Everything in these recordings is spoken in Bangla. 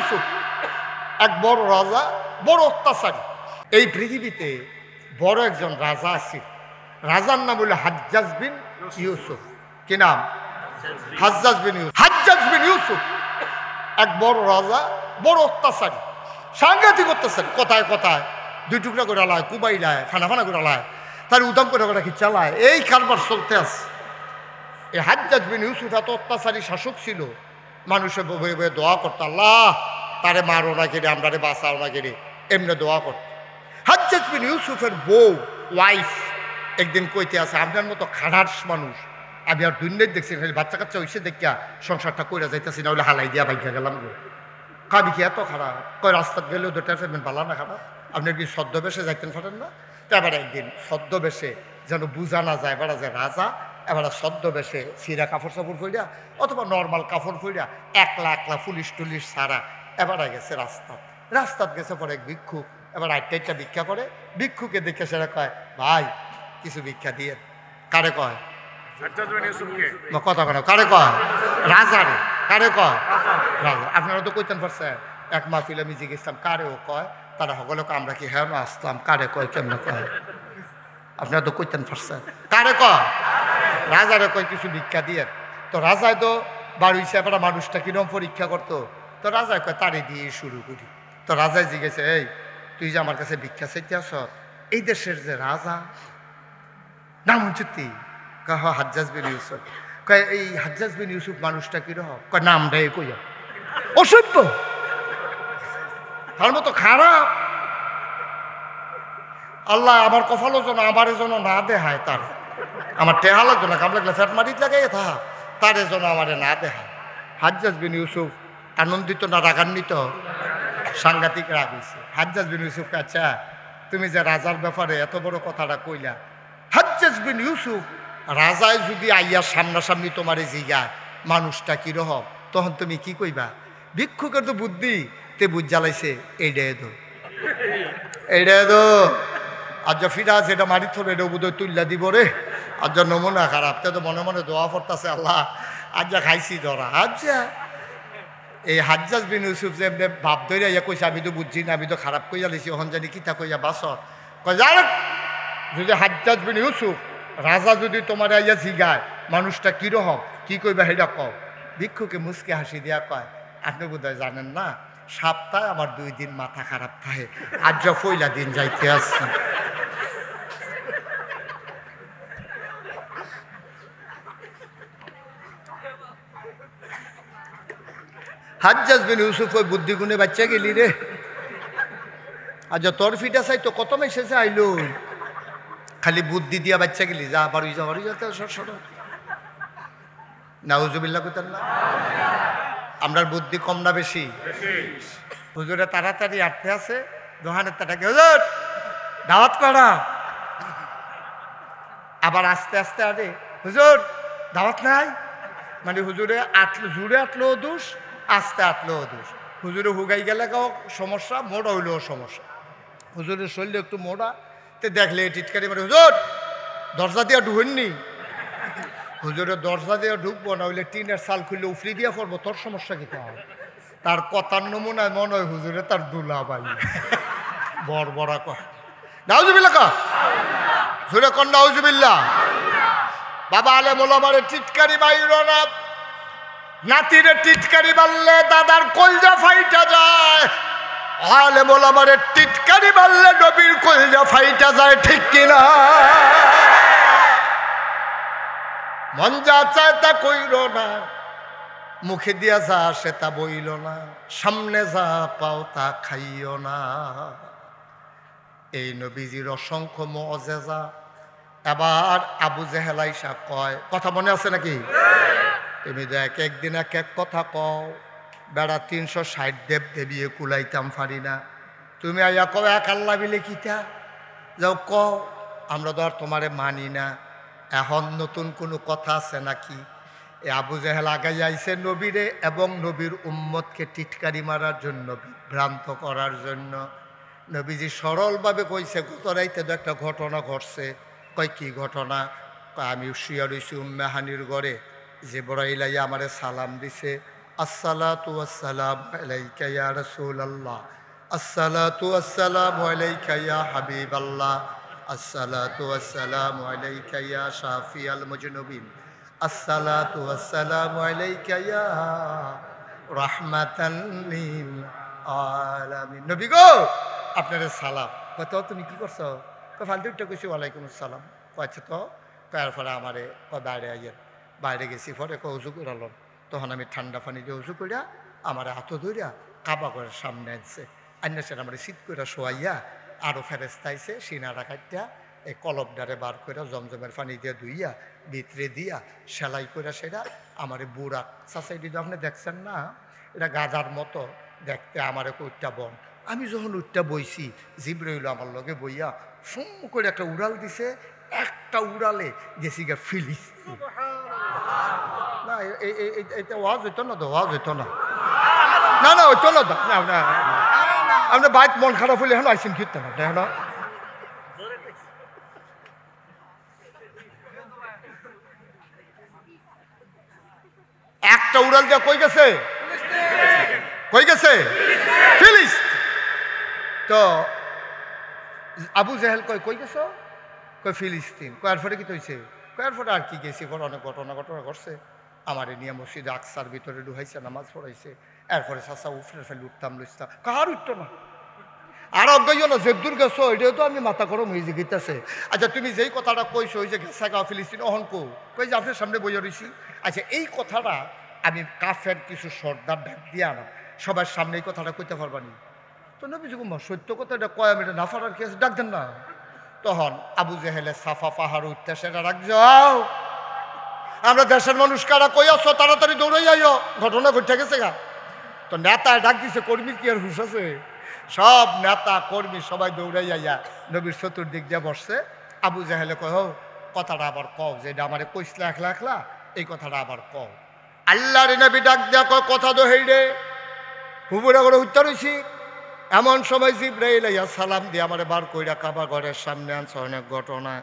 ইউসুফ এক বড় রাজা, বড় অত্যাচারী। এই পৃথিবীতে বড় একজন রাজা আছে, রাজার নাম হলো হাজ্জাজ বিন ইউসুফ। কি নাম? হাজ্জাজ বিন ইউসুফ। হাজ্জাজ বিন ইউসুফ এক বড় রাজা, বড় অত্যাচারী, সাংঘাতিক অত্যাচারী। কথায় কথায় দুই টুকরা করে লায়, কুবাই লায়, ফানা ফানা করে লায়, তার উদাম করে কি চালায়, এই কারবার চলতে আছে। এই হাজ্জাজ বিন ইউসুফ এত অত্যাচারী শাসক ছিল, মানুষের বয়ে বয়ে দোয়া করতো, আল্লাহ তারে মারো না কেড়ে, আমরা রে বাঁচাও না কেড়ে, এমনি দোয়া করতো। হাজ্জাজ বিন ইউসুফের বউ, ওয়াইফ একদিন কইতে আছে, আপনার মতো খাড়াস মানুষ আমি আর দুনিয়ায় দেখছি, বাচ্চা কাচ্চা হইসে দেখিয়া সংসারটা কইরা যাইতেছি, না হলে হালাই দিয়া বাইকা গেলাম গো। কাবি কি এত খারাপ? কয় রাস্তাত গেলেও দুটা ফেরবেন পালা না খারাপ, আপনি কি ছদ্মবেশে যাইতেন পারেন না? তো এবার একদিন ছদ্মবেশে যেন বুঝা না যায়, এবার যে রাজা এবার ছদ্মবেশে সিরা কাপড় চাপড় ফইরা অথবা নর্মাল কাপড় ফইরা একলা একলা পুলিশ টুলিশ ছাড়া এবার গেছে রাস্তাত গেছে পরে এক ভিক্ষুক, এবার আটটা ভিক্ষা করে, ভিক্ষুকে দেখে সেটা কয়, ভাই কিছু ভিক্ষা দিয়ে। কারে কয়? কথা কেন? কারে কয়? রাজারে। কারে কয়? রাজা। আপনারা তো কইতেন পারছেন, এক মাহফিল আমি জিজ্ঞেসলাম কারেও কয়, তারা সকলে আমরা কি হ্যাঁ আসলাম, কারে কয় কেমনে কয়? আপনারা তো কইতেন পারছেন, কারে কয়? রাজারে কয় কিছু ভিক্ষা দিয়ে। তো রাজায় তো বাড়ি হিসাবে মানুষটা কিরম পরীক্ষা করতো, তো রাজায় কয় তারে দিয়ে শুরু করি। তো রাজায় জিজ্ঞেসে, এই তুই যে আমার কাছে ভিক্ষা চাইতে আস, এই দেশের যে রাজা নাম হচ্ছে হাজ্জাজ বিন ইউসুফ। কয় এই হাজ্জাজ বিন ইউসুফ মানুষটা কিরকম? কয় নাম দেয় কইয়া অসভ্য, তার মতো খারাপ। আল্লাহ আমার কপালও যেন আমার যেন না দেহায়, তার আমার টেহা লাগতো না, কাম লাগলে ফ্যাট মারিত লাগাই তারে যেন আমারে না দেহায়। হাজ্জাজ বিন ইউসুফ আনন্দিত না রাগান্বিত? সাংঘাতিক রাগ হয়েছে। হাজ্জাজ বিন ইউসুফকে, আচ্ছা তুমি যে রাজার ব্যাপারে এত বড় কথাটা কইলা, হাজ্জাজ বিন ইউসুফ রাজায় যদি আইয়ার সামনাসামনি তোমারে জিগায় মানুষটা কিরকম, তখন তুমি কি কইবা? ভিক্ষুকের তো বুদ্ধি, তে বুঝ জ্বালাইছে, এইটাই দো এইটাই দো, আর যা ফিরা যেটা মারি থবে এটা বোধহয় তুল্লা দিব রে, আর যা নমুনা খারাপ, তে তো মনে মনে দোয়া পড়তাছে, আল্লাহ আজ যা খাইছি ধরা। আচ্ছা এই হাজ্জাজ বিন ইউসুফ যে ভাব ধরে ইয়া কইছে, আমি তো বুঝছি না, আমি তো খারাপ কইয়া লিছি, ওখান জানি কিতা কইয়া বাস কয় যার। যদি হাজ্জাজ বিন ইউসুফ রাজা যদি তোমার আইয়া জিগায় মানুষটা কিরকম, কি কইবা সেটা কও। ভিক্ষুকে মুসকে হাসি দিয়া কয়, আপনি বোধহয় জানেন না, সপ্তাহে আমার 2 দিন মাথা খারাপ থাকে, আজ যা পয়লা দিন যাইতে আসছি। হাজ্জাজ বিন ইউসুফ ওই বুদ্ধি গুণে বাচ্চা গেলি রে, আজ তোর ফিটা চাই তো কত মেসেছে আইলো, খালি বুদ্ধি দিয়া বাচ্চা গেলি, যা বাড়ি যা বাড়ি যাতে সর। নাউজুবিল্লাহ কইতেন না? আমরার বুদ্ধি কম না বেশি? হুজুরে তাড়াতাড়ি আটতে আছে, দোকানের তাটাকে হুজুর দাওয়াত করা, আবার আস্তে আস্তে আরে হুজুর দাওয়াত নাই, মানে হুজুরে আটলো, জুড়ে আটলেও দোষ, আস্তে আটলেও দোষ। হুজুরে হুগাই গেলে সমস্যা, মোড়া হইলেও সমস্যা। হুজুরের শরীরে একটু মোড়া, তে দেখলে টিটকারি মানে, হুজুর দরজা দিয়া ঢুকেননি? হুজুরের দরজা দিয়ে ঢুকবো না, হইলে টিনের চাল খুললে উফরি দিয়া পড়বো, তোর সমস্যা কি? তার কথার নমুনায় মনে হয় হুজুরে তার দুলা ভাই বড় কয় নাউজুবিল্লাহ, কয় হুজুরে কন নাউজুবিল্লাহ। বাবা আলেম ওলামারে টিটকারি বাইর না, নাতিরে টিটকারি বাড়লে দাদার কলজা ফাইটা যায়, আলেম ওলামারে টিটকারি বাড়লে নবীর কলজা ফাইটা যায়, ঠিক কিনা? মন যা চায় তা কইল না, মুখে দিয়া যা সে তা বইল না, সামনে যা পাও তা খাইও না। এই নবীজির অসংখ্য মুআজিজা। এবার আবু জেহেল আইসা কয়, কথা মনে আছে নাকি? তুমি তো একদিন এক এক কথা কও, বেড়া 360 দেব দেবিয়ে কুলাইতাম পারি না, তুমি আইয়া কও এক আল্লাহ বিলে কিতা যাও কও, আমরা তো আর তোমারে মানি না, এখন নতুন কোনো কথা আছে নাকি? এ আবু জেহেল আগাই আইছে নবীরে এবং নবীর উম্মতকে টিটকারি মারার জন্য, বিভ্রান্ত করার জন্য। নবীজি সরলভাবে কইছে, গত রাইতে তো একটা ঘটনা ঘটছে। কয় কি ঘটনা? আমি শুয়া রইছি উম্মে হানির ঘরে, জিবরাইল আইয়া আমারে সালাম দিছে, আসসালাতু ওয়াসসালামু আলাইকা ইয়া রাসূলুল্লাহ, আসসালাতু ওয়াসসালামু আলাইকা ইয়া হাবিবাল্লাহ, আসসালাতু ওয়াসসালামু আলাইকা ইয়া শাফিয়াল মুজনুবিন, আসসালাতু ওয়াসসালামু আলাইকা ইয়া রাহমাতাল লিল আলামিন। নবী গো আপনার সালাম। কত তুমি কি করছো? ফালতুটা কইছি ওয়ালাইকুম আসসালাম। কয়েছে তো কয়ার পরে আমারে বাইরে আইয়ের, বাইরে গেছি পরে উজু করাল। তখন আমি ঠান্ডা পানি দিয়ে উজু করিয়া আমার হাত ধরিয়া কাবা ঘরের সামনে আনছে, আইনা সেটা আমার শীত করে শোয়াইয়া আরও ফেরেস্তা আইছে সিনারা কাটিয়া এই কলবডারে বার করে জমজমের পানি দিয়ে ধুইয়া ভিতরে দিয়া সেলাই করে সেটা আমার বুড়া চাচাই দিদি আপনি দেখছেন না, এটা গাজার মতো দেখতে আমারে উঠটা বন। আমি যখন উঠটা বইছি জিব্রাইল আমার লগে বইয়া সুম করে একটা উড়াল দিছে, একটা উড়ালে গেছি গা ফিলিস্তিন। না এটা ওয়াজ হইতো না, তো ওয়াজ হইতো না, না না হইতো না, আপনার বাইক মন খারাপ হইলে এখন আইসিন ফিরতেন আপনি এখন। একটা উড়াল দিয়া কই গেছে? কই গেছে? ফিলিস্তিন। তো আবু জেহেল কই গেছো? কই ফিলিস্তিন। কয়ার পরে কি তৈছে? কয়ার পরে আর কি গেছি, পরে অনেক ঘটনা ঘটছে। আমার নিয়ে মসজিদে আকসার ভিতরে ঢুকাইছে, নামাজ পড়াইছে। এরপরে চাচা উফরে ফেলে উঠতাম লইতাম, কার উঠতো না। আর অজ্ঞাই না যে দূর গেছো, এটাও তো আমি মাথা গরম হয়ে গেতেছে। আচ্ছা তুমি যেই কথাটা কইছো ওই যে গেছা গা ফিলিস্তিন, অহন কই যে আপনার সামনে বইয়া রইছি। আচ্ছা এই কথাটা আমি কাফের কিছু সর্দার ডাক দিয়া না সবার সামনে এই কথাটা কইতে পারবানি তো নবী যুগ সত্য কথা এটা কয় আমি না ফারার কেস ডাক দেন না। তখন আবু জেহেলে সাফা পাহাড় উঠতে সেটা রাখ যাও, আমরা দেশের মানুষ কারা কই আসো, তাড়াতাড়ি দৌড়াই আইও, ঘটনা ঘটে গেছে গা। তো নেতায় ডাক দিছে, কর্মী কি আর হুশ আছে? সব নেতা কর্মী সবাই দৌড়াই আইয়া নবীর চতুর্দিক দিয়ে বসছে। আবু জেহেলে কয় কথাটা আবার কও, যে এটা আমার কইসলা একলা একলা, এই কথাটা আবার কও। আল্লাহর নবী ডাক দিয়া কয় কথা তো হেইরে হুবুরা করে উত্তর হইছি। এমন সময় জিবরাইল আইয়া সালাম দিয়ে আমারে বার কইরা কাবা ঘরের সামনে আনছে। অনেক ঘটনা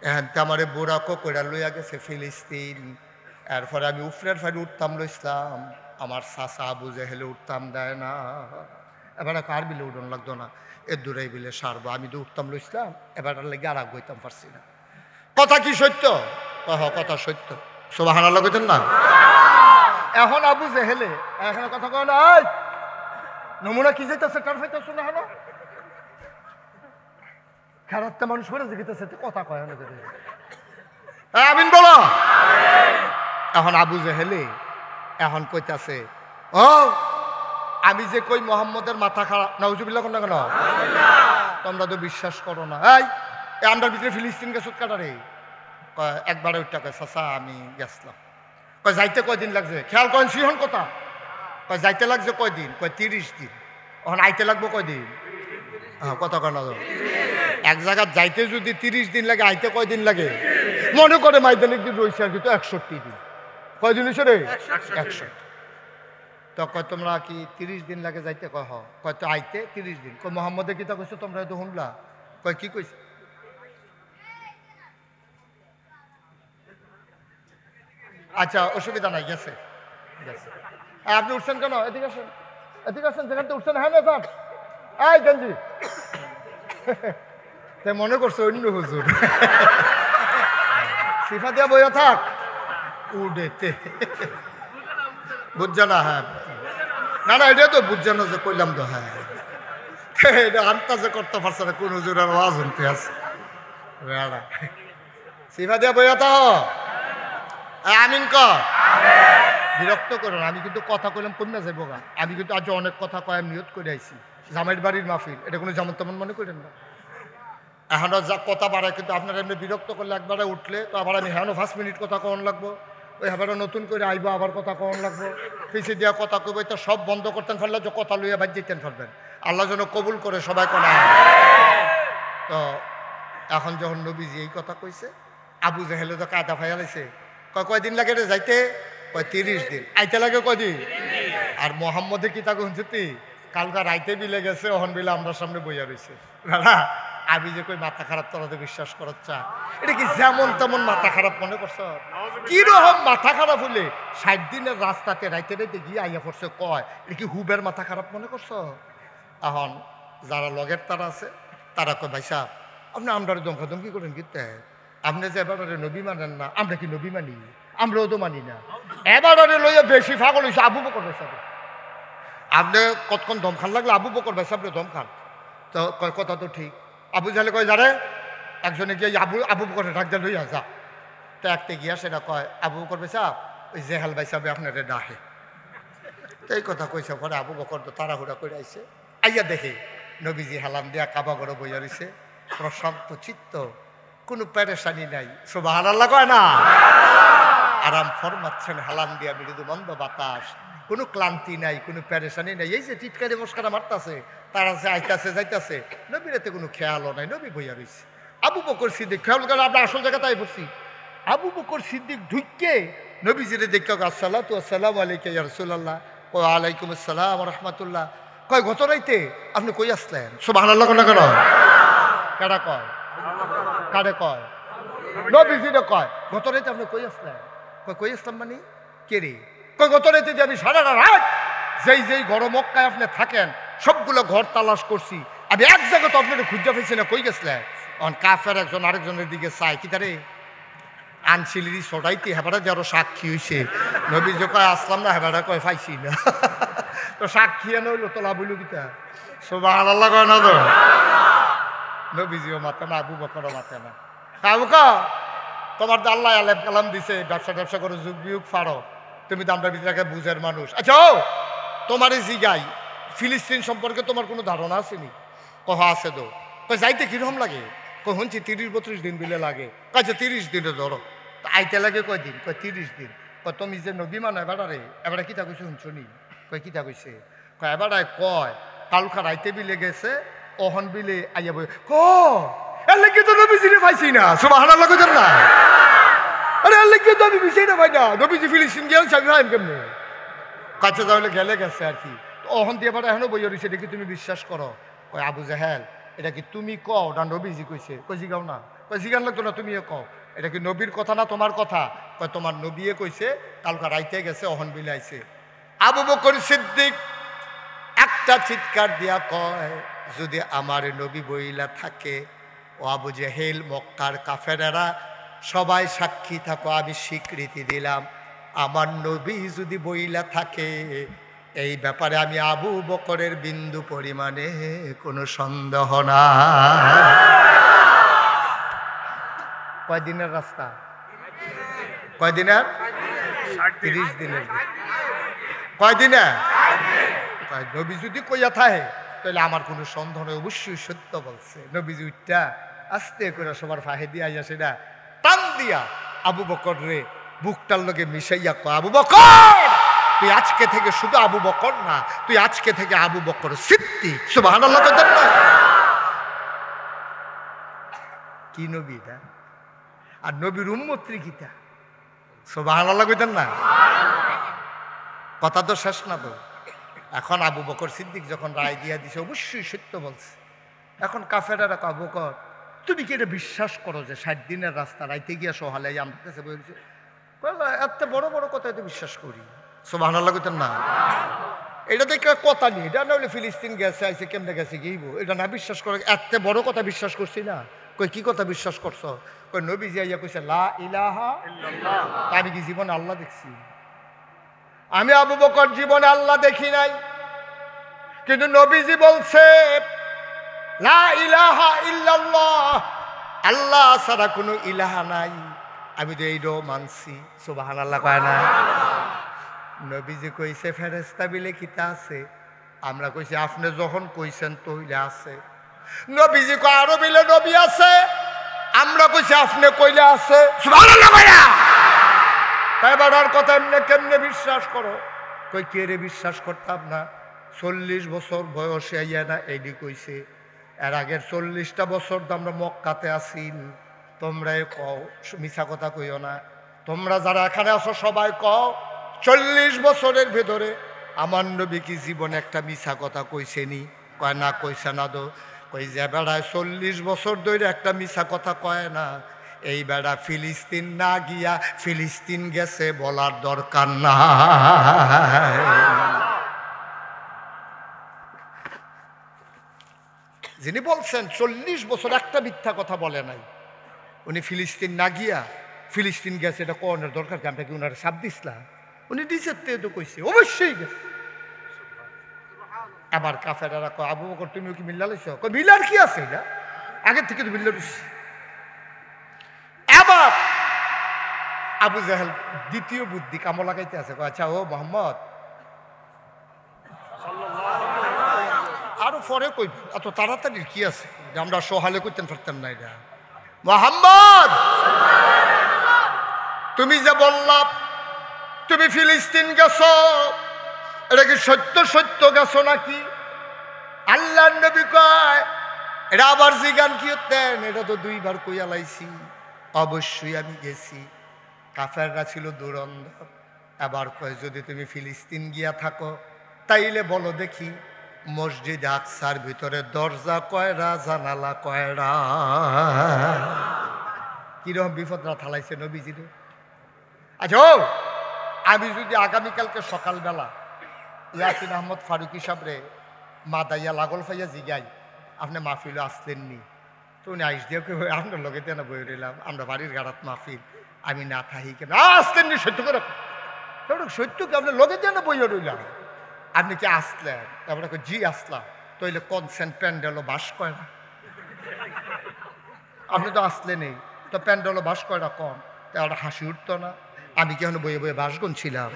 এখানতে আমারে বুড়াকো কইরা লইয়া গেছে ফিলিস্তিন। এরপরে আমি উফরের ফাইডে উঠতাম লইসলাম, আমার চাচা আবু জেহেলে উঠতাম দেয় না। এবার কার বিলে উঠন লাগতো না, এর দূরেই বিলে সারবো, আমি তো উঠতাম লইসলাম, এবার লেগে আর বইতাম পারছি না। কথা কি সত্য? কথা সত্য, সুবহানাল্লাহ কইতেন না। এখন আবু জেহেলে এখন কথা কয় না, নমুনা কি যাইতেছে কার ফাইতেছ না হলো খারাপটা মানুষ করে জিগিতেছে কথা কয় না, আমিন বলো। এখন আবু জেহেলে এখন কইতাছে ও আমি যে কই মোহাম্মদের মাথা খারাপ, নাউজুবিল্লাহ কোন না কেন, তোমরা তো বিশ্বাস করো না। এই আমরার ভিতরে ফিলিস্তিন গেছ কাটারে? একবারে ওইটা কয় চাচা আমি গেছিলাম। কয় যাইতে কয়দিন লাগছে? খেয়াল করেন সিহন কথা। কয় যাইতে লাগছে কয়দিন? কয় 30 দিন। এখন আইতে লাগবো কয়দিন? কথা কেন এক জায়গায় যাইতে যদি 30 দিন লাগে, আইতে কয়দিন লাগে? মনে করে মাইদানিক দিন রয়েছে আর কিন্তু 61 দিন। কয়দিন হয়েছে রে? 61। তো কয় তোমরা কি 30 দিন লাগে যাইতে? কয় কয় তো আইতে 30 দিন। কয় মোহাম্মদের কিতা কইছো তোমরা হয়তো শুনলা? কয় কি কইছে? আচ্ছা অসুবিধা নাই, গেছে গেছে। আপনি উঠছেন কেন? এদিকে আসেন, এদিকে আসেন, যেখান থেকে উঠছেন। হ্যাঁ না স্যার, এই গঞ্জি তাই মনে করছো অন্য হুজুর। সিফা দিয়া বইয়া থাক উডেতে, বুঝছে না? হ্যাঁ না না এটা তো বুঝছে না যে কইলাম তো। হ্যাঁ এটা আন্তাজে করতে পারছে না কোন হুজুর আর ওয়াজ শুনতে আছে। সিফা দিয়া বইয়া থাক, আমিন কর, বিরক্ত করো না। আমি কিন্তু কথা কইলাম কমে যাবো গা। আমি কিন্তু আজ অনেক কথা কয় নিয়ত করে আইছি, জামাইয়ের বাড়ির মাহফিল, এটা কোনো যেমন তেমন মনে করেন না। এখনও যা কথা বাড়ায়, কিন্তু আপনারা এমনি বিরক্ত করলে একবারে উঠলে তো আবার আমি হ্যাঁ 5 মিনিট কথা কন লাগবো, ওই আবার নতুন করে আইবো, আবার কথা কন লাগবো, পিছিয়ে দেওয়া কথা কইব, তো সব বন্ধ করতেন ফেললে যে কথা লইয়া বাদ যেতেন ফেলবেন। আল্লাহ যেন কবুল করে সবাই কোনা। তো এখন যখন নবীজি এই কথা কইছে, আবু জেহেলে তো কায়দা ফাইয়ালাইছে। কয়দিন লাগে রে যাইতে? কয় 30 দিন। আইতে লাগে কয়দিন? আর মোহাম্মদে কি তাকে শুনছি কালকা রাইতে বিলে গেছে, অহন বিলে আমরা সামনে বইয়া রয়েছে। দাদা আমি যে কই মাথা খারাপ তোরা তো বিশ্বাস করছা, এটা কি যেমন তেমন মাথা খারাপ মনে করছ? কিরকম মাথা খারাপ হলে 60 দিনের রাস্তাতে রাইতে রাইতে গিয়ে আইয়া পড়ছে কয় এটা কি হুবের মাথা খারাপ মনে করছ? এখন যারা লগের তারা আছে তারা কয় ভাই সাহেব আপনি আমরা দমকি করেন কিতে, আপনি যে এবার নবী মানেন না, আমরা কি নবী মানি? আমরাও তো মানি না। এবার লইয়া বেশি ফাগল হয়েছে আবু বকর ভাই সাহেব। আপনি কতক্ষণ দম খান লাগলে আবু বকর ভাই সাহেব দম খান, তো কয় কথা তো ঠিক। আবু জাহেল কয় যারে একজনে গিয়ে আবু বকরের ডাক দিয়ে লইয়া যা, তো একটা গিয়া সেটা কয় আবু বকর ভাই সাহেব ওই জেহাল ভাই সাহেব আপনার ডাকে। তো এই কথা কইছে পরে আবু বকর তো তাড়াহুড়া করে আইছে, আইয়া দেখে নবীজি হেলান দিয়া কাবা ঘরে বইয়া রইছে, প্রশান্ত চিত্ত, কোনো পেরেশানি নাই। সুবহানাল্লাহ কয় না? আরাম ফরমাচ্ছেন হেলান দিয়া মৃদু মন্দ বাতাস, কোনো ক্লান্তি নাই, কোনো পেরেশানি নাই। এই যে টিটকারি মস্কারা মারতাছে, তারা যে আইতাছে যাইতাছে, নবীর এতে কোনো খেয়ালও নাই, নবী বইয়া রইছে। আবু বকর সিদ্দিক খেয়াল করে আমরা আসল জায়গা তাই বসছি। আবু বকর সিদ্দিক ঢুকে নবীজিরে দেখতে আসসালাতু আসসালামু আলাইকা ইয়া রাসূলুল্লাহ, ওয়া আলাইকুম আসসালাম ওয়া রাহমাতুল্লাহ। কয় গত রাইতে আপনি কই আসলেন? সুবহানাল্লাহ কেন কেন কারা কয়? কারে কয়? নবীজিরে কয় গত রাইতে আপনি কই আসলেন? কই আসলাম মানে কে রে? কই গত রাইতে যে আমি সারা রাত যেই ঘর মক্কায় আপনি থাকেন সবগুলো ঘর তালাশ করছি, আমি এক জায়গা তো আপনার খুঁজে পেয়েছি না, কই গেছিলেন? কাফের একজন আরেকজনের দিকে চাই কি তারে আনছিলি সটাইতে হেবাটা যে আরো সাক্ষী হয়েছে। নবীজি কয় আসলাম না, হেবাটা কয় পাইছি না। তো সাক্ষী এনে হইলো তোলা বইল কিতা? সুবহানাল্লাহ কয় না? তো নবীজিও মাতে না, আবু বকরও মাতে না। আবু বকর তোমার তো আল্লাহ আলেম কালাম দিছে, ব্যবসা করে যুগ বিয়োগ ফাড়ো, তুমি তো আমরা ভিতরে বুঝের মানুষ। আচ্ছা ও তোমার এই জিগাই ফিলিস্তিন সম্পর্কে তোমার কোনো ধারণা আসেনি? কহা আছে তো। কয় যাইতে কিরকম লাগে? কই শুনছি 30-32 দিন বিলে লাগে। কয়েছে 30 দিনে ধরো, তা আইতে লাগে কয় দিন? কয় 30 দিন। কয় তুমি যে নবী মানে এবারে এবারে কিতা কইছে শুনছো নি? কয় কিতা কইছে? কয় এবারে কয় কালকা রাইতে বিলে গেছে, অহন বিলে আইয়া বই এর লেগে তো নবীজিরে পাইছি না। সুবহানাল্লাহ কইতেন না? আরে এর লেগে তো আমি বিষয় না ভাই না, নবীজি ফিলিস্তিন গেলেন সাবি ভাই কেমনে? কাছে যাওয়ালে গেলে গেছে আর কি। অহন দিয়ে এবার এখনো বইয়া রয়েছে, এটা কি তুমি বিশ্বাস করো? কয় আবু জাহেল এটা কি তুমি কও না নবীজি কইছে? কই জিগাও না। কই জিগান লাগতো না, তুমিও কও। এটা কি নবীর কথা না তোমার কথা? কয় তোমার নবীয়ে কইছে কালকা রাইতে গেছে, অহন বিলে আইছে। আবু বকর সিদ্দিক একটা চিৎকার দিয়া কয় যদি আমার নবী বইলা থাকে, ও আবু জাহেল মক্কার কাফেরেরা সবাই সাক্ষী থাকো, আমি স্বীকৃতি দিলাম আমার নবী যদি বইলা থাকে এই ব্যাপারে আমি আবু বকরের বিন্দু পরিমাণে কোনো সন্দেহ না। কয়দিনের রাস্তা? কয়দিনের? 30 দিনের। কয়দিনের? নবী যদি কইয়া থাকে তাহলে আমার কোনো সন্দেহ নেই, অবশ্যই সত্য বলছে। নবীজি উঠটা আস্তে করে সবার ফাহে দিয়া আইয়া সেটা টান দিয়া আবু বকর রে বুকটার লগে মিশাইয়া কয় আবু বকর তুই আজকে থেকে শুধু আবু বকর না, তুই আজকে থেকে আবু বকর সিদ্দিক। সুবহানাল্লাহ কইতেন না? কি নবী এটা? আর নবীর উম্মত্রী কিটা? সুবহানাল্লাহ কইতেন না? কথা তো শেষ না তো। এখন আবু বকর সিদ্দিক যখন রায় দিয়া দিছে অবশ্যই সত্য বলছে। এখন কাফেরা আবু বকর তুমি কি এটা বিশ্বাস করো যে 60 দিনের রাস্তা রাইতে গিয়া সহালে আমার কাছে বলছে? এত বড় বড় কথা তো বিশ্বাস করি। সুবহানাল্লাহ কইতেন না? এটা দেখে কথা নেই, এটা না হলে ফিলিস্তিন গেছে আইসে কেমনে গেছে গিয়েব, এটা না বিশ্বাস করে এত বড় কথা বিশ্বাস করছি না। কই কি কথা বিশ্বাস করছো? কই নবীজি আইয়া কইছে লা ইলাহা ইল্লাল্লাহ। আমি কি জীবনে আল্লাহ দেখছি? আমি আবু বকর জীবনে আল্লাহ দেখি নাই, কিন্তু নবীজি বলছে লা ইলাহা ইল্লাল্লাহ, আল্লাহ ছাড়া কোনো ইলাহা নাই। আমি তো এইটাও মানছি। সুবহানাল্লাহ কয় না? নবীজি কইছে ফেরেশতা বিলে কিতা আছে? আমরা কইছি আপনি যখন কইছেন তইলে আছে। নবীজি কয় আরো বিলে নবী আছে। আমরা কইছি আপনি কইলে আছে। সুবহানাল্লাহ কয় না? তাই বাড়ার কথা এমনি কেমনে বিশ্বাস করো? কই কে রে বিশ্বাস করতাম না? 40 বছর বয়সে আইয়া না এইডি কইছে। এর আগের 40টা বছর তো আমরা মক্কাতে আছি। তোমরা কও, মিছা কথা কইও না। তোমরা যারা এখানে আছো সবাই কও 40 বছরের ভেতরে আমার নবী কি জীবনে একটা মিছা কথা কইছেনি? কয় না, কইছে না। তো ওই যে বেড়ায় 40 বছর ধরে একটা মিছা কথা কয় না, এই বেড়া ফিলিস্তিন না গিয়া ফিলিস্তিন গেছে বলার দরকার না। যিনি বলছেন 40 বছর একটা মিথ্যা কথা বলে নাই, উনি ফিলিস্তিন না গিয়া ফিলিস্তিন গেছে, এটা কোনের দরকার কি? আমরা কি উনার সাপ দিসলাম? উনি নিজের থেকে তো কইছে অবশ্যই গেছে। আবার কাফেরারা কয় আবু বকর তুমি কি মিল্লা লইছ? কই মিলার কি আছে, এটা আগের থেকে তো মিল্লা লইছি। আবার আবু জাহেল দ্বিতীয় বুদ্ধি কামো লাগাইতে আছে, আচ্ছা ও মোহাম্মদ আরো পরে কই, এত তাড়াতাড়ি কি আছে যে আমরা সোহালে করতে পারতাম না? এটা মোহাম্মদ তুমি যে বললা তুমি ফিলিস্তিন গেছো, এটা কি সত্য সত্য গেছো নাকি? আল্লাহর নবী কয় এটা আবার জিগান কি হতেন, এটা তো 2 বার কইয়া লাইছি। অবশ্যই আমি গেছি। কাফেররা ছিল দুরন্ধর। আবার কয় যদি তুমি ফিলিস্তিন গিয়া থাকো তাইলে বলো দেখি মসজিদ আকসার ভিতরে দরজা কয়রা, জানালা কয়রা? কিরকম বিপদরা থালাইছে নবীজির। আচ্ছা আমি যদি আগামীকালকে সকালবেলা ইয়াসিন আহমদ ফারুকি সাহেবরে মাদাইয়া লাগল ফাইয়া জিগাই আপনি মাহফিলে আসলেননি, তো উনি আইস দিয়ে আপনার লগে দিয়ে না বই রইলাম, আমরা বাড়ির গাড়াত মাহফিল, আমি না থাকি কেন আসলেননি? সত্য করে সত্য কি আপনার লগে দিয়ে না বইয়া রইলাম? আপনি কি আসলেন? তারপরে জি আসলাম। তইলে কনসেন্ট প্যান্ডেলও বাস করে না, আপনি তো আসলেনই, তো প্যান্ডেলও বাস করে না কন, তা ওটা হাসি উঠতো না? আমি কি এখন বইয়ে বইয়ে বাসগুন ছিলাম?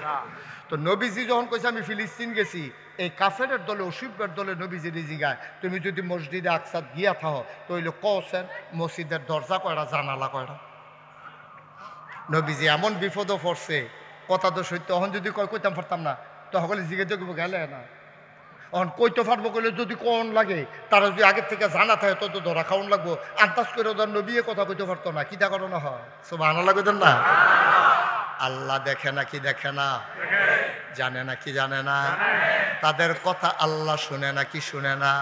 তো নবীজি যখন কইছে আমি ফিলিস্তিন গেছি, এই কাফেরের দলে অসুবিধার দলে নবীজি জিগায় তুমি যদি মসজিদে আকসাদ গিয়া থাও তইলে কছেন মসজিদের দরজা কয়টা, জানালা কয়টা? নবীজি এমন বিপদও পড়ছে, কথা তো সত্য। এখন যদি কইতাম পারতাম না তো সকলে জিজ্ঞেস করবো গেলে না, এখন কইতে পারবো কইলে যদি কোন লাগে তারা যদি আগের থেকে জানা থাকে তো ধরা খাওয়ান লাগবো। আন্দাজ করে ওদের নবী কথা কইতে পারতো না, কিটা করানো হয়? সব আনা লাগতেন না। আল্লাহ দেখে না কি দেখে না? জানে না কি জানে না? তাদের কথা আল্লাহ শুনে না কি শুনে না?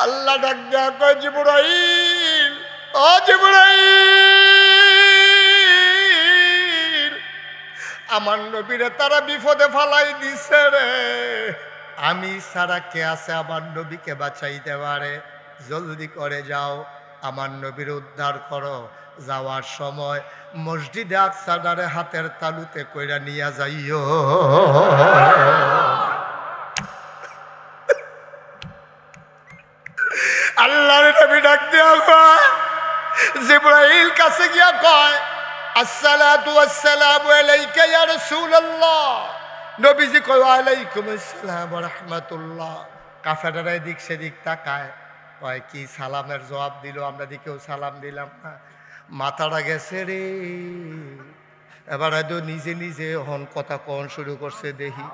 আল্লাহ ডাক দেয়া কয় জিবরাইল, ও জিবরাইল, আমার নবীরে তারা বিপদে ফালাই দিছে রে, আমি ছাড়া কে আছে আমার নবীকে বাঁচাইতে পারে? জলদি করে যাও, আমার নবীর উদ্ধার করো। যাওয়ার সময় মসজিদে আকসাদারে হাতের তালুতে কইরা নিয়া যাইও। আল্লাহর নবী ডাক দিয়া কয়, জিবরাইল কাছে গিয়া কয় আসসালাতু ওয়াসসালামু আলাইকা ইয়া রাসূলুল্লাহ। নবীজি কয় ওয়ালাইকুম আসসালাম ওয়া রাহমাতুল্লাহ। কাফেররা এদিক সেদিক তাকায়, কয় কি সালামের জবাব দিল, আমরা দিকেও সালাম দিলাম না। মাথাটা গেছে রে। এবার হয়তো নিজে নিজে অহন কথা কন শুরু করছে, দেখি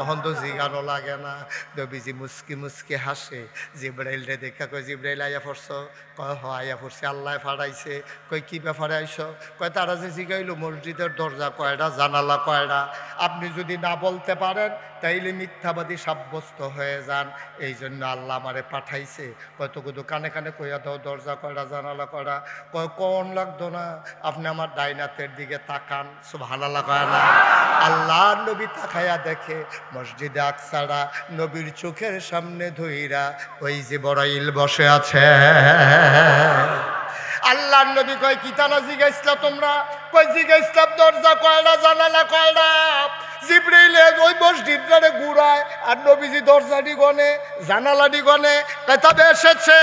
অহন তো জিগানো লাগে না। নবীজি মুস্কি মুস্কি হাসে। জিব্রাইল রে দেখা কয় জিব্রাইল আইয়া পড়ছ? কয় হ আইয়া পড়ছে, আল্লাহ ফাড়াইছে। কয় কি ব্যাপারে আইস? কয় তারা যে জিগাইল মসজিদের দরজা কয়টা, জানালা কয়টা। আপনি যদি না বলতে পারেন তাইলে মিথ্যাবাদী সাব্যস্ত হয়ে যান, এই জন্য আল্লাহ আমারে পাঠাইছে। কত কুদু কানে কানে কইয়া দাও দরজা কয়টা, জানালা কয়টা। কয় কোন লাগতো না, আপনি আমার ডাইনাতের দিকে তাকান। সুবহানাল্লাহ কয় না? আল্লাহ নবী তাকায়া দেখে মসজিদে আকসারা নবীর চোখের সামনে ধইরা ওই জিবরাইল বসে আছে। আল্লাহর নবী কয় কি তানা জিগাইছিলা তোমরা? কয় জিগাইছিলাম দরজা কয়টা, জানালা কয়টা। জিবরাইল ওই মসজিদটারে ঘুরায় আর নবীজি দরজাটি গনে, জানালাটি গনে। তবে এসেছে,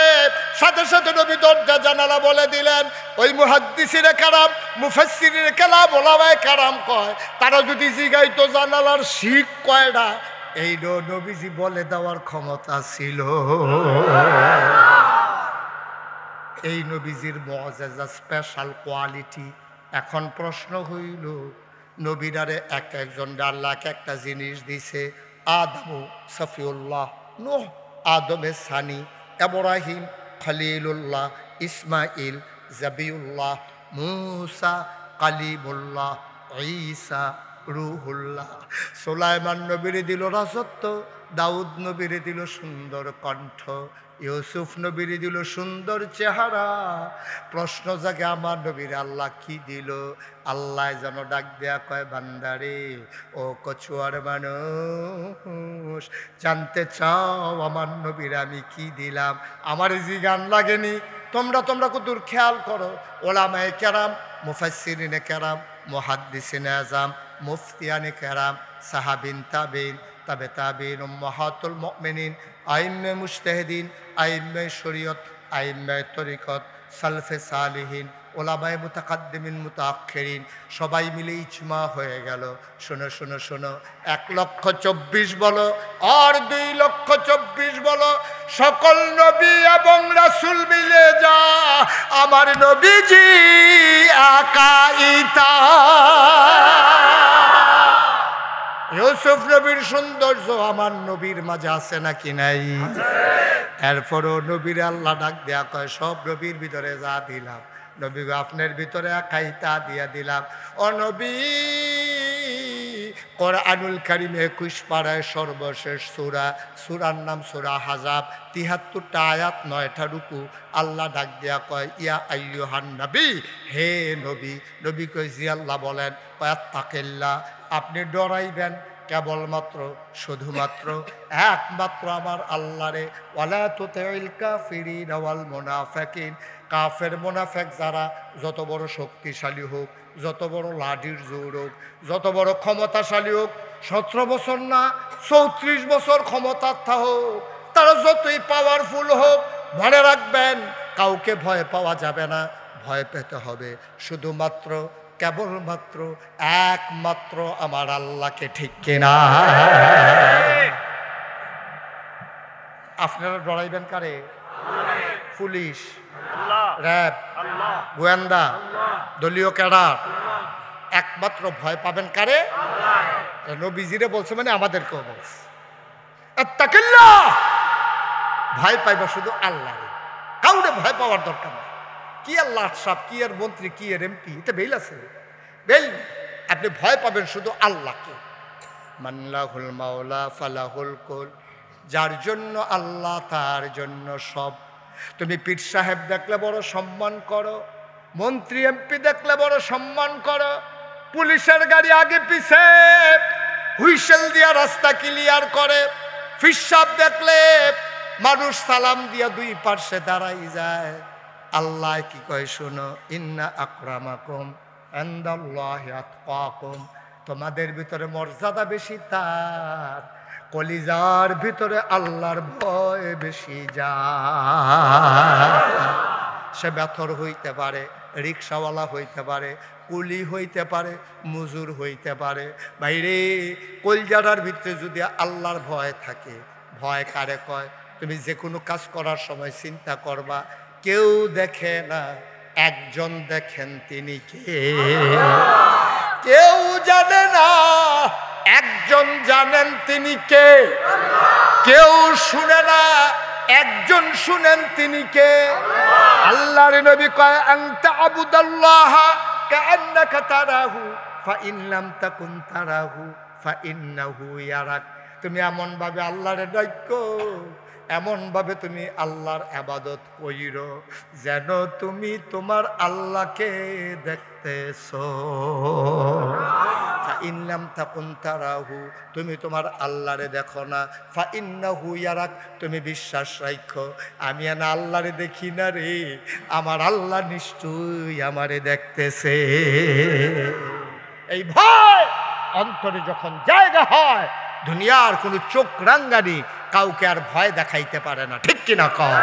সাথে সাথে নবী দরজা জানালা বলে দিলেন। ওই মুহাদ্দিসিনে কারাম, মুফাসসিরিনে কালাম, ওলামায়ে কারাম কয় তারা যদি জিগাইতো জানালার শিক কয়টা, এই নবীজি বলে দেওয়ার ক্ষমতা ছিল। এই নবীজির মুআজিজা, স্পেশাল কোয়ালিটি। এখন প্রশ্ন হইল নবীরারে এক একজন আল্লাহ একটা জিনিস দিছে। আদম সফিউল্লাহ, নূহ আদমে সানি, ইব্রাহিম খলিলুল্লাহ, ইসমাইল জাবিউল্লাহ, মুসা কালিমুল্লাহ, ঈসা রুহুল্লাহ। সুলাইমান নবীরে দিল রাজত্ব, দাউদ নবীরে দিল সুন্দর কণ্ঠ, ইউসুফ নবীরে দিল সুন্দর চেহারা। প্রশ্ন জাগে আমার নবীরে আল্লাহ কি দিল? আল্লাহ যেন ডাক দেয়া কয়, বান্দারে ও কচুয়ার মানুষ, জানতে চাও আমার নবীরে আমি কি দিলাম? আমার জি গান লাগেনি? তোমরা কতদূর খেয়াল করো। ওলামায়ে কেরাম, মুফাসসিরিনে কেরাম, মুহাদ্দিসিনে আযম, মুফতিয়ানে কেরাম, সাহাবিন তাবিন, তাবে তাবিন, উম্মাহাতুল মুমিনিন, আইম্মে মুজতাহিদিন, আইম্মে শরীয়ত, আইম্মে তরিকত, সালফে সালিহিন, ওলামায়ে মুতাকাদ্দিমিন মুতাআখিরিন সবাই মিলে ইজমা হয়ে গেল। শোনো শোনো শোনো, 1,24,000 বলো আর 2,24,000 বলো, সকল নবী এবং রাসূল মিলে যা আমার নবীজি আকাইতা। ইউসুফ নবীর সৌন্দর্য আমার নবীর মাঝে আছে নাকি নাই? এরপরও নবীর আল্লাহ ডাক দেয়া কয়, সব নবীর ভিতরে যা দিলাম নবী আপনার ভিতরে আকাইতা দিয়া দিলাম। ও নবী, কোরআনুল কারীম 21 পারায় সর্বশেষ সূরা, সূরার নাম সূরা আহজাব, 73টা আয়াত, 9টা রুকু। আল্লাহ ডাক দেয়া কয়, ইয়া আইয়ুহান নবী, হে নবী। নবী কয়, জি আল্লাহ বলেন। ওয়াত্তাকিল্লাহ, আপনি ডরাইবেন কেবলমাত্র শুধুমাত্র একমাত্র আমার আল্লাহরে। ওয়ালা তুতিল কাফিরিন ওয়াল মুনাফিকিন, কাফের মুনাফিক যারা যত বড় শক্তিশালী হোক, যত বড় লাঠির জোর হোক, যত বড় ক্ষমতাশালী হোক, 17 বছর না 34 বছর ক্ষমতা হোক, তারা যতই পাওয়ারফুল হোক, মনে রাখবেন কাউকে ভয় পাওয়া যাবে না। ভয় পেতে হবে শুধুমাত্র কেবলমাত্র একমাত্র আমার আল্লাহকে, ঠিক কিনা? আপনারা ডরাইবেন কারে? পুলিশ, র্যাব, গোয়েন্দা, দলীয় ক্যাডার। একমাত্র ভয় পাবেন কারে? নবীজিরে বলছে মানে আমাদেরকেও বলছে, আত্তাকিল্লাহ, ভয় পাইবা শুধু আল্লাহ, কাউরে ভয় পাওয়ার দরকার নেই। কি আল্লাহ সাহেব, কি এর মন্ত্রী, কি এর এমপি, এটা বেল আছে? বেল। আপনি ভয় পাবেন শুধু আল্লাহকে। মানলাহুল মাওলা ফালাহুল কুল, যার জন্য আল্লাহ তার জন্য সব। তুমি পীর সাহেব দেখলে বড় সম্মান করো, মন্ত্রী এমপি দেখলে বড় সম্মান করো, পুলিশের গাড়ি আগে পিছে হুইসেল দিয়া রাস্তা ক্লিয়ার করে, ফিরসাব দেখলে মানুষ সালাম দিয়া 2 পার্শ্বে দাঁড়াই যায়। আল্লাহ কি কয় শোনো, ইন্না আকরামাকুম ইনদাল্লাহি আতকাকুম, তোমাদের ভিতরে মর্যাদা বেশি তার কলিজার ভিতরে আল্লাহর ভয় বেশি যায়। সে বেথর হইতে পারে, রিক্সাওয়ালা হইতে পারে, কুলি হইতে পারে, মজুর হইতে পারে। বাইরে কলজাটার ভিতরে যদি আল্লাহর ভয় থাকে, ভয় কারে কয়? তুমি যে কোনো কাজ করার সময় চিন্তা করবা, কেউ দেখে না, একজন দেখেন, তিনি কে? কেউ জানে না, একজন জানেন, তিনি কে? কেউ শুনে না, একজন শুনেন, তিনি কে? আল্লাহর নবী কয়, আনতা আবুদাল্লাহ কাআন্নাকা তারাহু ফাইন লাম তাকুন তারাহু ফাইন্নাহু ইয়ারাক। তুমি এমন ভাবে আল্লাহরে ডাকো, এমন ভাবে তুমি আল্লাহর ইবাদত কইরো যেন তুমি তোমার আল্লাহকে দেখতেছো। ফাইন লাম তাকুন তারাহু, তুমি তোমার আল্লাহরে দেখো না, ফাইন্নাহু ইয়ারাক, তুমি বিশ্বাস রাখো আমি না আল্লাহরে দেখি না রে, আমার আল্লাহ নিশ্চয়ই আমারে দেখতেছে। এই ভয় অন্তরে যখন জায়গা হয়, দুনিয়ার কোনো চোখ রাঙ্গানি কাউকে আর ভয় দেখাইতে পারে না, ঠিক কিনা কও?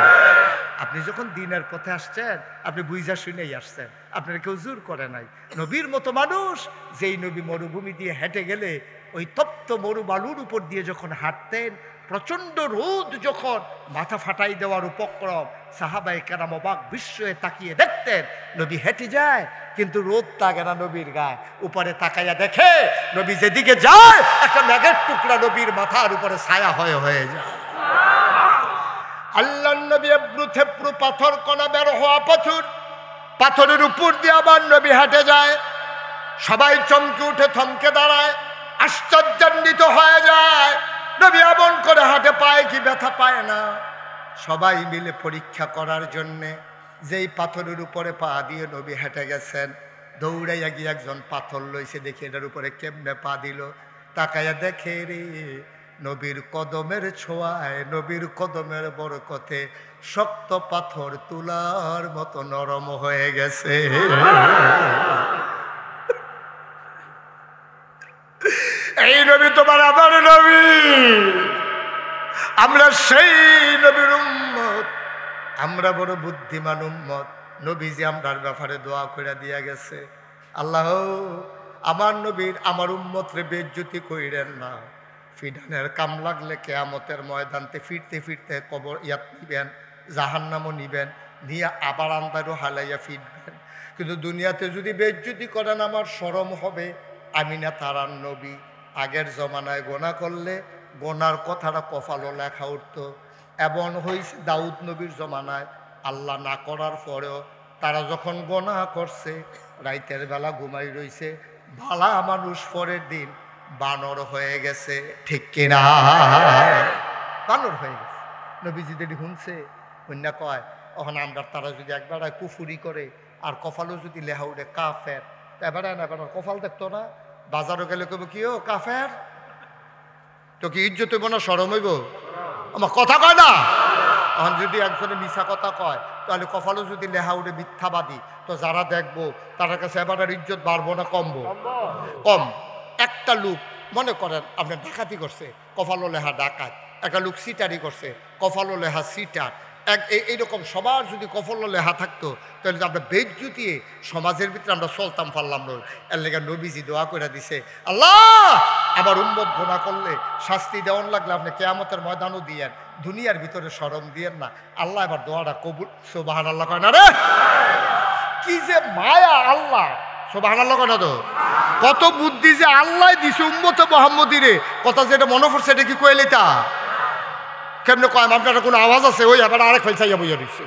আপনি যখন দিনের পথে আসছেন, আপনি বুঝা শুনেই আসছেন, আপনার কেউ জোর করে নাই। নবীর মতো মানুষ, যেই নবী মরুভূমি দিয়ে হেঁটে গেলে ওই তপ্ত মরুবালুর উপর দিয়ে যখন হাঁটতেন, প্রচণ্ড রোদ যখন মাথা ফাটাই দেওয়ার উপক্রম, সাহাবায়ে কেরাম অবাক বিস্ময়ে তাকিয়ে দেখতেন নবী হেঁটে যায়, কিন্তু রোদ থাকে না নবীর গায়ে। উপরে তাকাইয়া দেখে নবী যেদিকে যায়, একটা মেঘের টুকরা নবীর মাথার উপরে ছায়া হয়ে যায়। আল্লাহর নবী এবড়ো থেবড়ো পাথর কণা বের হওয়া পাথরের উপর দিয়ে আবার নবী হেঁটে যায়। সবাই চমকে উঠে থমকে দাঁড়ায়, আশ্চর্যান্বিত হয়ে যায়। নবী এমন করে হাঁটে, পায়ে কি ব্যথা পায় না? সবাই মিলে পরীক্ষা করার জন্যে যেই পাথরের উপরে পা দিয়ে নবী হেঁটে গেছেন, দৌড়াইয়া গিয়ে একজন পাথর লইছে, দেখে এটার উপরে কেমনে পা দিল। তাকাইয়া দেখে রে, নবীর কদমের ছোঁয়ায়, নবীর কদমের বরকতে শক্ত পাথর তুলার মতো নরম হয়ে গেছে। এই নবী তোমার আমার নবী, আমরা সেই নবীর উম্মত, আমরা বড় বুদ্ধিমান উম্মত। নবীজি আমরার ব্যাপারে দোয়া করে দিয়া গেছে, আল্লাহ আমার নবীর আমার উম্মতরে বেজ্জতি কইরেন না। ফিডানের কাম লাগলে কিয়ামতের ময়দানতে ফিরতে ফিরতে কবর ইয়াত নিবেন, জাহান্নামও নিবেন, নিয়ে আবার আন্দারও হালাইয়া ফিরবেন। কিন্তু দুনিয়াতে যদি বেজ্জতি করেন আমার শরম হবে। আমি না তারার নবী। আগের জমানায় গোনা করলে গোনার কথাটা কপালও লেখা উঠতো। এমন হয়েছে দাউদ নবীর জমানায়, আল্লাহ না করার পরেও তারা যখন গোনা করছে, রাইতের বেলা ঘুমাই রইছে, ভালা মানুষ পরের দিন বানর হয়ে গেছে। ঠিক কিনা? বানর হয়ে গেছে। নবীজি যদি শুনছে, কন্যা কয় ওখান আমরা তারা যদি একবার কুফুরি করে আর কপালও যদি লেখা উঠে কাফের, এবারে না এবার কপাল দেখতো না, বাজারও গেলে কব কি ও কাফের, তো কি ইজ্জত হইব না শরম হইব? আমার কথা কয় না। এখন যদি একজনে মিছা কথা কয়, তাহলে কপালও যদি লেখা উঠে মিথ্যাবাদী, তো যারা দেখবো তার কাছে এবার আর ইজ্জত বাড়বো না কমবো? কম। একটা লোক মনে করেন আপনার ডাকাতি করছে, কপালও লেখা ডাকাত। একটা লোক সিটারি করছে, কপালও লেখা সিটার। এইরকম সবার যদি কপাল লেখা থাকতো, তাহলে আমরা বেজ্জুতিয়ে সমাজের ভিতরে আমরা চলতাম পারলাম না। এর লেগে নবীজি দোয়া করে দিছে, আল্লাহ আমার উম্মত গুনাহ করলে শাস্তি দেওয়ান লাগলে আপনি কিয়ামতের ময়দানও দিয়েন, দুনিয়ার ভিতরে শরম দিয়েন না। আল্লাহ এবার দোয়াটা কবুল। সুবহানাল্লাহ কয় না রে? কি যে মায়া আল্লাহ! সুবহানাল্লাহ কয় না? তো কত বুদ্ধি যে আল্লাহ দিছে উম্মতে মুহাম্মদীরে। কথা যেটা মনে পড়ছে এটা কি কইলে তা কেমনে কয়? আপনার কোনো আওয়াজ আছে? ওই এবার আরেক ফেলছাইয়া বইয়া দিচ্ছে।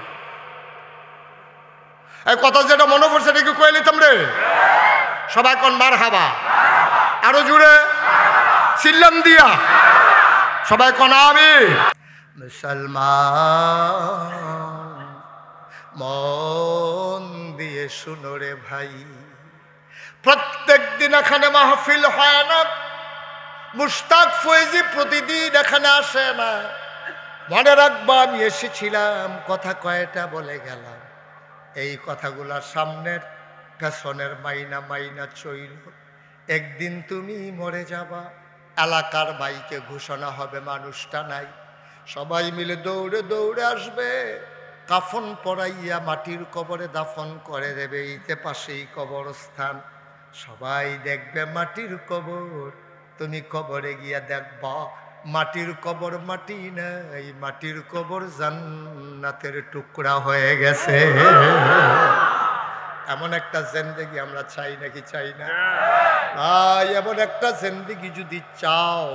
এই কথা যেটা মনে পড়ছে এটা কি কয়ে নিতাম রে? সবাই কোন মার হাবা, আরো জুড়ে চিল্লাম দিয়া সবাই কোন আমি। মুসলমান মন দিয়ে শুনো রে ভাই, প্রত্যেক দিন এখানে মাহফিল হয় না। মুশতাক ফয়েজি প্রতিদিন এখানে আসে না। মনে রাখবা আমি এসেছিলাম, কথা কয়টা বলে গেলাম। এই কথাগুলার সামনের পেছনের মাইনা মাইনা চইল। একদিন তুমি মরে যাবা, এলাকার মাইকে ঘোষণা হবে মানুষটা নাই। সবাই মিলে দৌড়ে দৌড়ে আসবে, কাফন পরাইয়া মাটির কবরে দাফন করে দেবে। এইতে পাশেই কবরস্থান, সবাই দেখবে মাটির কবর। তুমি কবরে গিয়া দেখবা মাটির কবর মাটি নাই, মাটির কবর জান্নাতের টুকরা হয়ে গেছে। এমন একটা জিন্দেগি আমরা চাই নাকি চাই না? ভাই এমন একটা জিন্দেগি যদি চাও,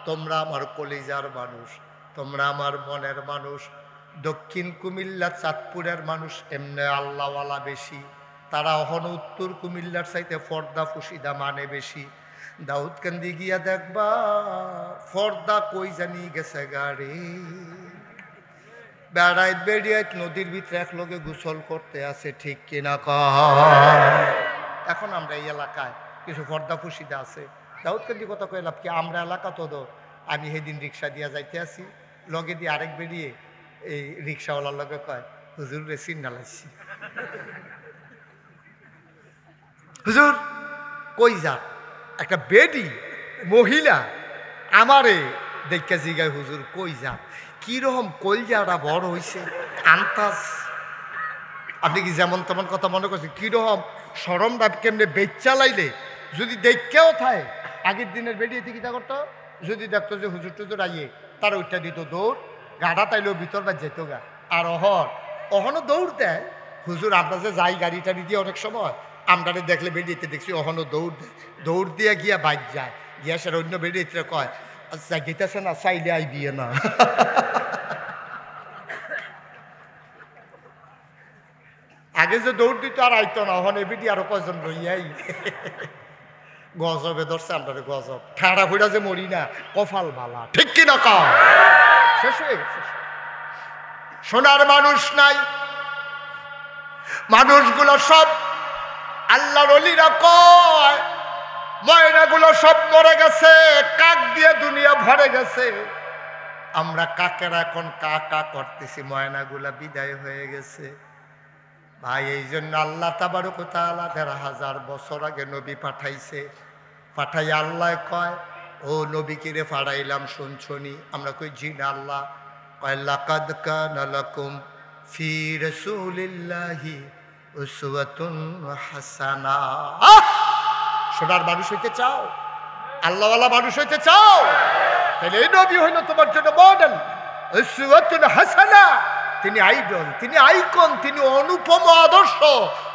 তোমরা আমার কলিজার মানুষ, তোমরা আমার মনের মানুষ। দক্ষিণ কুমিল্লা চাঁদপুরের মানুষ এমনি আল্লাহওয়ালা বেশি, তারা অহন উত্তর কুমিল্লার চাইতে ফর্দা ফুসিদা মানে বেশি। দাউদকান্দি গিয়া দেখবা ফর্দা কই জানি গেছে গাড়ি, বেড়াইত বেড়িয়াইত নদীর ভিতরে এক লোকে গোসল করতে আছে। ঠিক কিনা কয়? এখন আমরা এই এলাকায় কিছু ফর্দা ফুসিদা আছে। দাউদকান্দি কথা কইলাম কি, আমরা এলাকা তো আমি সেদিন রিক্সা দিয়া যাইতে আছি, লগে দিয়ে আরেক বেরিয়ে এই রিক্সাওয়ালার লগে কয়, হুজুর রে চিন্না লাগছি। হুজুর কই যা? একটা বেডি মহিলা আমারে দেখে জিগায়, হুজুর কই যা? কিরকম কলজাটা বড় হয়েছে আন্তাজ। আপনি কি যেমন তেমন কথা মনে করছেন? কিরকম সরমটা কেমনে বেচ চালাইলে যদি দেখেও থাকে। আগের দিনের বেরিয়ে কিতা করতো, যদি দেখতো যে হুজুর টুজুর আইয়ে, তার ওইটা দিত দৌড়, গাড়া তাইলেও ভিতর বা যেত গা। আর অহনও দৌড় দেয়। হুজুর আমরা যে যাই গাড়ি টাড়ি দিয়ে অনেক সময় আমরা দেখলে বেরিয়েতে দেখছি অহনও দৌড় দেয়। দৌড় দিয়ে গিয়া বাইক যায়, গিয়া সেটা অন্য বেরিয়েতে কয়, আচ্ছা গেতেছে না চাইলে আই বিয়ে না। আগে যে দৌড় দিত আর আইতো না, ওখানে বেটি আরো কয়জন লইয়াই। গজবে ধরছে আমরা, গজব ঠাড়া ফুড়া যে মরি না, কপাল বালা, ঠিক কিনা কও? শেষ হয়ে গেছে। সোনার মানুষ নাই, মানুষগুলো সব আল্লাহর ওলিরা কয় ময়নাগুলো সব মরে গেছে, কাক দিয়ে দুনিয়া ভরে গেছে। আমরা কাকেরা এখন কা কা করতেছি, ময়নাগুলা বিদায় হয়ে গেছে। ভাই এই জন্য আল্লাহ তাবারক ওয়া তাআলা ১,৫০০ বছর আগে নবী পাঠাইছে। পাঠাই আল্লাহ কয় ও নবী কিরে পাঠাইলাম শুনছনি? আমরা কই জি না। আল্লাহ কয় লাকাদ কানা লাকুম ফি রাসূলিল্লাহি উসওয়াতুন হাসানা। সোনার মানুষ হইতে চাও, আল্লাহওয়ালা মানুষ হইতে চাও, তাহলে এই নবী হইল তোমার জন্য মডেল, উসওয়াতুন হাসানা। তিনি আইডল, তিনি আইকন, তিনি অনুপম আদর্শ।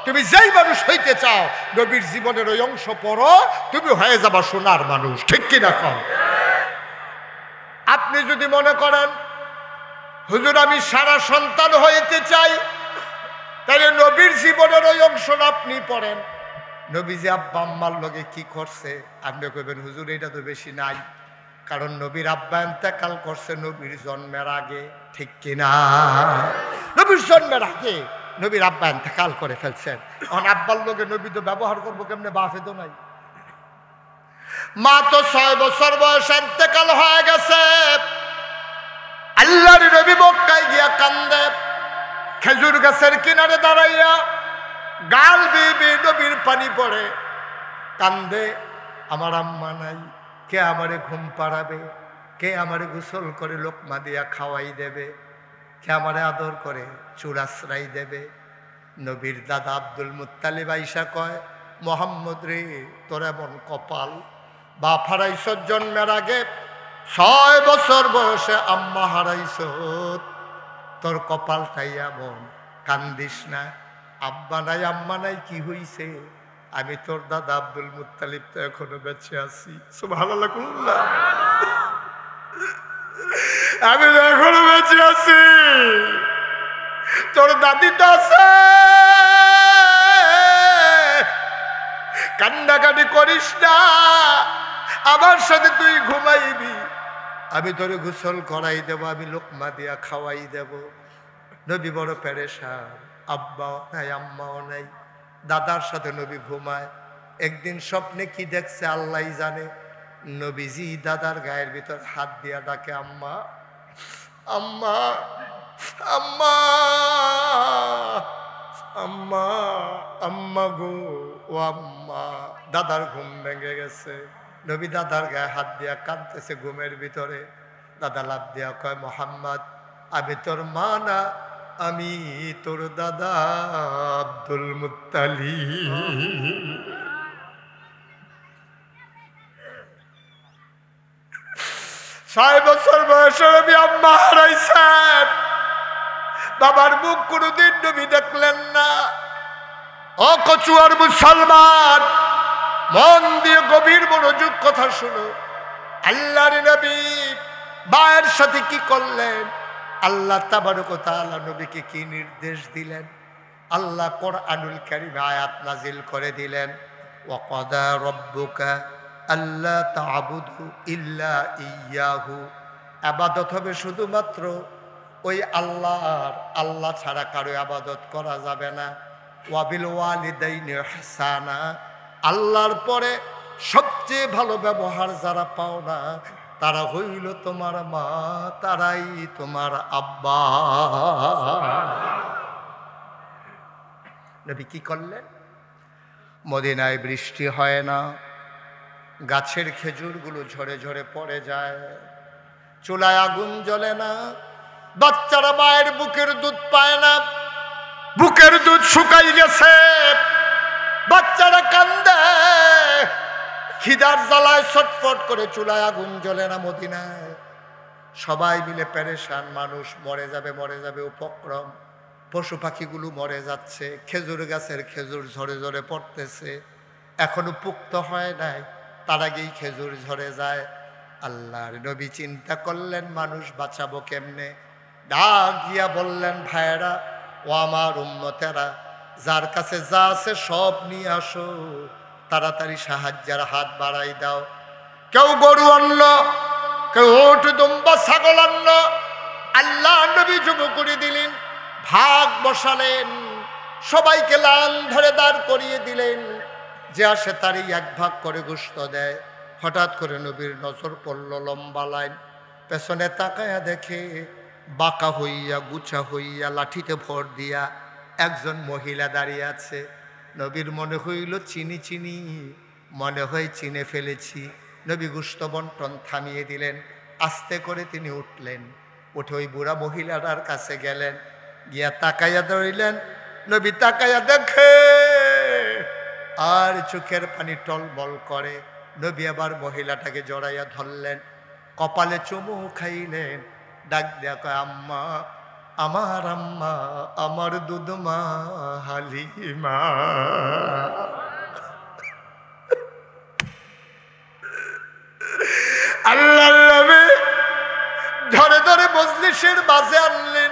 তুমি যেই মানুষ হইতে চাও নবীর জীবনের ওই অংশ পড়ো, তুমি হয়ে যাবা সোনার মানুষ, ঠিক কিনা কও? আপনি যদি মনে করেন হুজুর আমি সারা সন্তান হইতে চাই, তাহলে নবীর জীবনের ওই অংশটা আপনি পড়েন। নবী যে আব্বা আম্মার লগে কি করছে আপনি কইবেন হুজুর এটা তো বেশি নাই, কারণ নবীর আব্বা ইন্তেকাল করছে নবীর জন্মের আগে, ঠিক কিনা? নবীর জন্মের আগে নবীর আব্বা ইন্তেকাল করে ফেলছেন। এখন আব্বার লগে নবী তো ব্যবহার করবো কেমনে? বাপে তো নাই। মা তো ৬ বছর বয়সে ইন্তেকাল হয়ে গেছে। আল্লাহর নবী মক্কায় গিয়া কান্দে, খেজুর গাছের কিনারে দাঁড়াইয়া গাল বিবি নবীর পানি পড়ে, কান্দে। আমার আম্মা নাই, কে আমারে ঘুম পাড়াবে? কে আমারে গোসল করে লোকমা দিয়া খাওয়াই দেবে? কে আমারে আদর করে চুরাশ্রাই দেবে? নবীর দাদা আব্দুল মুত্তালিব আইসা কয় মোহাম্মদ রে তোর এমন কপাল, বাপ হারাইছ জন্মের আগে, ৬ বছর বয়সে আম্মা হারাইছ, তোর কপালটাই এমন, কান্দিস না। আব্বা নাই আম্মা নাই কি হইছে? আমি তোর দাদা আব্দুল মুত্তালিব তো এখনো বেঁচে আছি। সুবহানাল্লাহ, আমি তো এখনো বেঁচে আছি, তোর দাদি তো আছে। কান্নাকাটি করিস না, আমার সাথে তুই ঘুমাইবি, আমি তোরে গোসল করাই দেব, আমি লোকমা দিয়া খাওয়াই দেব। নবী বড় পেরেশান, আব্বাও নাই আম্মাও নাই, দাদার সাথে নবী ঘুমায়। একদিন স্বপ্নে কি দেখছে আল্লাহ জানে, নবীজি দাদার গায়ের ভিতর হাত দিয়া ডাকে আম্মা আম্মা আম্মা আম্মা আম্মা গো ও আম্মা। দাদার ঘুম ভেঙে গেছে, নবী দাদার গায়ে হাত দিয়া কাঁদতেছে ঘুমের ভিতরে। দাদা লাভ দিয়া কয় মোহাম্মদ আমি তোর মা না, আমি তোর দাদা আব্দুল মুত্তালিব। ৬ বছর বয়সে নবী আম্মা হারাইছেন, বাবার মুখ কোনোদিন নবী দেখলেন না। ও কচুয়ার মুসলমান, মন দিয়ে গভীর মনোযোগ কথা শুনো। আল্লাহর নবী মায়ের সাথে কি করলেন? আল্লাহ তাবারক ওয়া তাআলা নবীকে কি নির্দেশ দিলেন? আল্লাহ কোরআনুল কারীমে আয়াত নাজিল করে দিলেন, ওয়া ক্বাদা রাব্বুকা আল্লা তা'বুদু ইল্লা ইয়াহু। ইবাদত হবে শুধুমাত্র ওই আল্লাহর, আল্লাহ ছাড়া কারো ইবাদত করা যাবে না। ওয়া বিল ওয়ালিদাইনি ইহসানা, আল্লাহর পরে সবচেয়ে ভালো ব্যবহার যারা পাও না তারা হইল তোমার মা, তারাই তোমার আব্বা। নবী কি করলেন? মদিনায় বৃষ্টি হয় না, গাছের খেজুরগুলো ঝরে ঝরে পড়ে যায়, চুলায় আগুন জ্বলে না, বাচ্চারা মায়ের বুকের দুধ পায় না, বুকের দুধ শুকাই গেছে, বাচ্চারা কান্দে, খিদার জ্বালায় ছটফট করে, চুলায় আগুন জ্বলে না মদিনায়। সবাই মিলে পেরেশান, মানুষ মরে যাবে মরে যাবে উপক্রম, পশু পাখিগুলো মরে যাচ্ছে, খেজুর গাছের খেজুর ঝরে ঝরে পড়তেছে, এখনো পুক্ত হয় নাই, তার আগেই খেজুর ঝরে যায়। আল্লাহর নবী চিন্তা করলেন মানুষ বাঁচাবো কেমনে? ডাক গিয়া বললেন ভাইয়েরা ও আমার উম্মতেরা, যার কাছে যা আছে সব নিয়ে আসো, তাড়াতাড়ি সাহায্যের হাত বাড়াই দাও। কেউ গরু আনল, কেউ উট দুম্বা ছাগল আনল। আল্লাহ নবী জমা করে দিলেন, ভাগ বসালেন, সবাইকে লাইন ধরে দাঁড় করিয়ে দিলেন। যে আসে তারই এক ভাগ করে গোশত দেয়। হঠাৎ করে নবীর নজর পড়ল লম্বা লাইন। পেছনে তাকায়া দেখে বাঁকা হইয়া গুছা হইয়া লাঠিতে ভর দিয়া একজন মহিলা দাঁড়িয়ে আছে। নবীর মনে হইল চিনি চিনি, মনে হয় চিনে ফেলেছি। নবী গোশত বন্টন থামিয়ে দিলেন। আস্তে করে তিনি উঠলেন, উঠে ওই বুড়া মহিলাটার কাছে গেলেন, গিয়া তাকাইয়া ধরিলেন। নবী তাকাইয়া দেখে আর চোখের পানি টলমল করে। নবী আবার মহিলাটাকে জড়াইয়া ধরলেন, কপালে চুমু খাইলেন, ডাক দেয়া কয়, আম্মা, আমার আম্মা, আমার দুধমা হালিমা। আল্লাহ নবী ধরে ধরে মজলিসের মাঝে আনলেন,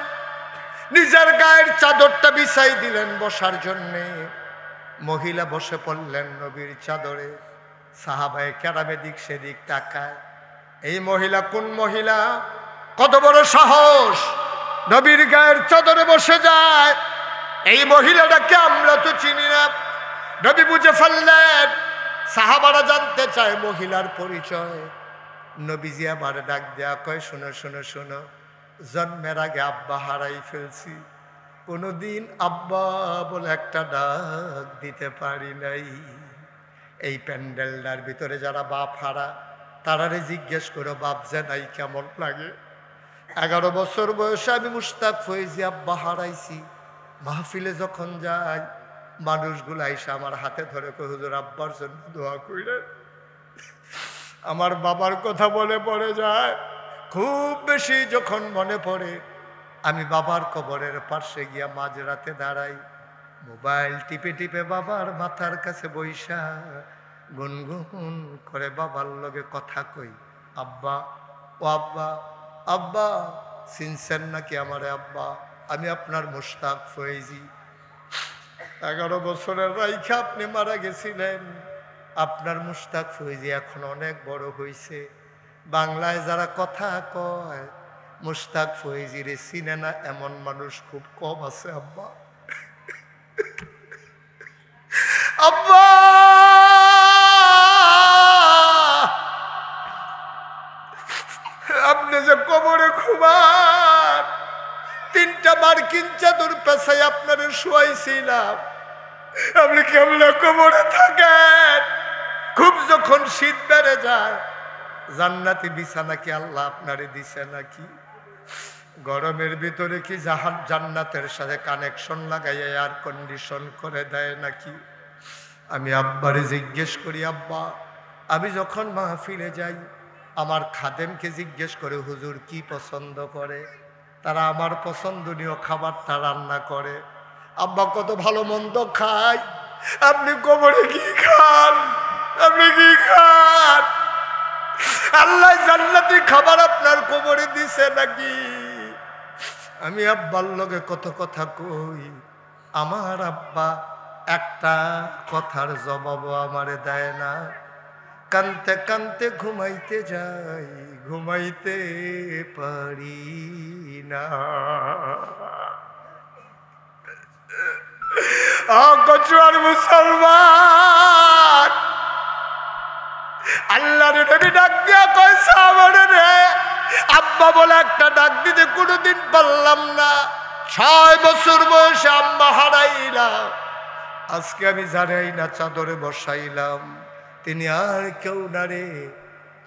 নিজের গায়ের চাদরটা বিছাই দিলেন বসার জন্যে। মহিলা বসে পড়লেন নবীর চাদরে। সাহাবায়ে কেরাম এদিক সেদিক তাকায়, এই মহিলা কোন মহিলা? কত বড় সাহস, নবীর গায়ের চাদরে বসে যায়। এই মহিলাটাকে আমরা তো চিনি না। নবী বুঝে ফেললেন। সাহাবারা জানতে চায় মহিলার পরিচয়। নবীজি আবার ডাক দেয়া কয়, শোনো শোনো শোনো, জন্মের আগে আব্বা হারাই ফেলছি, কোনোদিন আব্বা বলে একটা ডাক দিতে পারি নাই। এই প্যান্ডেলটার ভিতরে যারা বাপ হারা, তারারে জিজ্ঞেস করো বাপ যে নাই কেমন লাগে। 11 বছর বয়সে আমি মুশতাক ফয়েজি আব্বা হারাইছি। মাহফিলে যখন যাই, মানুষগুলো আইসা আমার হাতে ধরে কই, হুজুর আব্বার জন্য দোয়া কইরেন। আমার বাবার কথা মনে পড়ে যায়। খুব বেশি যখন মনে পড়ে, আমি বাবার কবরের পাশে গিয়া মাঝরাতে দাঁড়াই, মোবাইল টিপে টিপে বাবার মাথার কাছে বইসা গুনগুন করে বাবার লগে কথা কই, আব্বা, ও আব্বা, আব্বা চিনছেন নাকি আমারে আব্বা? আমি আপনার মুশতাক ফয়েজি। 11 বছরের রাইখা আপনি মারা গেছিলেন। আপনার মুশতাক ফয়েজি এখন অনেক বড় হইছে। বাংলায় যারা কথা কয় মুশতাক ফয়েজিরে চিনে না এমন মানুষ খুব কম আছে আব্বা। আব্বা আপনি যে কবরে ঘুমান, 3টা মার্কিন চাদর পেছায় আপনারে শুয়াইছিলাম, আপনি কেমনে কবরে থাকেন? খুব যখন শীত বেড়ে যায়, জান্নাতি বিছানা কি আল্লাহ আপনারে দিছে নাকি? গরমের ভিতরে কি জান্নাতের সাথে কানেকশন লাগাইয়া এয়ার কন্ডিশন করে দেয় নাকি? আমি আব্বারে জিজ্ঞেস করি, আব্বা আমি যখন মাহফিলে যাই, আমার খাদেমকে জিজ্ঞেস করে হুজুর কি পছন্দ করে, তারা আমার পছন্দনীয় খাবারটা রান্না করে। আব্বা কত ভালো মন্দ খায়, আপনি কবরে কি খান? আপনি কি খান? আল্লাহ জান্নাতি খাবার আপনার কবরে দিছে নাকি? আমি আব্বার লগে কত কথা কই, আমার আব্বা একটা কথার জবাবও আমারে দেয় না। কানতে কানতে ঘুমাইতে যাই, ঘুমাইতে পারি না। কচুয়ার মুসলমান, আল্লাহর নবী ডাক দিয়া কয়, সাহাবারে রে, আব্বা বলে একটা ডাক দিতে কোনোদিন পারলাম না। 6 বছর বয়সে আম্মা হারাইলাম। আজকে আমি জানাই না চাদরে বসাইলাম, তিনি আর কেউ না রে।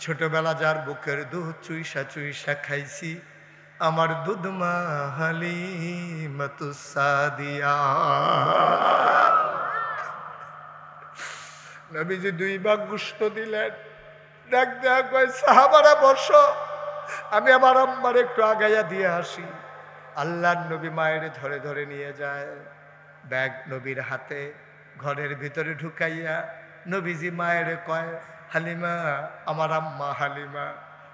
ছোটবেলা যার বুকের দুধ চুইসা চুইসা খাইছি, আমার দুধমা হালিমাতুস সাদিয়া। নবীজি 2 ভাগ গোশত দিলেন। ডাক দেয়া কয়, সাহাবারা বসো, আমি আমার আম্মার একটু আগাইয়া দিয়ে আসি। আল্লাহর নবী মায়ের ধরে ধরে নিয়ে যায়। ব্যাগ নবীর হাতে, ঘরের ভিতরে ঢুকাইয়া নবীজি মায়ের কয়, হালিমা, আমার আম্মা হালিমা,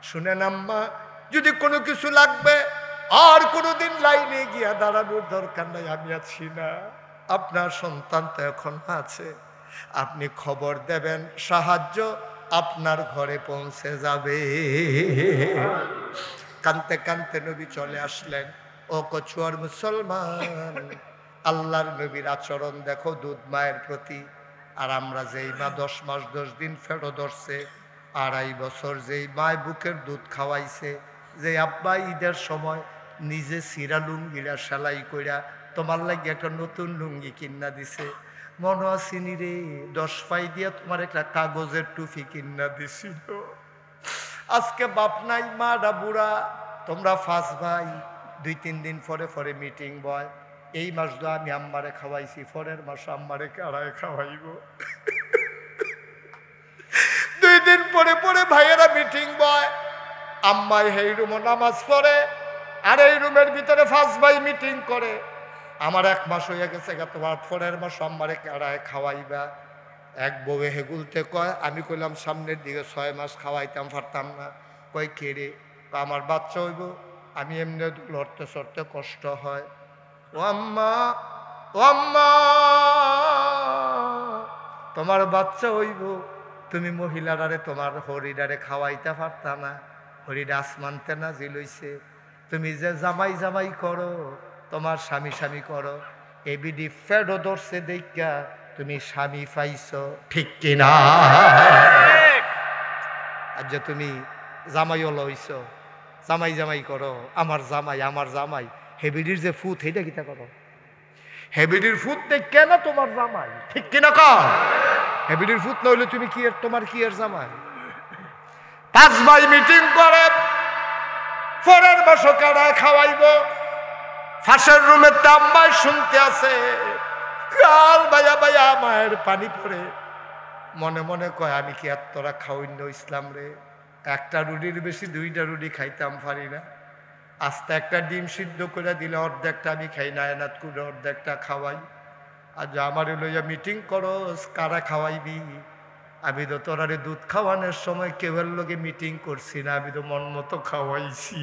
শুনেন আম্মা, যদি কোনো কিছু লাগবে আর কোনোদিন লাইনে গিয়া দাঁড়ানোর দরকার নাই, আমি আছি না। আপনার সন্তান তো এখন আছে, আপনি খবর দেবেন, সাহায্য আপনার ঘরে পৌঁছে যাবে। কানতে কানতে নবী চলে আসলেন। ও কচুয়ার মুসলমান, আল্লাহর নবীর আচরণ দেখো দুধ মায়ের প্রতি। আর আমরা যেই মা 10 মাস 10 দিন ফেরো ধরছে, 2.5 বছর যেই মায় বুকের দুধ খাওয়াইছে, যে আব্বা ঈদের সময় নিজে সিরা লুঙ্গিরা সেলাই কইরা তোমার লাগে একটা নতুন লুঙ্গি কিনা দিছে, মনে আসিনি রে 10 পাই দিয়া তোমার একটা কাগজের টুপি কিনা দিছিল। আজকে বাপ নাই, মারা বুড়া, তোমরা 5 ভাই, 2-3 দিন পরে পরে মিটিং বয়। এই মাস তো আমি আম্মারে খাওয়াইছি, পরের মাস আম্মারে কারায় খাওয়াইব। 2 দিন পরে পরে ভাইয়েরা মিটিং বয়, আম্মাই এই রুমে নামাজ পড়ে, আর এই রুমের ভিতরে 5 ভাই মিটিং করে। আমার 1 মাস হয়ে গেছে, তোমার পরের মাস আম্মারে কারায় খাওয়াইবা। এক বউয়ে হেগুলতে কয়, আমি কইলাম সামনের দিকে 6 মাস খাওয়াইতাম পারতাম না। কয় কে রে? আমার বাচ্চা হইব, আমি এমনি লড়তে সরতে কষ্ট হয়। ও আম্মা, ও আম্মা, তোমার বাচ্চা হইব, তুমি মহিলারারে তোমার হরিডারে খাওয়াইতে পারতা না? হরিডা আসমানতে না জিলইছে, তুমি যে জামাই জামাই করো, তোমার স্বামী স্বামী করো, এবিডি ফেডো ধরছে দেখা তুমি স্বামী পাইছো, ঠিক কিনা? আর যে তুমি জামাইও লইছ, জামাই জামাই করো, আমার জামাই আমার জামাই, হেবিডির যে ফুট সেইটা কিতা করো? হেবিডির ফুট দেখে না তোমার জামাই, ঠিক কিনা কর? হেবিডির ফুট নইলে তুমি কি এর, তোমার কি এর জামাই? 5 ভাই মিটিং করে, পরের বছর কারায় খাওয়াইব। ফাঁসের রুমের তাম্মায় শুনতে আছে, কাল বায়া বায়া মায়ের পানি পড়ে। মনে মনে কয়, আমি কি আর তোরা খাওয়াইন্য ইসলাম রে? একটা রুটির বেশি 2টা রুটি খাইতাম পারি না। আস্তে একটা ডিম সিদ্ধ করে দিলে অর্ধেকটা আমি খাই না, এনাত করে অর্ধেকটা খাওয়াই। আর আমার লইয়া মিটিং করো, কারা খাওয়াইবি? আমি তো তোরারে দুধ খাওয়ানোর সময় কেবল লোকে মিটিং করছি না, আমি তো মন মতো খাওয়াইছি।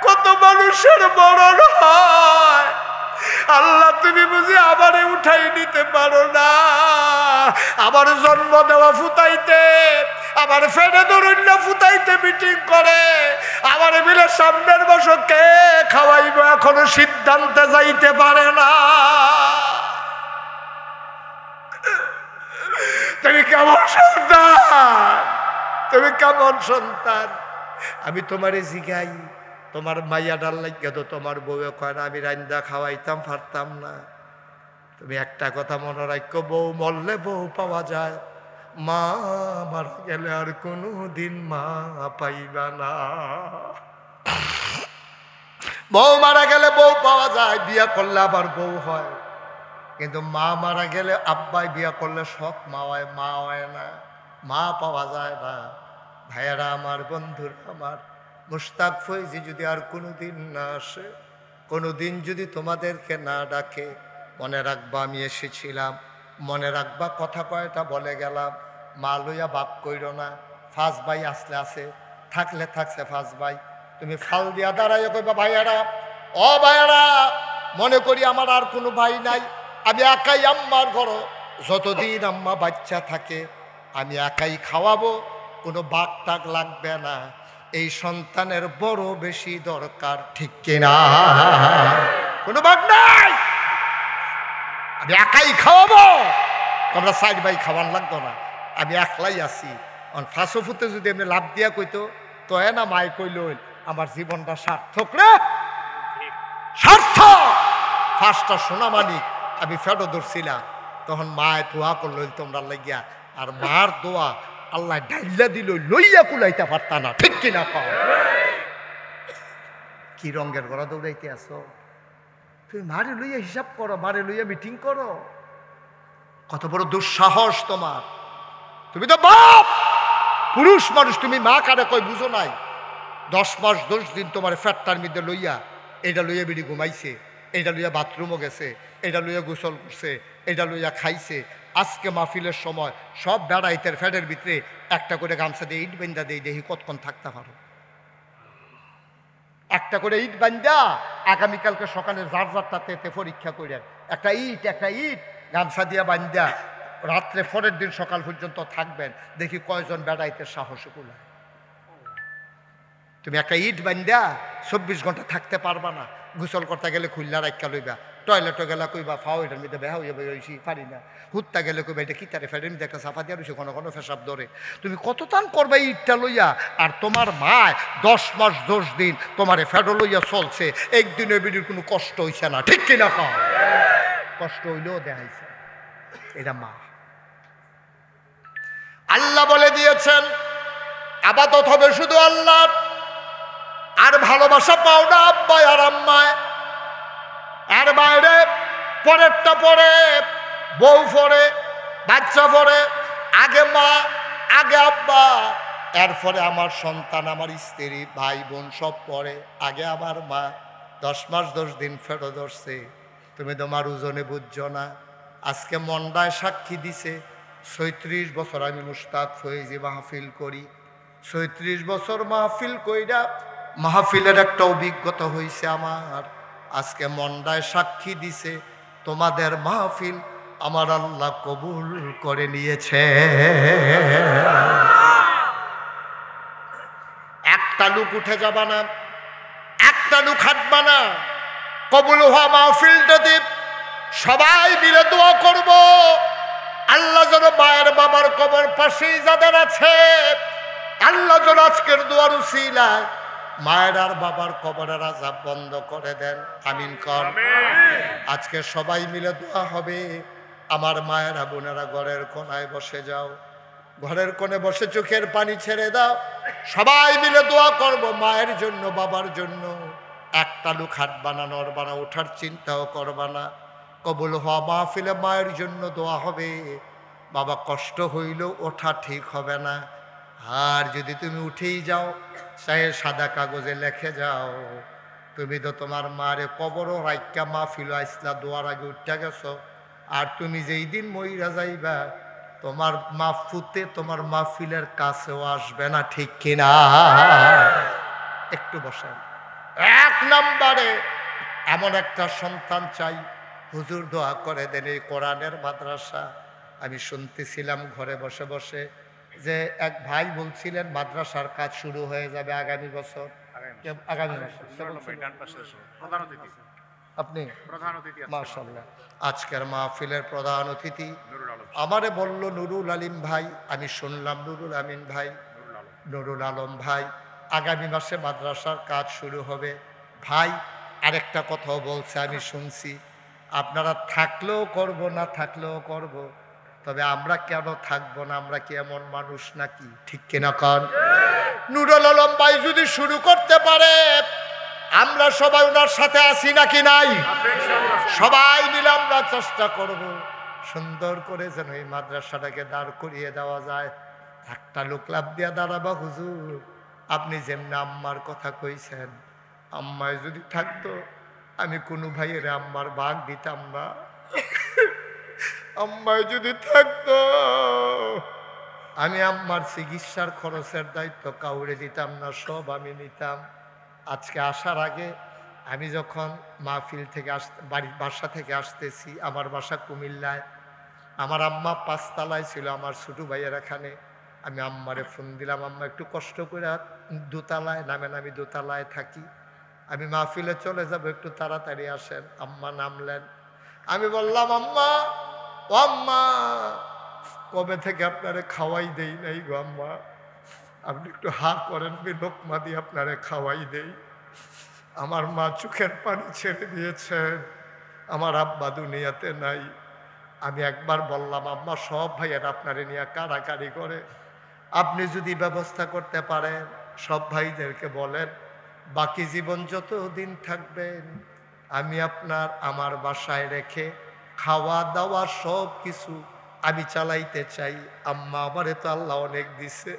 কত মানুষের মরণ হয়, আল্লাহ তুমি বুঝি আমারে উঠাই নিতে পারো না? আমার জন্ম দেওয়া ফুটাইতে, আমার ফেডে ধরুন ফুটাইতে মিটিং করে, আমার মিলে সামনের বছর কে খাওয়াইব এখনো সিদ্ধান্তে যাইতে পারে না। তুমি কেমন সন্তান, তুমি কেমন সন্তান? আমি তোমারে জিগাই, তোমার মাইয়া ডাল লাগিয়া তো তোমার বউয়ে কয় না আমি রান্দা খাওয়াইতাম পারতাম না। তুমি একটা কথা মনে রাখো, বউ মরলে বউ পাওয়া যায়, মা মারা গেলে আর কোনো দিন মা পাইবা না। বউ মারা গেলে বউ পাওয়া যায়, বিয়া করলে আবার বউ হয়, কিন্তু মা মারা গেলে আব্বাই বিয়া করলে সব মা হয়, মা হয় না, মা পাওয়া যায় না। ভাইয়েরা আমার, বন্ধুরা আমার, মুশতাক ফৈজি যদি আর কোনোদিন না আসে, কোনোদিন যদি তোমাদেরকে না ডাকে, মনে রাখবা আমি এসেছিলাম, মনে রাখবা কথা কয়টা বলে গেলাম। মা লইয়া বাপ কইর না, 5 ভাই আসলে আছে, থাকলে থাকছে 5 ভাই। তুমি ফাল দিয়া দাঁড়াইয়া কইবা, ভাইয়ারা ও ভাইয়ারা, মনে করি আমার আর কোনো ভাই নাই, আমি একাই আম্মার ঘর, যতদিন আম্মা বাচ্চা থাকে আমি একাই খাওয়াবো, কোনো বাঘ টাক লাগবে না। এই সন্তানের বড় বেশি দরকার, ঠিক কিনা? কোনো বাঘ নাই, আমি একাই খাওয়াবো, তোমরা 4 ভাই খাওয়ান লাগতো না, আমি একলাই আছি। ফাঁসো ফুটে যদি এমনি লাভ দিয়া কইতো তো না, মাই কইল আমার জীবনটা সার্থক রে, সার্থক। 5টা সোনা মানিক আমি ফেরত ধরছিলাম, তখন মায় দোয়া করল তোমরা লাগিয়া, আর মার দোয়া আল্লাহ ডাইলা দিল, লইয়া কুলাইতে পারতা না, ঠিক কিনা? কি রঙের গড়া দৌড়াইতে আসো? তুমি মারে লইয়া হিসাব করো, মারে লইয়া মিটিং করো, কত বড় দুঃসাহস তোমার! তুমি তো বাপ, পুরুষ মানুষ, তুমি মা কারে কই বুঝো নাই? 10 মাস 10 দিন তোমার ফ্যাটটার মধ্যে লইয়া, এটা লইয়া বিড়ি ঘুমাইছে, এটা লইয়া বাথরুমও গেছে, এটা লইয়া গোসল করছে, এটা লইয়া খাইছে। আজকে মাহফিলের সময় সব বেড়াইতের ফ্যাটের ভিতরে একটা করে গামছা দিয়ে ইট বেন্দা দিয়ে দেখি কতক্ষণ থাকতে পারো। একটা করে ইট বান্ধা আগামীকালকে সকালে যার যারটাতে পরীক্ষা করে একটা ইট গামছা দিয়া বান্ধা রাত্রে পরের দিন সকাল পর্যন্ত থাকবেন, দেখি কয়জন বেড়াইতে সাহস কুলায়। তুমি একটা ইট বান্ধা 24 ঘন্টা থাকতে পারবা না। গোসল করতে গেলে খুললা রাখা লইবা, টয়লেটে গেলা কইবা ফাও এটার মধ্যে বেহা হইয়া বেরোইছি পারি না, হুত্তা গেলে কইবা এটা কি তারে ফেরের মধ্যে একটা সাফা দিয়া রয়েছে, কোনো কোনো ফেসাব ধরে। তুমি কত টান করবা ইটটা লইয়া, আর তোমার মায় 10 মাস 10 দিন তোমারে ফেডো লইয়া চলছে, একদিনে বেরির কোনো কষ্ট হইছে না, ঠিক কিনা কও? কষ্ট হইলেও দেখাইছে, এটা মা। আল্লাহ বলে দিয়েছেন আবাদত হবে শুধু আল্লাহর, আর ভালোবাসা পাও না আব্বায় আর আম্মায়। এর বাইরে পরেরটা পরে বউ পরে, বাচ্চা পরে, আগে মা, আগে আব্বা, এরপরে আমার সন্তান, আমার স্ত্রী, ভাই বোন সব পরে, আগে আমার মা। 10 মাস 10 দিন ফেরো ধরছে, তুমি তোমার ওজনে বুঝছো না। আজকে মন্ডায় সাক্ষী দিছে 36 বছর আমি মুশতাক ফয়েজি মাহফিল করি, 36 বছর মাহফিল কইরা মাহফিলের একটা অভিজ্ঞতা হয়েছে আমার। আজকে মন্ডায় সাক্ষী দিছে তোমাদের মাহফিল আমার আল্লাহ কবুল করে নিয়েছে। একটা লোক উঠে যাবা না, একটা লোক হাঁটবা না, কবুল হওয়া মাহফিলটাতে সবাই মিলে দোয়া করব আল্লাহ যেন মায়ের বাবার কবর পাশেই যাদের আছে, আল্লাহ যেন আজকের দোয়ার উসিলায় মায়ের আর বাবার কবরের আযাব বন্ধ করে দেন। আমিন কর। আজকে সবাই মিলে দোয়া হবে। আমার মায়েরা বোনেরা ঘরের কোনায় বসে যাও, ঘরের কোণে বসে চোখের পানি ছেড়ে দাও, সবাই মিলে দোয়া করব মায়ের জন্য, বাবার জন্য। একটা লোক হাত বানানো বানা ওঠার চিন্তাও করবা না। কবুল হওয়া মাহফিলে মায়ের জন্য দোয়া হবে। বাবা কষ্ট হইলেও ওঠা ঠিক হবে না, আর যদি তুমি উঠেই যাও চাহে সাদা কাগজে লেখে যাও তুমি তো তোমার মারে কবরও রাইকা মাহফিল আইসলা দোয়ার আগে উঠা গেছো, আর তুমি যেই দিন মইরা যাইবা তোমার মাহফুতে তোমার মাহফিলের কাছেও আসবে না, ঠিক কিনা? একটু বসেন। 1 নম্বরে এমন একটা সন্তান চাই, হুজুর দোয়া করে দেন এই কোরআনের মাদ্রাসা। আমি শুনতেছিলাম ঘরে বসে বসে যে এক ভাই বলছিলেন মাদ্রাসার কাজ শুরু হয়ে যাবে আগামী বছর, আগামী বছর। আপনি মাশাআল্লাহ আজকের মাহফিলের প্রধান অতিথি আমারে বলল নুরুল আলিম ভাই, আমি শুনলাম নুরুল আমিন ভাই, নুরুল আলম ভাই আগামী মাসে মাদ্রাসার কাজ শুরু হবে। ভাই আরেকটা কথাও বলছে আমি শুনছি, আপনারা থাকলেও করব না থাকলেও করব, তবে আমরা কেন থাকবো না? আমরা কি এমন মানুষ নাকি? ঠিক কিনা কন? নুরুল আলম ভাই যদি শুরু করতে পারে আমরা সবাই ওনার সাথে আছি নাকি নাই? সবাই মিলে আমরা চেষ্টা করব সুন্দর করে যেন এই মাদ্রাসাটাকে দাঁড় করিয়ে দেওয়া যায়। একটা লোক লাভ দিয়া দাঁড়াবা, হুজুর আপনি যেমনি আম্মার কথা কইছেন, আম্মায় যদি থাকতো আমি কোনো ভাইয়ের আম্মার ভাগ দিতাম না, আম্মায় যদি থাকতো আমি আম্মার চিকিৎসার খরচের দায়িত্ব কাউরে দিতাম না, সব আমি নিতাম। আজকে আসার আগে আমি যখন মাহফিল থেকে বাসা থেকে আসতেছি, আমার বাসা কুমিল্লায়, আমার আম্মা 5 তলায় ছিল, আমার ছোটো ভাইয়ের এখানে। আমি আম্মারে ফোন দিলাম, আম্মা একটু কষ্ট করে 2 তলায় নামেন, আমি 2 তলায় থাকি, আমি মাহফিলে চলে যাব, একটু তাড়াতাড়ি আসেন। আম্মা নামলেন, আমি বললাম আম্মা, ও আম্মা কবে থেকে আপনারে খাওয়াই দেই নাই গো আম্মা, আপনি একটু হা করেন, লোকমা দিয়ে আপনারে খাওয়াই দেই। আমার মা চোখের পানি ছেড়ে দিয়েছে, আমার আব্বা দুনিয়াতে নাই। আমি একবার বললাম আম্মা সব ভাইয়ের আপনারে নিয়ে কাড়াকাড়ি করে, আপনি যদি ব্যবস্থা করতে পারেন সব ভাইদেরকে বলেন বাকি জীবন যত দিন থাকবেন আমি আপনার আমার বাসায় রেখে খাওয়া দাওয়া সব কিছু আমি চালাইতে চাই। আম্মা আমারে তো আল্লাহ অনেক দিছে,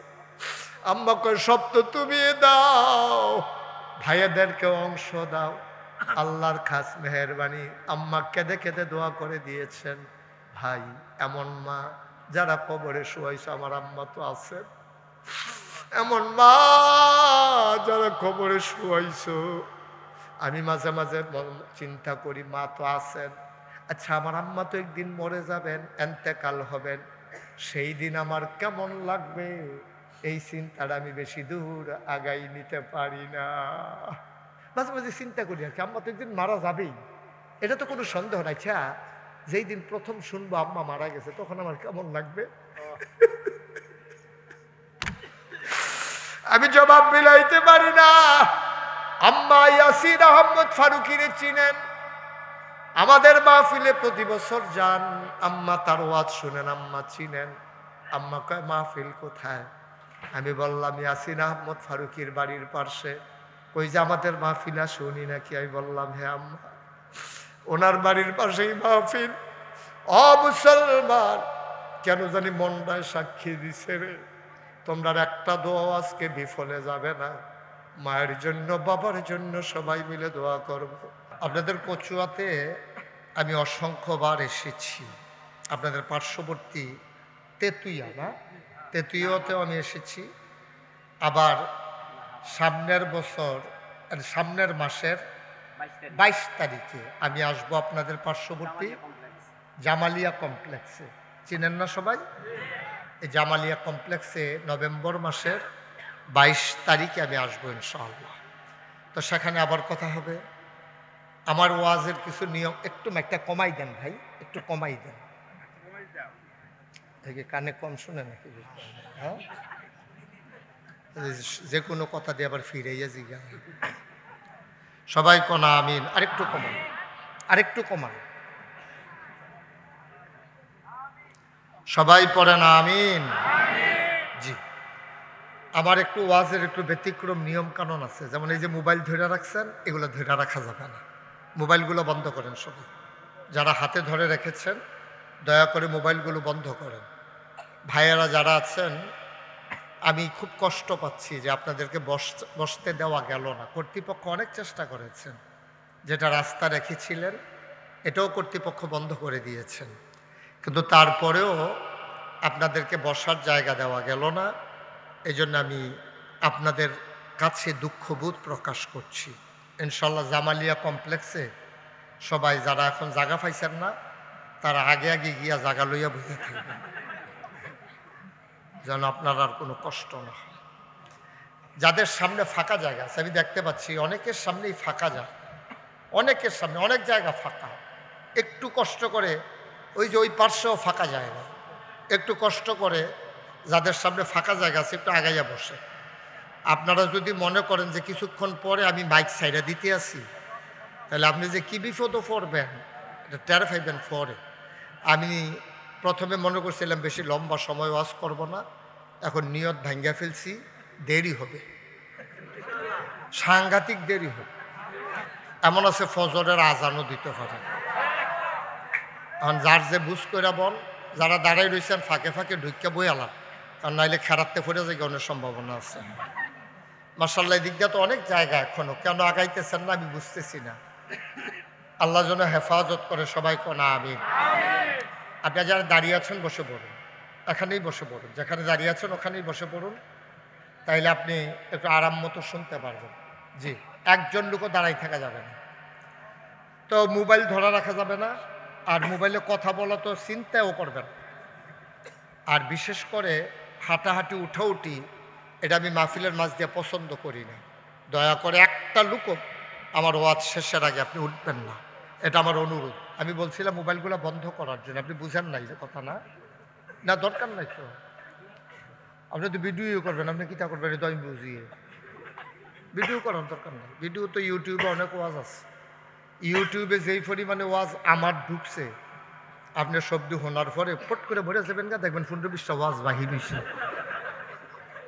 আম্মা কয় সব তো তুমি দাও, ভাইয়াদেরকে অংশ দাও, আল্লাহর খাস মেহেরবানি। আম্মা কেঁদে কেঁদে দোয়া করে দিয়েছেন। ভাই এমন মা যারা কবরে শুয়াইছে, আমার আম্মা তো আছে, এমন মা যারা খবরে শুয়াইছো, আমি মাঝে মাঝে চিন্তা করি মা তো আছেন, আচ্ছা আমার আম্মা তো একদিন মরে যাবেন, এন্তেকাল হবেন, সেই দিন আমার কেমন লাগবে, এই চিন্তাটা আমি বেশি দূর আগাই নিতে পারি না। মাঝে মাঝে চিন্তা করি আর কি, আম্মা তো একদিন মারা যাবেই, এটা তো কোনো সন্দেহ নাই। আচ্ছা যেই দিন প্রথম শুনবো আম্মা মারা গেছে তখন আমার কেমন লাগবে। আমি জবাব মিলাইতে পারি না। আম্মা ইয়াসিন আহমদ ফারুকিরে চিনেন, আমাদের মাহফিলে প্রতি বছর যান, আম্মা তার ওয়াজ শুনেন, আম্মা চিনেন। আম্মা কয় মাহফিল কোথায়? আমি বললাম ইয়াসিন আহমদ ফারুকির বাড়ির পাশে। কই যে আমাদের মাহফিল শুনি নাকি? আমি বললাম হ্যাঁ আম্মা, ওনার বাড়ির পাশেই মাহফিল। ও মুসলমান, কেন জানি মনটায় সাক্ষী দিছে রে, তোমরা একটা দোয়া আজকে বিফলে যাবে না। মায়ের জন্য বাবার জন্য সবাই মিলে দোয়া করব। আপনাদের কচুয়াতে আমি অসংখ্যবার এসেছি, আপনাদের পার্শ্ববর্তী তেতুইয়া না, তেতুইয়াতেও আমি এসেছি। আবার সামনের বছর সামনের মাসের 22 তারিখে আমি আসব আপনাদের পার্শ্ববর্তী জামালিয়া কমপ্লেক্সে। চিনেন না সবাই? এই জামালিয়া কমপ্লেক্সে নভেম্বর মাসের 22 তারিখে আমি আসবো ইনশাআল্লাহ। তো সেখানে আবার কথা হবে। আমার ওয়াজের কিছু নিয়ম একটু একটা কমাই দেন ভাই, একটু কমাই দেন। কানে কম শুনে নাকি? হ্যাঁ, যে কোনো কথা দিয়ে আবার ফিরে জিগা। সবাই কোনা আমিন। আরেকটু কমান, আরেকটু কমান। সবাই পড়ে না আমিন। জি, আমার একটু ওয়াজের একটু ব্যতিক্রম নিয়ম কানুন আছে। যেমন এই যে মোবাইল ধরে রাখছেন, এগুলো ধরে রাখা যাবে না। মোবাইলগুলো বন্ধ করেন সবাই। যারা হাতে ধরে রেখেছেন দয়া করে মোবাইলগুলো বন্ধ করেন। ভাইয়েরা যারা আছেন, আমি খুব কষ্ট পাচ্ছি যে আপনাদেরকে বসতে দেওয়া গেল না। কর্তৃপক্ষ অনেক চেষ্টা করেছেন, যেটা রাস্তা রেখেছিলেন এটাও কর্তৃপক্ষ বন্ধ করে দিয়েছেন, কিন্তু তারপরেও আপনাদেরকে বসার জায়গা দেওয়া গেল না। এই জন্য আমি আপনাদের কাছে দুঃখবোধ প্রকাশ করছি। ইনশাল্লাহ জামালিয়া কমপ্লেক্সে সবাই যারা এখন জায়গা পাইছেন না, তারা আগে আগে গিয়া জায়গা লইয়া বুঝে থাকবেন, যেন আপনার আর কোনো কষ্ট না হয়। যাদের সামনে ফাঁকা জায়গা আছে, আমি দেখতে পাচ্ছি অনেকের সামনেই ফাঁকা জায়গা, অনেকের সামনে অনেক জায়গা ফাঁকা। একটু কষ্ট করে ওই যে ওই পার্শ্বেও ফাঁকা জায়গা, একটু কষ্ট করে যাদের সামনে ফাঁকা জায়গা আছে একটু আগাইয়া বসে। আপনারা যদি মনে করেন যে কিছুক্ষণ পরে আমি মাইক সাইডে দিতে আসি, তাহলে আপনি যে কী বিপদও পড়বেন এটা টের পাইবেন পরে। আমি প্রথমে মনে করছিলাম বেশি লম্বা সময় ওয়াজ করব না, এখন নিয়ত ভাঙ্গা ফেলছি, দেরি হবে, সাংঘাতিক দেরি হবে। এমন আছে ফজরের আজানও দিতে পারে। এখন যার যে বুঝ করে বল, যারা দাঁড়াই রয়েছেন ফাঁকে ফাঁকে ঢুকে বই আলাম, কারণ নাইলে খেরাতে ফিরে যায় অনেক সম্ভাবনা আছে। মাশাআল্লাহ, দিক দিয়ে তো অনেক জায়গা এখনো কেন আগাইতেছেন না আমি বুঝতেছি না। আল্লাহ যেন হেফাজত করে। সবাই কোনা আমিন। আপনারা যারা দাঁড়িয়ে আছেন বসে পড়ুন, এখানেই বসে পড়ুন, যেখানে দাঁড়িয়ে আছেন ওখানেই বসে পড়ুন, তাইলে আপনি একটু আরাম মতো শুনতে পারবেন। জি, একজন লোকও দাঁড়াই থাকা যাবে না, তো মোবাইল ধরা রাখা যাবে না, আর মোবাইলে কথা বলা তো চিন্তাও করবেন। আর বিশেষ করে হাঁটাহাঁটি উঠাউটি এটা আমি মাহফিলের মাঝ দিয়ে পছন্দ করি না। দয়া করে একটা লোকও আমার ওয়াজ শেষের আগে আপনি উঠবেন না, এটা আমার অনুরোধ। আমি বলছিলাম মোবাইলগুলো বন্ধ করার জন্য, আপনি বুঝেন নাই যে কথা না, না দরকার নাই তো। আপনি তো ভিডিও করবেন, আপনি কী তা করবেন এটা আমি বুঝিয়ে। ভিডিও করার দরকার নেই, ভিডিও তো ইউটিউবে অনেক ওয়াজ আছে। ইউটিউবে যেই পরিমাণে ওয়াজ আমার ঢুকছে, আপনি শব্দ শোনার পরে ফট করে ভরে যাবেন গা, দেখবেন 15-20টা ওয়াজ বাহির হয়েছে।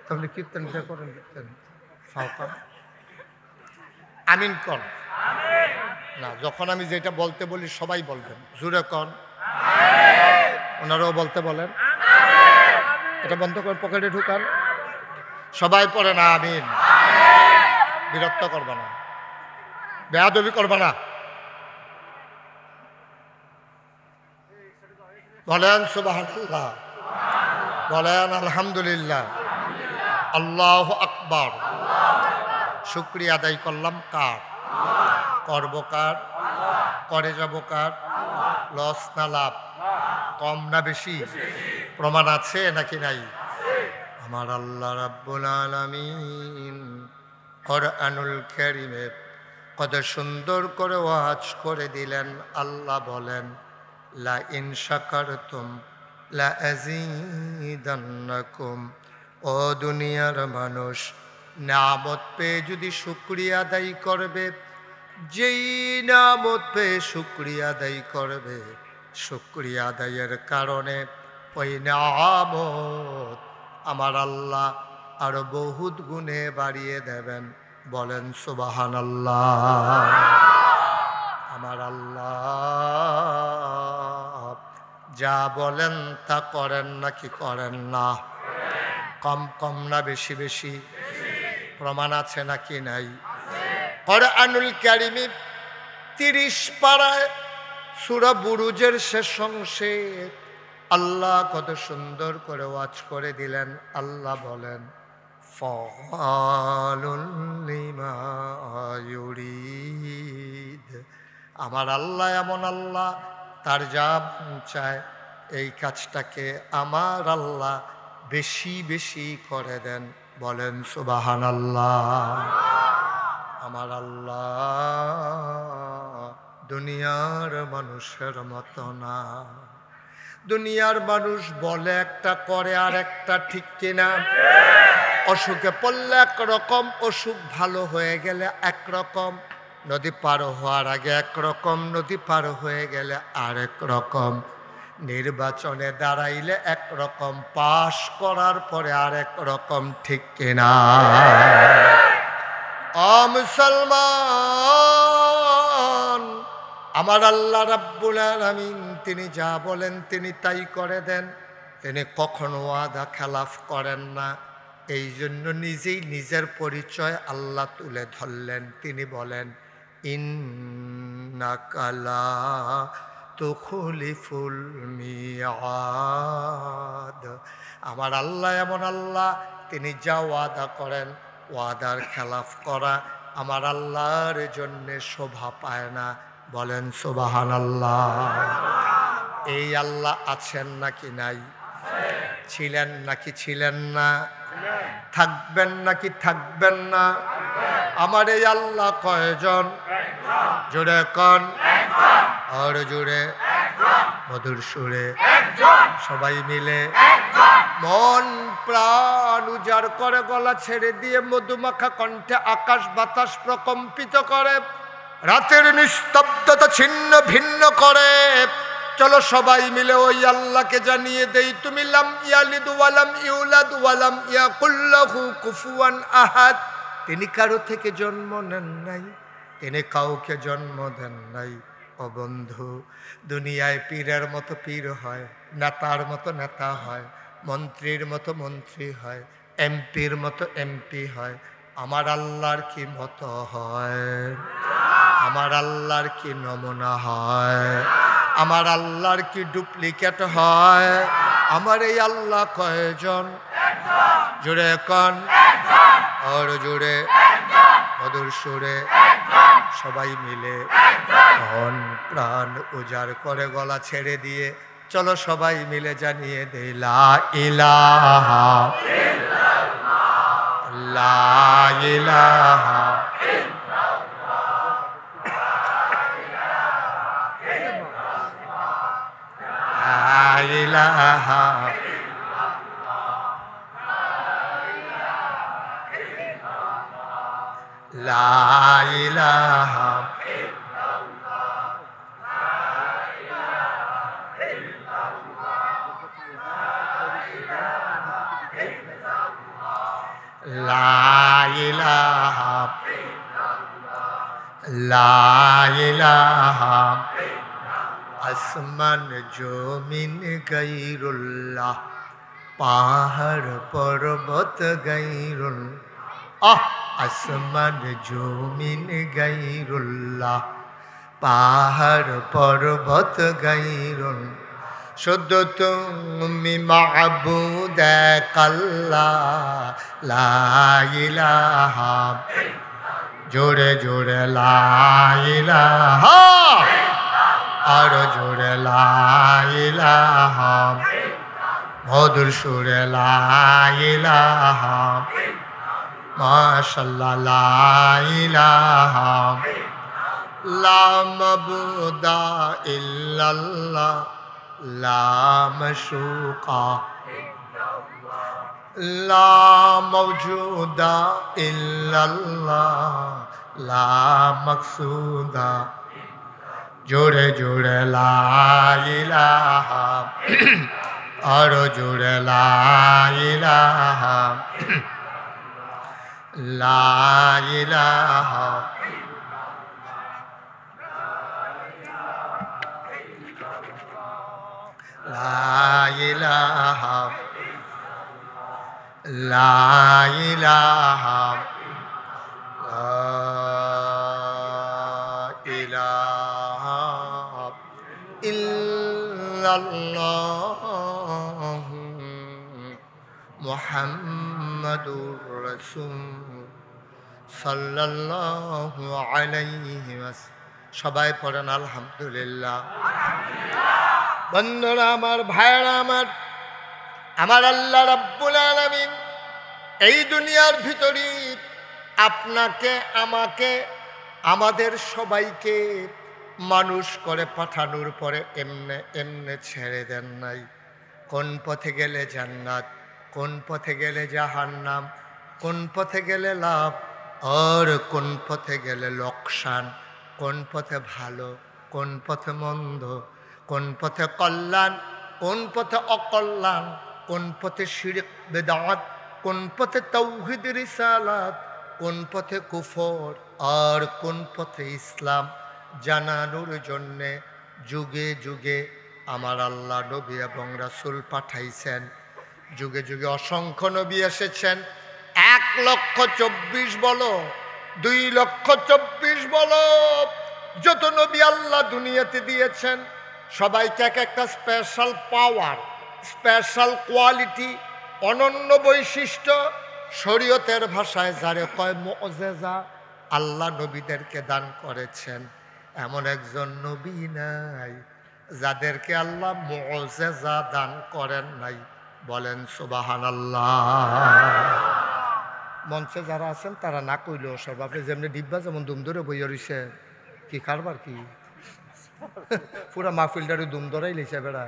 তাহলে কীর্তন করেন, কীর্তন ফাওকা আমিন কন না। যখন আমি যেটা বলতে বলি সবাই বলবেন জোরে কন, ওনারাও বলতে বলেন। এটা বন্ধ করে পকেটে ঢুকান, সবাই পড়ে না আমিন। বিরক্ত করবা না, বেয়াদবি করবা না। বলেন সুবহানাল্লাহ, বলেন আলহামদুলিল্লাহ। আল্লাহু আকবার। শুকরিয়া আদায় করলাম কার? করব কার? করে যাব কার? লস না লাভ? কম না বেশি? প্রমাণ আছে নাকি নাই? আমার আল্লাহ রাব্বুল আলামিন কোরআনুল কারীমে কত সুন্দর করে ওয়াজ করে দিলেন। আল্লাহ বলেন, লা ইন শাকারতুম লা আযীদান্নাকুম। ও দুনিয়ার মানুষ, নিয়ামত পেয়ে যদি শুকরিয়া আদায় করবে, যেই নিয়ামত পেয়ে শুকরিয়া আদায় করবে, শুকরিয়া আদায়ের কারণে ওই নিয়ামত আমার আল্লাহ আরো বহুত গুণে বাড়িয়ে দেবেন। বলেন সুবহানাল্লাহ। আমার আল্লাহ যা বলেন তা করেন নাকি করেন না? কম কম না বেশি বেশি? প্রমাণ আছে নাকি নাই? কোরআনুল কারীমে 30 পারায় সূরা বুরুজের শেষ অংশে আল্লাহ কত সুন্দর করে ওয়াজ করে দিলেন। আল্লাহ বলেন, ফাআলুল লিমা ইউরিদ। আমার আল্লাহ এমন আল্লাহ, তার যা মন চায় এই কাজটাকে আমার আল্লাহ বেশি বেশি করে দেন। বলেন সুবহানাল্লাহ। আমার আল্লাহ দুনিয়ার মানুষের মতো না। দুনিয়ার মানুষ বলে একটা, করে আর একটা, ঠিক কিনা? অসুখে পড়লে একরকম, অসুখ ভালো হয়ে গেলে একরকম, নদী পার হওয়ার আগে একরকম, নদী পার হয়ে গেলে আরেক রকম, নির্বাচনে দাঁড়াইলে একরকম, পাশ করার পরে আরেক রকম, ঠিক কিনা? মুসলমান, আমার আল্লাহ রাব্বুল আলামিন তিনি যা বলেন তিনি তাই করে দেন। তিনি কখনো ওয়াদা খেলাফ করেন না। এই জন্য নিজেই নিজের পরিচয় আল্লাহ তুলে ধরলেন। তিনি বলেন, ইন্নাকা লা তুখলিফুল মিয়াদ। আমার আল্লাহ এমন আল্লাহ, তিনি যা ওয়াদা করেন, ওয়াদার খেলাফ করা আমার আল্লাহর জন্য শোভা পায় না। বলেন সুবহানাল্লাহ। এই আল্লাহ আছেন নাকি নাই? ছিলেন নাকি ছিলেন না? থাকবেন নাকি থাকবেন না? আমার এই আল্লাহ কয়জন? জোরে কন, আর জোরে, মধুর সুরে, সবাই মিলে মন প্রাণ উজাড় করে গলা ছেড়ে দিয়ে মধুমাখা কণ্ঠে আকাশ বাতাস প্রকম্পিত করে, রাতের নিস্তব্ধতা ছিন্ন ভিন্ন করে। চলো সবাই মিলে ওই আল্লাহকে জানিয়ে দেই, তুমি লাম ইয়ালিদ ওয়ালাম ইউলাদ ওয়ালাম ইয়াকুল লাহু কুফুয়ান আহাদ। তিনি কারো থেকে জন্ম নেন নাই, তিনি কাউকে জন্ম দেন নাই। ও বন্ধু, দুনিয়ায় পীরের মতো পীর হয়, নেতার মতো নেতা হয়, মন্ত্রীর মতো মন্ত্রী হয়, এমপির মতো এমপি হয়। আমার আল্লাহর কি মতো হয়? আমার আল্লাহর কি নমুনা হয়? আমার আল্লাহর কি ডুপ্লিকেট হয়? আমার এই আল্লাহ কয়জন? জুড়ে কন, আর জুড়ে, মধুর সুরে, সবাই মিলে মন প্রাণ উজাড় করে গলা ছেড়ে দিয়ে চলো সবাই মিলে জানিয়ে দেই, লা ইলাহা ইল্লাল্লাহ, লা ইলাহা ইলাহা লা ইলাহা লা ইলাহা লা ইলাহা আসমান জমিন গায়রুল্লাহ, পাহাড় পর্বত গায়রুল্লাহ। আসমান জমিন গায়রুল্লাহ, পাহাড় পর্বত গায়রুল্লাহ, শুধু তুমি মাবুদ এক আল্লাহ লা ইলাহা জোরে জোরে লা ইলাহা আর জোরে লা ইলাহা মধুর সুরে লা ইলাহা মাশাআল্লাহ লা ইলাহা লা মাবুদা ইল্লাল্লাহ লা মাশুকা লা মাওজুদা ইল্লাল্লাহ লা মাকসুদা জোরে জোরে লা ইলাহা আর জোরে লা ইলাহা লা ইলাহা লা ইলাহা লা ইলাহা লা ইলাহা ইল্লাল্লাহ মুহাম্মাদুর রাসূল সাল্লাল্লাহু আলাইহি ওয়াসাল্লাম। সবাই পড়েন আলহামদুলিল্লাহ। বন্ধুরা আমার, ভাইরা আমার, আমার আল্লাহ রাব্বুল আলামিন এই দুনিয়ার ভিতরে আপনাকে, আমাকে, আমাদের সবাইকে মানুষ করে পাঠানোর পরে এমনে এমনে ছেড়ে দেন নাই। কোন পথে গেলে জান্নাত, কোন পথে গেলে জাহান্নাম, কোন পথে গেলে লাভ আর কোন পথে গেলে লোকসান, কোন পথে ভালো, কোন পথে মন্দ, কোন পথে কল্যাণ, কোন পথে অকল্যাণ, কোন পথে শিরক বিদআত, কোন পথে তাওহীদ রিসালাত, কোন পথে কুফর আর কোন পথে ইসলাম জানানোর জন্যে যুগে যুগে আমার আল্লাহ নবী এবং রাসূল পাঠাইছেন। যুগে যুগে অসংখ্য নবী এসেছেন। 1,24,000 বলো, 2,24,000 বলো, যত নবী আল্লাহ দুনিয়াতে দিয়েছেন সবাইকে এক একটা স্পেশাল পাওয়ার, স্পেশাল কোয়ালিটি, অনন্য বৈশিষ্ট্য, শরীয়তের ভাষায় যারে কয় মুআজিজা, আল্লাহ নবীদেরকে দান করেছেন। এমন একজন নবী নাই যাদেরকে আল্লাহ মুআজিজা দান করেন নাই। বলেন সুবহানাল্লাহ। মঞ্চে যারা আছেন তারা না কইলেও সব, আপনি যেমনি ডিব্বা যেমন দুম ধরে বইয়া রইছে, কি কারবার কি পুরা মাহফিলটারে দুম ধরাই লেছে বেড়া।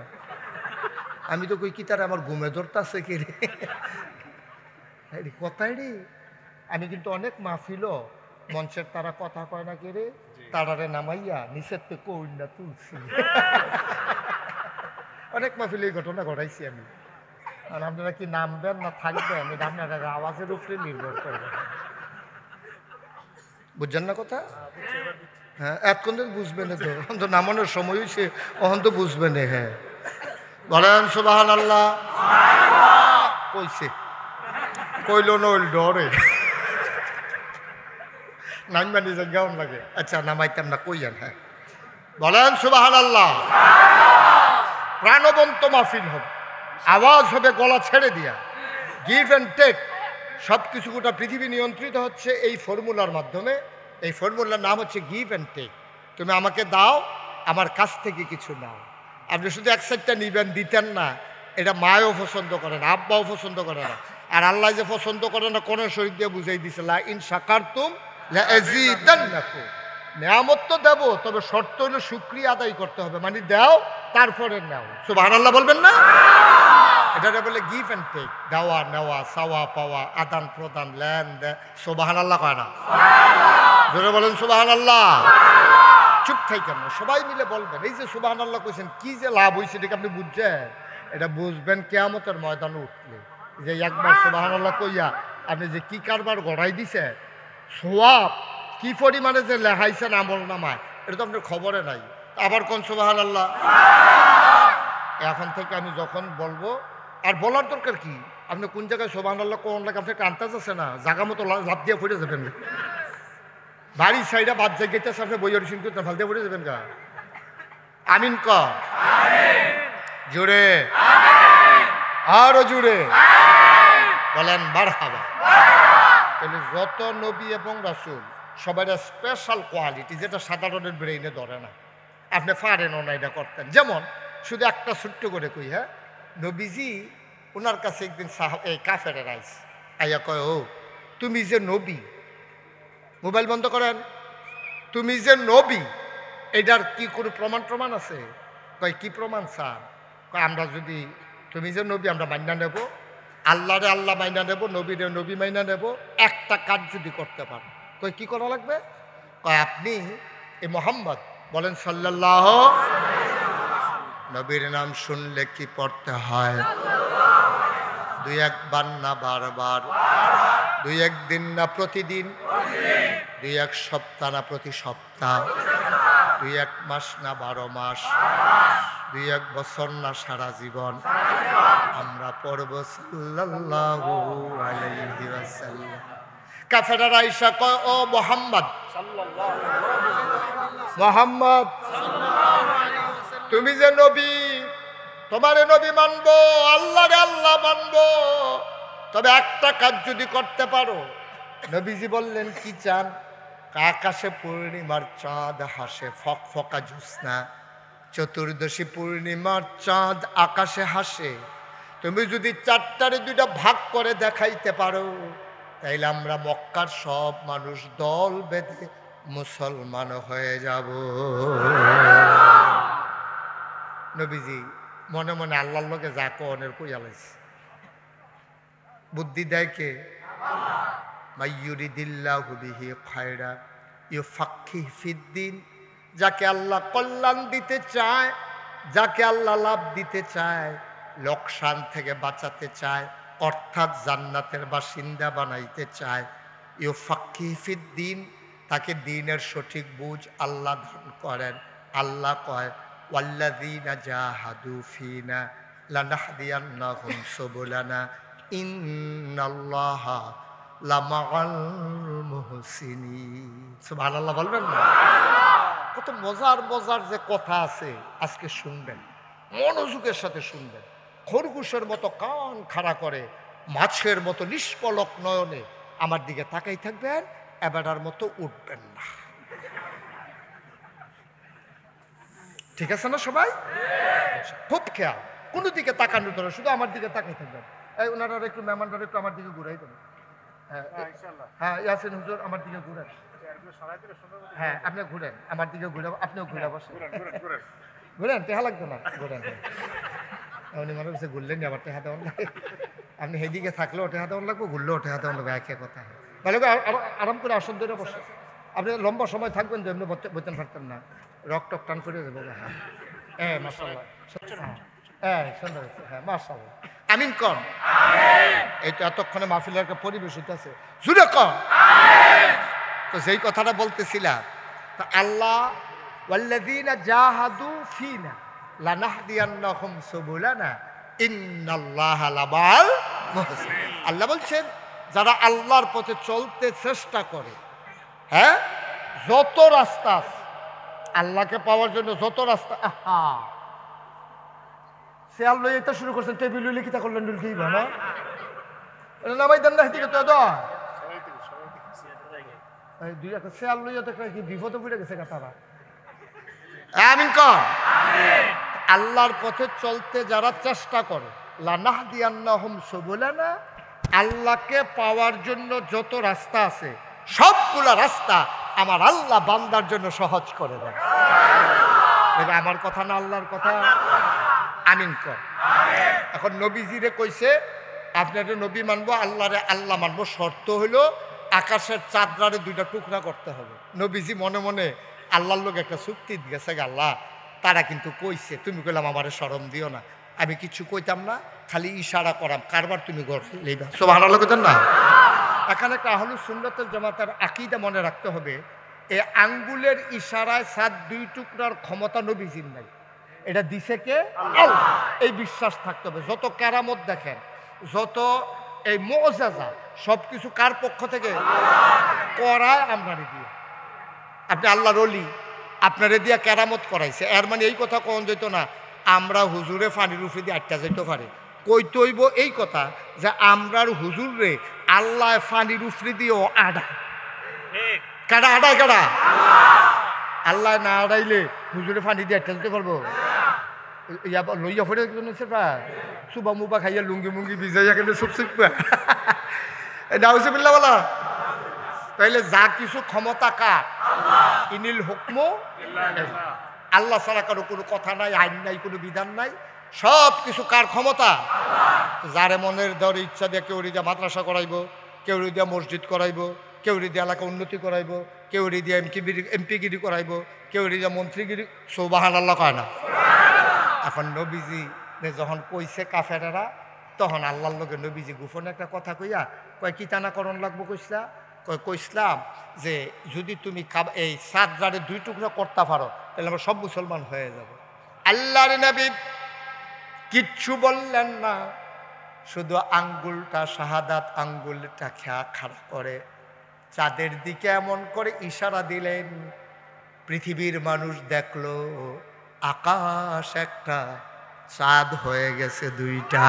আমি তো কই কি তারা আমার ঘুমে ধরতেছে কি রে কথাই রে। আমি কিন্তু অনেক মাহফিলও মঞ্চের তারা কথা কয় না কি রে, তারারে নামাইয়া নিচের থেকে কইনা তুলছি। অনেক মাহফিলে এই ঘটনা ঘটাইছি আমি। আর আপনারা কি নামবেন না থাকবেন এটা আপনার আওয়াজের উপরে নির্ভর করবে। বুঝছেন না কথা? হ্যাঁ, এতক্ষণ তো বুঝবেন তো, এখন তো নামানোর সময় হয়েছে, এখন তো বুঝবেন। হ্যাঁ বলেন সুবহানাল্লাহ। কইছে কইল নইল ডরে নামবা নিজে কেমন লাগে। আচ্ছা নামাইতাম না, কইয়ান। হ্যাঁ বলেন সুবহানাল্লাহ। প্রাণবন্ত মাহফিল হবে, আওয়াজ হবে গলা ছেড়ে দিয়া, গিভ অ্যান্ড টেক, সব কিছু গোটা পৃথিবী নিয়ন্ত্রিত হচ্ছে এই ফর্মুলার মাধ্যমে। এই ফর্মুলার নাম হচ্ছে গিভ অ্যান্ড টেক। তুমি আমাকে দাও, আমার কাছ থেকে কিছু নাও। আপনি শুধু এক সাইডটা নিবেন, দিতেন না, এটা মায়ও পছন্দ করে না, আব্বাও পছন্দ করে না। আর আল্লাহ যে পছন্দ করে না কোন শরীর দিয়ে বুঝাই দিছে, লা ইন শাকারতুম লাযিদান্নাকুম। নিয়ামত তো দেব, তবে শর্ত হলো শুকরিয়া আদায় করতে হবে, মানে দাও তারপরে নাও। সুবহানাল্লাহ বলবেন না? এটা বলে গিভ অ্যান্ড টেক, দেওয়া নেওয়া, চাওয়া পাওয়া, আদান প্রদান, লেন দেন। সুবহানাল্লাহ কয় না? জোরে বলেন সুবহানাল্লাহ। চুপ থাকেন না, সবাই মিলে বলবেন। এই যে সুবহানাল্লাহ কইছেন, কি যে লাভ হয়েছে এটাকে আপনি বুঝছেন? এটা বুঝবেন কিয়ামতের ময়দানে উঠলে, যে একবার সুবহানাল্লাহ কইয়া আপনি যে কি কারবার গড়াই দিছে, সওয়াব কি পরিমাণে যে লেখাইছেন আমল নামায়, এটা তো আপনার খবরে নাই। আবার কোন সুবহানাল্লাহ। এখন থেকে আমি যখন বলবো, আর বলার দরকার কি, আপনি কোন জায়গায় সুবহানাল্লাহ কোন লাগে আপনার কান্তাজ আছে না, জায়গা মতো লাভ দিয়ে পড়ে যাবেন। বাড়ির সাইডে বাদ জায়গাতে সাথে বইয়ের সিন করতে ফাল দিয়ে পড়ে যাবেন গা। আমিন ক। জুড়ে আরো জুড়ে বলেন মারহাবা। তাহলে যত নবী এবং রাসূল সবার স্পেশাল কোয়ালিটি যেটা সাধারণের ব্রেইনে ধরে না, আপনি পারেনও না এটা করতেন। যেমন শুধু একটা ছোট্ট করে কই, হ্যাঁ, নবীজি ওনার কাছে একদিন এই কাফেরের আইয়া কয়, ও তুমি যে নবী, মোবাইল বন্ধ করেন, তুমি যে নবী এটার কি কোনো প্রমাণ আছে? কয় কি প্রমাণ স্যার? কয় আমরা যদি তুমি যে নবী আমরা মাইনা নেব, আল্লাহরে আল্লাহ মাইনা নেব, নবীরে নবী মাইনা নেব, একটা কাজ যদি করতে পারো। কয় কি করা লাগবে? কয় আপনি এই মোহাম্মদ বলেন সাল্লাল্লাহু, নবীর নাম শুনলে কি পড়তে হয়? দুই একবার না বারবার, দুই একদিন না প্রতিদিন, দুই এক সপ্তাহ না প্রতি সপ্তাহ, দুই এক মাস না 12 মাস, দুই এক বছর না সারা জীবন আমরা পড়ব সাল্লাল্লাহু আলাইহি ওয়াসাল্লাম। কাফেররা আয়েশা কয়, ও মোহাম্মদ মোহাম্মদ তুমি যে নবী, তোমারে নবী মানবো, আল্লাহরে আল্লাহ মানবো, তবে একটা কাজ যদি করতে পারো। নবীজি বললেন কি চান? আকাশে পূর্ণিমার চাঁদ হাসে, ফকফকা জ্যোৎস্না, চতুর্দশী পূর্ণিমার চাঁদ আকাশে হাসে, তুমি যদি 4টারে 2টা ভাগ করে দেখাইতে পারো, তাইলে আমরা মক্কার সব মানুষ দল বেঁধে মুসলমান হয়ে যাব। নবীজি মনে মনে আল্লাহর লোকে যা কনের কইয়ালাইছে। বুদ্ধি দেয় কে? মাইয়ুরিদিল্লাহু বিহি খায়রা ইউফাক্কিহু ফিদ্দিন। যাকে আল্লাহ কল্যাণ দিতে চায়, যাকে আল্লাহ লাভ দিতে চায়, লোকসান থেকে বাঁচাতে চায়, অর্থাৎ জান্নাতের বাসিন্দা বানাইতে চায়, ইউফাক্কিহু ফিদ্দিন, তাকে দ্বীনের সঠিক বুঝ আল্লাহ দান করেন। আল্লাহ কয়, ওয়াল্লাযীনা জাহাদু ফীনা লানাহদিয়ান্নাহুম সুবুলানা ইন্নাল্লাহা লামাআল মুহসিনিন। সুবহানাল্লাহ বলবেন না? কত মজার মজার যে কথা আছে, আজকে শুনবেন, মনোযোগের সাথে শুনবেন। খরগোশের মতো কান খাড়া করে, মাছের মতো নিষ্পলক নয়নে আমার দিকে তাকাই থাকবেন, এবারের মতো উঠবেন না। ঠিক আছে না সবাই? খুব খেয়াল, কোনো দিকে তাকানো ধরে, শুধু আমার দিকে তাকাই থাকবেন। এই ওনারা একটু, মেহমানরা একটু আমার দিকে ঘুরাই দেবেন। হ্যাঁ ইয়াসিন হুজুর আমার দিকে ঘুরেন। হ্যাঁ আপনি ঘুরেন, আমার দিকে ঘুরে, আপনিও ঘুরে বসেন, ঘুরেন, টেহা লাগতো না, ঘুরেন। উনি মনে করছে ঘুরলেন আবার টেহা দেওয়ার লাগে। আপনি সেদিকে থাকলেও টেহা দেওয়ার লাগবে, ঘুরলেও টেহা দেওয়ার লাগবে, একই কথা। তাহলে আরাম করে আসন ধরে বসে, আপনি লম্বা সময় থাকবেন যে এমনি বইতেন পারতেন না, রক টক টান করে যাবো। হ্যাঁ মাশাআল্লাহ, হ্যাঁ সুন্দর হয়েছে, হ্যাঁ মাশাআল্লাহ। আমিন কন। এইটা এতক্ষণে মাহফিলের একটা পরিবেশ হইতেছে, জুড়ে কন। তো যেই কথাটা বলতেছিলাম, তা আল্লাহ ওয়াল্লাযীনা জাহাদু ফীনা লানাহদিয়ান্নাহুম সুবুলানা ইন্নাল্লাহা লামাআল মুহসিনিন। আল্লাহ বলছেন যারা আল্লাহর পথে চলতে চেষ্টা করে, হ্যাঁ, যত রাস্তা আছে আল্লাহকে পাওয়ার জন্য, যত রাস্তা, আহা সে আল্লাহ এটা শুরু করছেন, টেবিল লিখিতা করলেন কি না নামাই দেন না দিকে তো দুই একটা সে আল্লাহ কি বিপদে পড়ে গেছে তারা। আমিন কর। আল্লাহর পথে চলতে যারা চেষ্টা করে, লানাহদিয়ান্নাহুম সুবুলানা, আল্লাহকে পাওয়ার জন্য যত রাস্তা আছে সবগুলা রাস্তা আমার আল্লাহ বান্দার জন্য সহজ করে দেয়। এটা আমার কথা না, আল্লাহর কথা। আমিন কর। এখন নবীজিরে কইছে আপনারে নবী মানবো, আল্লাহরে আল্লাহ মানবো, শর্ত হইল আকাশের চাঁদরারে 2টা টুকরা করতে হবে। নবীজি মনে মনে আল্লাহর লোক একটা চুক্তি দিয়েছে, আল্লাহ তারা কিন্তু কইছে, তুমি কইলাম আমারে শরম দিও না, আমি কিছু কইতাম না, খালি ইশারা করাম, কারবার তুমি গড়লেইবা। সুবহানাল্লাহ কইতেন না? এখানে একটা আহলুস সুন্নাতুল জামাতের আকীদা মনে রাখতে হবে, এই আঙ্গুলের ইশারায় চাঁদ 2 টুকরার ক্ষমতা নবীজির নাই, এটা দিছে কে? আল্লাহ। এই বিশ্বাস থাকতে হবে। যত কেরামত দেখেন, যত এই মুআজিজা, সবকিছু কার পক্ষ থেকে করায়? আপনারে দিয়ে। আপনি আল্লাহর ওলি, আপনারে দিয়ে কেরামত করাইছে, এর মানে এই কথা কোন যেত না আমরা হুজুরে পানির উপরে দিয়ে আটটা যেতে পারে কইতে হইব এই কথা যে আমরার হুজুরে আল্লাহ পানির উপরে দিয়েও আডায় কাটা আডায় কাটা আল্লাহ না আড়াইলে হুজুরে পানি দিয়ে আটটা যেতে পারবো লইয়া ফেরে সুবা মুবা খাইয়া লুঙ্গি মুঙ্গি ভিজাইয়া কিন্তু সুপ সুপ নাউজুবিল্লাহ বলা তাইলে যা কিছু ক্ষমতা কার ইনিল হুকম আল্লাহ ছাড়া কারো কোনো কথা নাই আইন নাই কোনো বিধান নাই সব কিছু কার ক্ষমতা যারে মনের দরে ইচ্ছা দিয়ে কেউ দিয়া মাদ্রাসা করাইব কেউ দিয়া মসজিদ করাইব কেউ দিয়া এলাকা উন্নতি করাইব কেউ দিয়া এমপিগিরি করাইব কেউ দিয়া মন্ত্রীগিরি সুবহানাল্লাহ কয় না এখন নবীজি যখন কইছে কাফেরেরা তখন আল্লাহর লগে নবীজি গোপনে একটা কথা কইয়া কয় কিতানাকরণ লাগবো কইসলাম যে যদি তুমি এই সাতরারে 2 টুকরা করতে পারো তাহলে আমরা সব মুসলমান হয়ে যাব আল্লাহর নবী কিচ্ছু বললেন না শুধু আঙ্গুলটা শাহাদাত আঙ্গুলটা খাড়া করে চাঁদের দিকে এমন করে ইশারা দিলেন পৃথিবীর মানুষ দেখলো আকাশ একটা চাঁদ হয়ে গেছে 2টা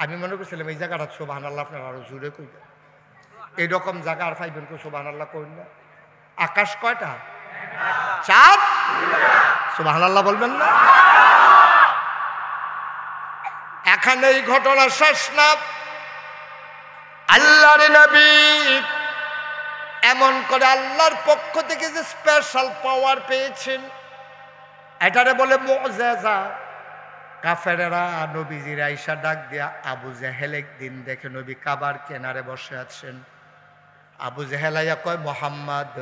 আমি মনে করছিলাম এই জায়গাটা সুবহানাল্লাহ আপনারা আরো জোরে কইবেন এইরকম জায়গা আর পাইবেন কেউ সুবহানাল্লাহ কইন না আকাশ কয়টা চাঁদ সুবহানাল্লাহ বলবেন না এখানে এই ঘটনা শেষ না আল্লাহর নবী এমন করে আল্লাহর পক্ষ থেকে যে স্পেশাল পাওয়ার পেয়েছেন এটারে বলে মুআজিজা কাফেরেরা নবীজির আয়েশা ডাক দিয়া আবু জেহেল একদিন দেখে নবী কাবার কিনারে বসে আছেন আবু জেহেল আইয়া কয় মুহাম্মদ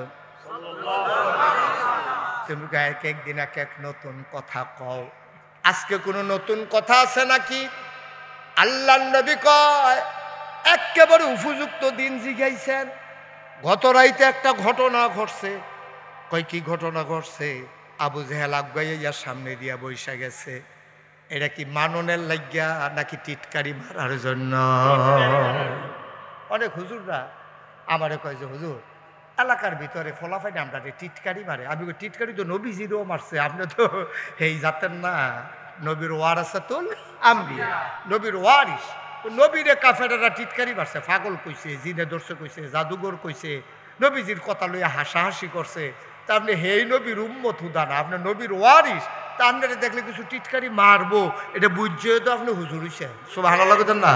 তুমি একদিন এক নতুন কথা কও আজকে কোনো নতুন কথা আছে নাকি আল্লাহর নবী কয় একেবারে উপযুক্ত দিন জিগাইছেন গত রাইতে একটা ঘটনা ঘটছে কয় কি ঘটনা ঘটছে আবু জেহেল আগাইয়া সামনে দিয়া বৈশা গেছে এটা কি মাননের লাগিয়া নাকি টিটকারি মারার জন্য অনেক হুজুররা আমারে কয় যে হুজুর এলাকার ভিতরে ফলাফাইনে আমরা টিটকারি মারে আমি টিটকারি তো নবীজিরও মারছে আপনি তো এই জাতেন না নবীর ওয়ারাসাতুল আম্বিয়া নবীর ওয়ারিস নবীরে কাফেরেরা টিটকারি মারছে পাগল কইছে জিনে দর্শক কইছে জাদুঘর কইছে নবীজির কথা লইয়া হাসাহাসি করছে তা আপনি হেই নবীর উম্মত হুদা না আপনার নবীর ওয়ারিস তা আপনারা দেখলে কিছু টিটকারি মারবো এটা বুঝছে তো আপনি হুজুর হইছে সুবহানাল্লাহ কইতেন না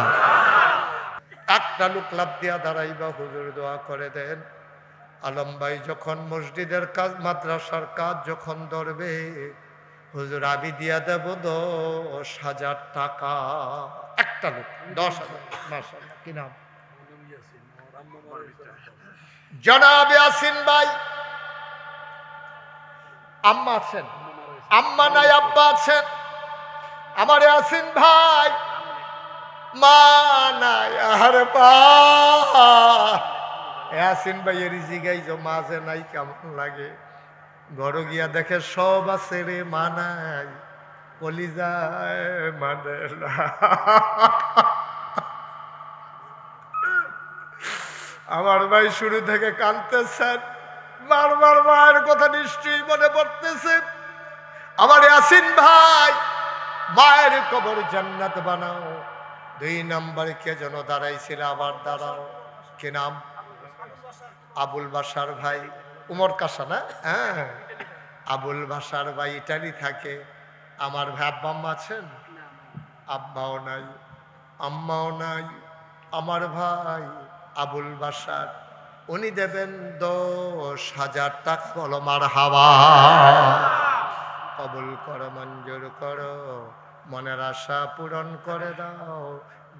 একটা লোক লাভ দিয়া দাঁড়াইবা হুজুর দোয়া করে দেন আলম ভাই যখন মসজিদের কাজ মাদ্রাসার কাজ যখন ধরবে হুজুর আমি দিয়া দেব 10,000 টাকা একটা লোক 10,000 মাশাআল্লাহ কি নাম জনাব ইয়াসিন ভাই আম্মা আছেন আম্মা নাই আব্বা আছেন আমার ইয়াসিন ভাই মা নাই আরে বা ইয়াসিন ভাইয়ের জিগাইছো মাঝে নাই কেমন লাগে ঘরে গিয়া দেখে সব আছে রে মা নাই কলিজায় মানে আমার ভাই শুরু থেকে কাঁদতেছেন বারবার মায়ের কথা নিশ্চয়ই মনে পড়তেছে আমার ইয়াসিন ভাই মায়ের কবর জান্নাত বানাও 2 নম্বরে কে যেন দাঁড়াইছিল আবার দাঁড়াও কি নাম আবুল বাশার ভাই উমর কাসা না হ্যাঁ আবুল বাশার ভাই ইটালি থাকে আমার ভাই আব্বা আম্মা আছেন আব্বাও নাই আম্মাও নাই আমার ভাই আবুল বাশার উনি দেবেন 10,000 টাকা বলো মারহাবা কবুল করো মঞ্জুর করো মনের আশা পূরণ করে দাও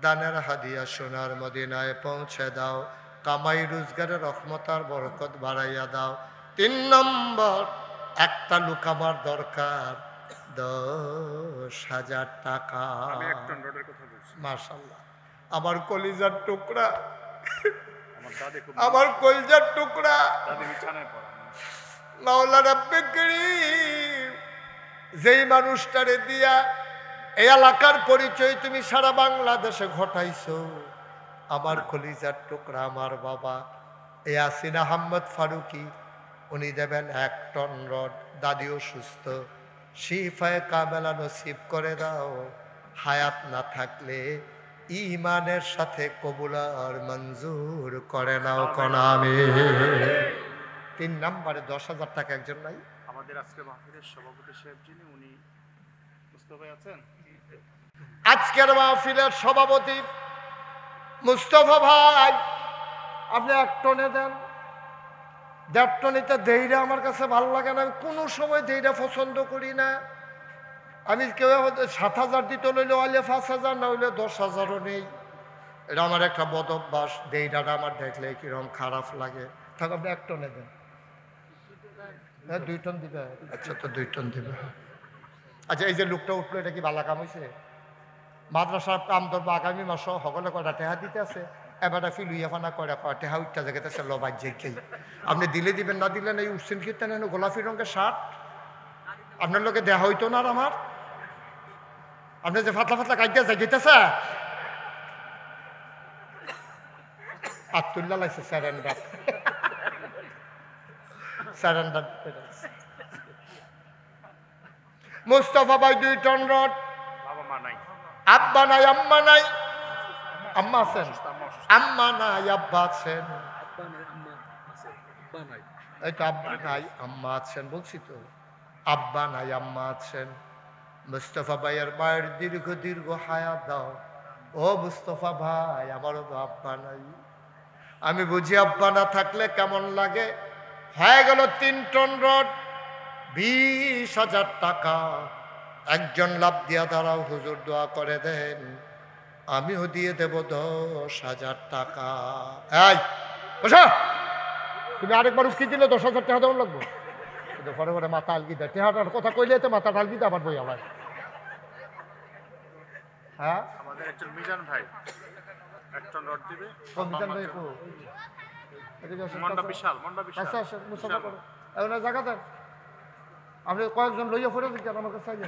দানের হাদিয়া সোনার মদিনায় পৌঁছে দাও কামাই রোজগারের রহমতার বরকত বাড়াইয়া দাও 3 নম্বর একটা লোক আমার দরকার 10,000 টাকা মাশাআল্লাহ আমার কলিজার টুকরা আমার কলিজার টুকরা মাওলা রাব্বে করিম যেই মানুষটারে দিয়া এই এলাকার পরিচয় তুমি সারা বাংলাদেশে ঘটাইছো আমার কলিজার টুকরা আমার বাবা ইয়াসিন আহমদ ফারুকি উনি দেবেন 1 টন রড। দাদিও সুস্থ, শিফায়ে কামেলা নসিব করে দাও। হায়াত না থাকলে ইমানের সাথে কবুল আর মঞ্জুর করে নাও কোনামে। 3 নম্বরে 10,000 টাকা একজন নাই? আমাদের আজকে মাহফিলের সভাপতি সাহেব যিনি, উনি মুস্তফা আছেন? আজকের মাহফিলের সভাপতি মুস্তফা ভাই, আপনি 1 টনে দেন। 1.5 টনিতে দেইরা আমার কাছে ভালো লাগে না, আমি কোনো সময় দেইরা পছন্দ করি না। আমি কেউ 7,000 দিতে লইলে হইলে 5,000, না হইলে 10,000ও নেই। এটা আমার একটা বদ অভ্যাস। দেইরাটা আমার দেখলে কিরকম খারাপ লাগে। থাক, আপনি 1 টনে দেন। 2 টন দিবে? আচ্ছা, তো 2 টন দিবে। আচ্ছা, এই যে লোকটা উঠলো, এটা কি ভালো কাম হয়েছে? মাদ্রাসার কাম ধরবো আগামী মাস, সকলে কয়টা টেহা দিতে আছে। এবারটা ফিলুইয়া ফানা কয়টা টেহা উঠতে যেতেছে লবাই যে কে। আপনি দিলে দিবেন, না দিলেন এই উঠছেন কীর্তেন গোলাপি রঙের শার্ট আপনার লোকে দেহা হইতো না। আর আমার আপনি যে ফাতলা ফাতলা কাইতে যেতেছে আত্মুল্লাহ লাগছে স্যারেন্ডার স্যারেন্ডার। মুস্তফা ভাই 2 টন রড। আব্বা নাই, আম্মা নাই? আম্মা আছেন? আম্মা নাই, আব্বা আছেন? এই তো আব্বা নাই, আম্মা আছেন বলছি তো। আব্বা নাই, আম্মা আছেন। মুস্তফা ভাইয়ের মায়ের দীর্ঘ দীর্ঘ হায়াত দাও। ও মুস্তফা ভাই, আমারও তো আব্বা নাই। আমি বুঝি আব্বা না থাকলে কেমন লাগে। হয়ে গেল 3 টন রড, 20,000 টাকা। একজন লাভ দিয়া দাঁড়াও, হুজুর দোয়া করে দেন, আমিও দিয়ে দেব 10,000 টাকা। এই বসো, তুমি আরেকবার উস্কি দিলে 10,000 টাকা দেওয়া লাগবো। কিন্তু পরে পরে মাথা আলগি দেয়, টেহাটার কথা কইলে তো মাথা আলগি দেয় আমার বই আমার। হ্যাঁ, আমাদের একজন মিজান ভাই 1 টন রড দিবে। কোন মিজান ভাই? মন্ডা বিশাল, মন্ডা বিশাল। আচ্ছা আচ্ছা, মুসাফা করো এখন জায়গা দেন। আপনি কয়েকজন লইয়া ফেরত দিচ্ছেন আমাকে চাইলে।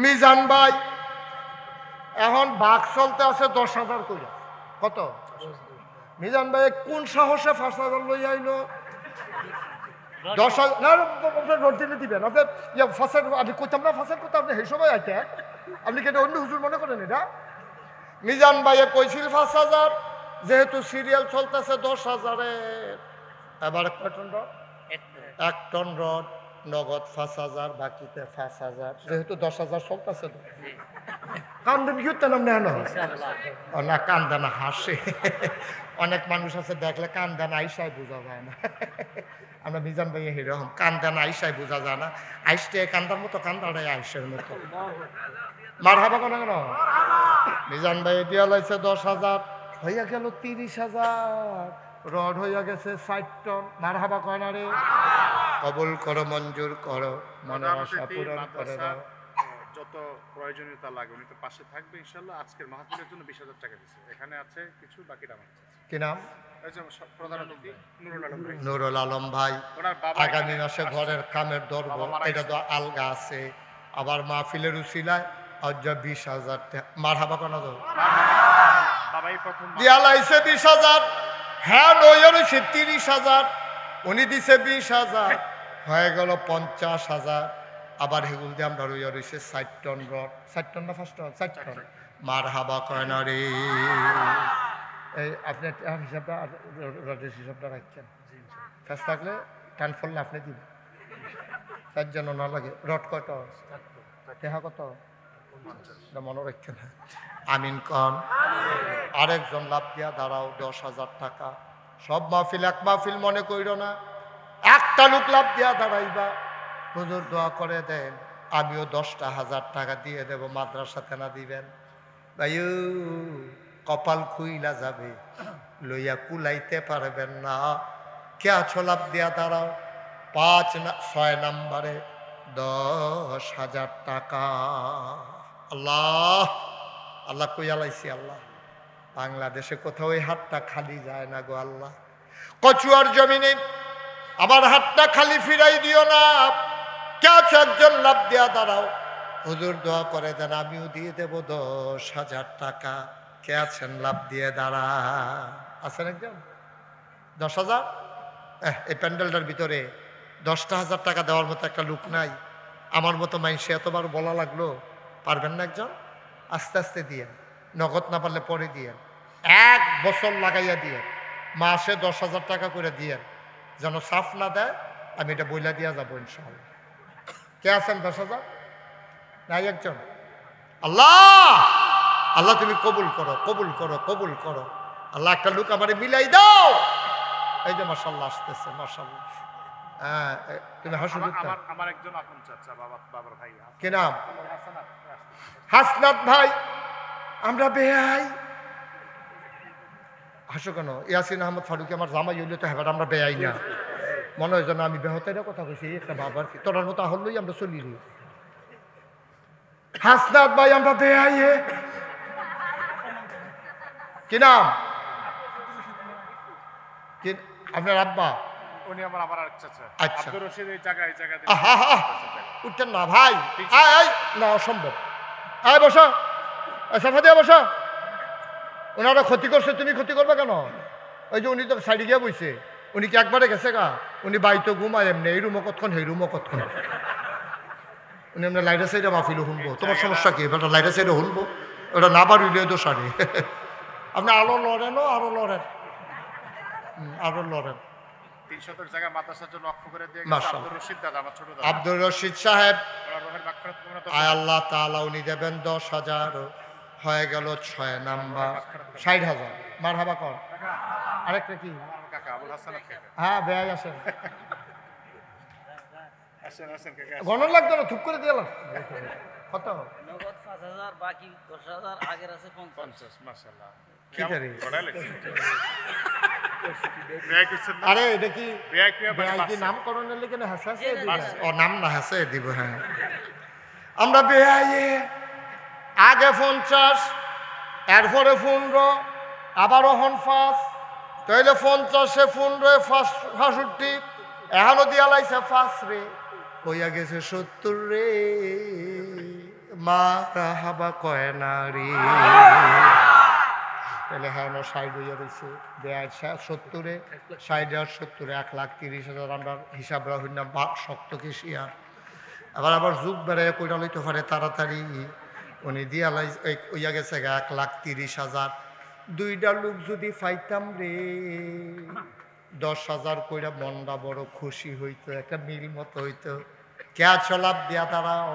মিজান ভাই এখন বাঘ চলতে আছে 10,000 কইরা। কত? মিজান ভাই কোন সাহসে 5,000 লইয়া আইলো? 10,000 না, আপনার রোড দিলে দিবেন। আপনার ফাঁসের আমি কইতাম না, ফাঁসের কথা আপনি সেই সময় আইতেন। আপনি কেন অন্য হুজুর মনে করেন এটা? মিজান ভাইয়ে কইছিল 5,000, যেহেতু সিরিয়াল চলতেছে 10,000-এর। এবার কয় টন রড? 1 টন রড, নগদ 5,000, বাকিতে 5,000। যেহেতু 10,000 চলতেছে, কান্দেন কি হতেন আপনি? না কান্দে না, হাসে। অনেক মানুষ আছে দেখলে কান্দে না, আইসাই বোঝা যায় না। আমরা মিজান ভাই এরকম, কান্দে না, আইসাই বোঝা যায় না। আইসটে কান্দার মতো, কান্দাটাই আইসের মতো। মার হাবা কেন কেন? মিজান ভাই দিয়া লাইছে 10,000, হইয়া গেল 30,000। রড হইয়া গেছে 60 টন। মার হাবা কয় না রে? কবুল করো, মঞ্জুর করো, মনের আশা পূরণ করে দাও। যত প্রয়োজনীয়তা লাগে উনি তো পাশে থাকবে ইনশাআল্লাহ। আজকের মাহফিলের জন্য 20,000 টাকা দিয়েছে। এখানে আছে কিছু, বাকিটা আমার কাছে। কি নাম? প্রধান অতিথি নুরুল আলম ভাই। নুরুল আলম ভাই আগামী মাসে ঘরের কামের ধরবো, এটা তো আলগা আছে। আবার মাহফিলের উসিলায় 20,000 টাকা। মার হাবা কেন দাও? দিয়া লাইছে 20,000। হ্যাঁ, নইয়া রয়েছে 30,000। উনি দিছে 20,000, হয়ে গেল 50,000। আবার হেগুল দিয়ে আমরা রইয়া রয়েছে 60 টন রড। 60 টন না 5 টন? 60 টন। মার হাবা কয় না রে? এই আপনি হিসাবটা, রডের হিসাবটা রাখছেন। ফেস থাকলে টান ফললে আপনি দিবেন, তার জন্য না লাগে। রড কত? টেহা কত? মনে রাখছেন? আমিন কন। আরেকজন লাভ দিয়া দাঁড়াও, 10,000 টাকা। সব মাহফিল এক মাহফিল মনে কইর না, একটা লোক লাভ দিয়া দাঁড়াইবা। হুজুর দোয়া করে দেন, আমিও 10,000 টাকা দিয়ে দেব। মাদ্রাসাতে না দিবেন ভাইউ, কপাল খুইলা যাবে, লইয়া কুলাইতে পারবেন না। কে আছো লাভ দিয়া দাঁড়াও। 6 নম্বরে 10,000 টাকা। আল্লাহ আল্লাহ কইয়া লাইছি। আল্লাহ, বাংলাদেশে কোথাও ওই হাতটা খালি যায় না গো আল্লাহ। কচুয়ার জমিনে আমার হাতটা খালি ফিরাই দিও না। কে আছো একজন লাভ দিয়া দাঁড়াও, হুজুর দোয়া করে দেন, আমিও দিয়ে দেব 10,000 টাকা। কে আছেন লাভ দিয়ে দাঁড়া? আছেন একজন? 10,000 এই প্যান্ডেলটার ভিতরে 10,000 টাকা দেওয়ার মতো একটা লোক নাই? আমার মতো মানুষে এতবার বলা লাগলো, পারবেন না একজন? আস্তে আস্তে দিয়েন, নগদ না পারলে পরে দিয়েন, 1 বছর লাগাইয়া দিয়েন, মাসে 10,000 টাকা করে দিয়েন, যেন সাফ না দেয়। আমি এটা বইলা দিয়া যাবো ইনশাআল্লাহ। কে আছেন 10,000? নাই একজন? আল্লাহ, আল্লাহ তুমি কবুল করো, কবুল করো, কবুল করো। আল্লাহ একটা লোক আমারে মিলাই দাও। এই যে মাশাআল্লাহ আসতেছে, মাশাআল্লাহ। হ্যাঁ, তুমি হাসো। আমার একজন আপন চাচা, বাবার ভাই। কি নাম? হাসনাত ভাই। আমরা বেয়াই। হাসো কেন? ইয়াসিন আহমদ ফারুকি আমার জামাই হইলে তো হ্যাঁ, আমরা বেয়াই না। মনে হয় যেন আমি বেহতের কথা কইছি। একটা বাবার কি তোরার মতো হলেই আমরা চলি রে। হাসনাত ভাই আমরা বেয়াই। কি নাম? কি আপনার আব্বা? উনি আমার আরেক চাচা। আচ্ছা। আব্দুর রশিদ এই জায়গায় উঠতেন না ভাই, না অসম্ভব। আয় বসা, সাফা দিয়া বসা। ওনারা ক্ষতি করছে, তুমি ক্ষতি করবে কেন? ওই যে উনি তো সাইডে গিয়ে বইছে, উনি কি একবারে গেছে গা? উনি বাইতো ঘুমায় এমনি, এই রুমও কতক্ষণ, এই রুমও কতক্ষণ। উনি এমনি লাইটা সাইডে মাফিলে শুনবো। তোমার সমস্যা কি? এবার লাইটা সাইডে শুনবো, ওটা না পারলে তো সারে। আপনি আরো লড়েনও, আরো লড়েন, আরো লড়েন। আব্দুর রশিদ সাহেব, আয় আল্লাহ তাআলা উনি দেবেন 10,000, হয়ে গেল 6 নাম্বার, 60,000। মারহাবা কর। আরেকটা কি? হ্যাঁ বেয়াই আসেন। গণন লাগতো না, থুপ করে দিয়ে কত? নগদ 5,000, বাকি 10,000, আগের আছে 50। মাশাআল্লাহ। আরে এটা কি নামকরণের লিখে নাম না হাসে দিব? হ্যাঁ, আমরা বেয়াইয়ে আগে 50, এরপরে 15, আবারও 5, তাইলে 50-এ 15, 65, এখনো দিয়া লাইছে 5 রে, হইয়া গেছে 70 রে। মারহাবা কয় না রে। তাহলে হ্যাঁ 60 হইয়া রয়েছে। 70-এ 60 আর 70, 1,30,000। আমরা হিসাব রাখি না, শক্ত কি শিয়ার। আবার যুগ বেড়ায় কইরা লইতে পারে তাড়াতাড়ি। উনি দিয়া লাই হইয়া গেছে 1,30,000। 2টা লোক যদি পাইতাম রে, 10,000 কইরা মনটা বড় খুশি হইতো, একটা মিল মতো হইতো। কে চলাপ দিয়া দাঁড়াও,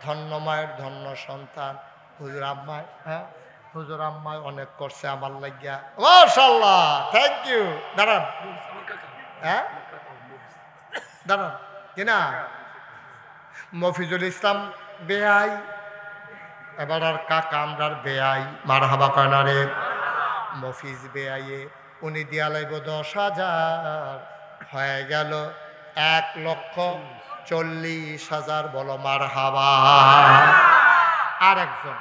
ধন্য মায়ের ধন্য সন্তান। হুজুর আম্মায়, হ্যাঁ হুজুর আম্মায় অনেক করছে আমার লাগিয়া, মাশাআল্লাহ, থ্যাংক ইউ। দাঁড়ান, হ্যাঁ দাঁড়ান। কিনা মফিজুল ইসলাম বেয়াই, এবার আর কাকা আমরার বেয়াই। মারহাবা কানারে মফিজ বেয়াইয়ে উনি দিয়া লাইব 10,000, হয়ে গেল 1,40,000। বলো মারহাবা। আর একজন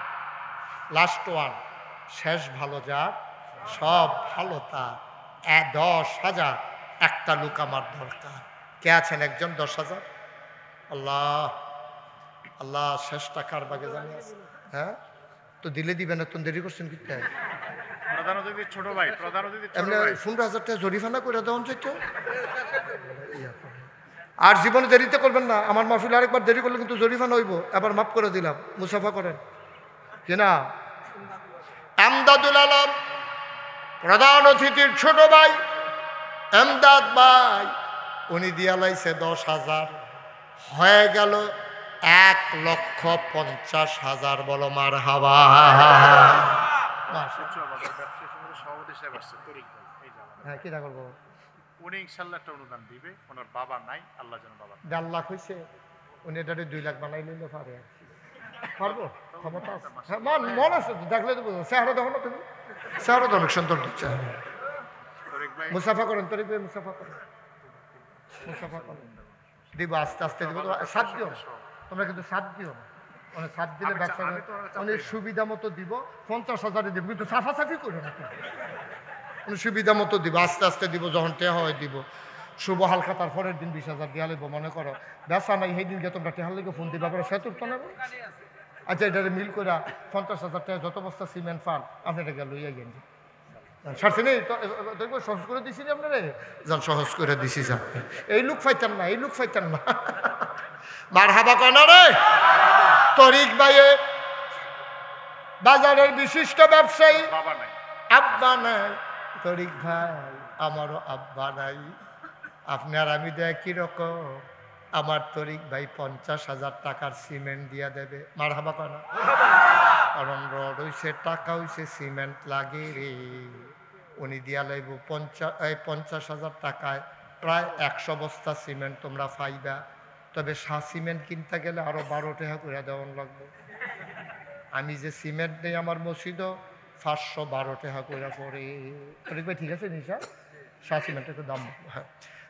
লাস্ট ওয়ান, শেষ ভালো যার, সব ভালো তার, 10,000। একটা লোক আমার দরকার। কে আছেন একজন? 10,000। আল্লাহ, আল্লাহ শেষ টাকার বাগে জানি আছে। হ্যাঁ তো দিলে দিবেন, এত দেরি করছেন কি? ছোট ভাই, এমনি 15,000 টাকা জরিফানা করে দেওয়া যেত। আর জীবনে দেরিতে করবেন না। আমার মাহফিল আরেকবার দেরি করলে কিন্তু জরিফানা হইব। এবার মাফ করে দিলাম, মুসাফা করেন। কিনা এমদাদুল আলম, প্রধান অতিথির ছোট ভাই এমদাদ ভাই, উনি দিয়া লাইছে 10,000, হয়ে গেল 1,50,000। বলো মারহাবা। হ্যাঁ কিনা করবো? উনি ইনশাআল্লাহ একটা অনুদান দিবে। ওনার বাবা নাই, আল্লাহ যেন বাবা। 1.5 লাখ হয়েছে, উনি এটা 2 লাখ বানাই নিলে পারে। পারবো, ক্ষমতা আছে। হ্যাঁ মন আছে, দেখলে তো বুঝো। চেহারা দেখো না তুমি, চেহারা তো অনেক সুন্দর দিচ্ছে। মুসাফা করেন, তরিক ভাই মুসাফা করেন, মুসাফা করেন। দিব আস্তে আস্তে দিব, সাথ দিও না তোমরা, কিন্তু সাথ দিও না। মানে সাথ দিলে ব্যবসা অনেক সুবিধা মতো দিব। 50,000 দিব, কিন্তু সাফাসাফি করে না। উনি সুবিধা মতো দিব, আস্তে আস্তে দিব। যখন টেহা হয় দিব। শুভ হালকা তার পরের দিন 20,000 দিয়া লাগবো। মনে করো ব্যবসা নাই, সেই দিনকে তোমরা টেহার লেগে ফোন দিবা, সে তো না। আচ্ছা, এটা মিল করে 50,000 টাকা যত বস্তা সিমেন্ট পান আপনি এটা গেল লইয়া গেন। সারছে নেই তো সহজ করে দিছি না আপনারে যান সহজ করে দিছি যান এই লোক ফাইতাম না এই লোক ফাইতাম না মারহাবা কেন রে তরিক ভাইয়ে বাজারের বিশিষ্ট ব্যবসায়ী বাবা নাই আব্বা নাই তরিক ভাই আমারও আব্বা নাই আপনার আমি দেয় কিরকম আমার তরিক ভাই 50,000 টাকার সিমেন্ট দিয়া দেবে মারহাবা কেন কারণ রড হইছে টাকা হইছে সিমেন্ট লাগে রে উনি দিয়া লাইব 50,000 টাকায় প্রায় 100 বস্তা সিমেন্ট তোমরা পাইবা তবে সিমেন্ট কিনতে গেলে আরো 12 টাকা করে দেওয়ান লাগবে আমি যে সিমেন্ট নেই আমার মসজিদও 512 টাকা করে পড়ে তরিক ভাই ঠিক আছে নিশা সিমেন্টের একটু দাম হ্যাঁ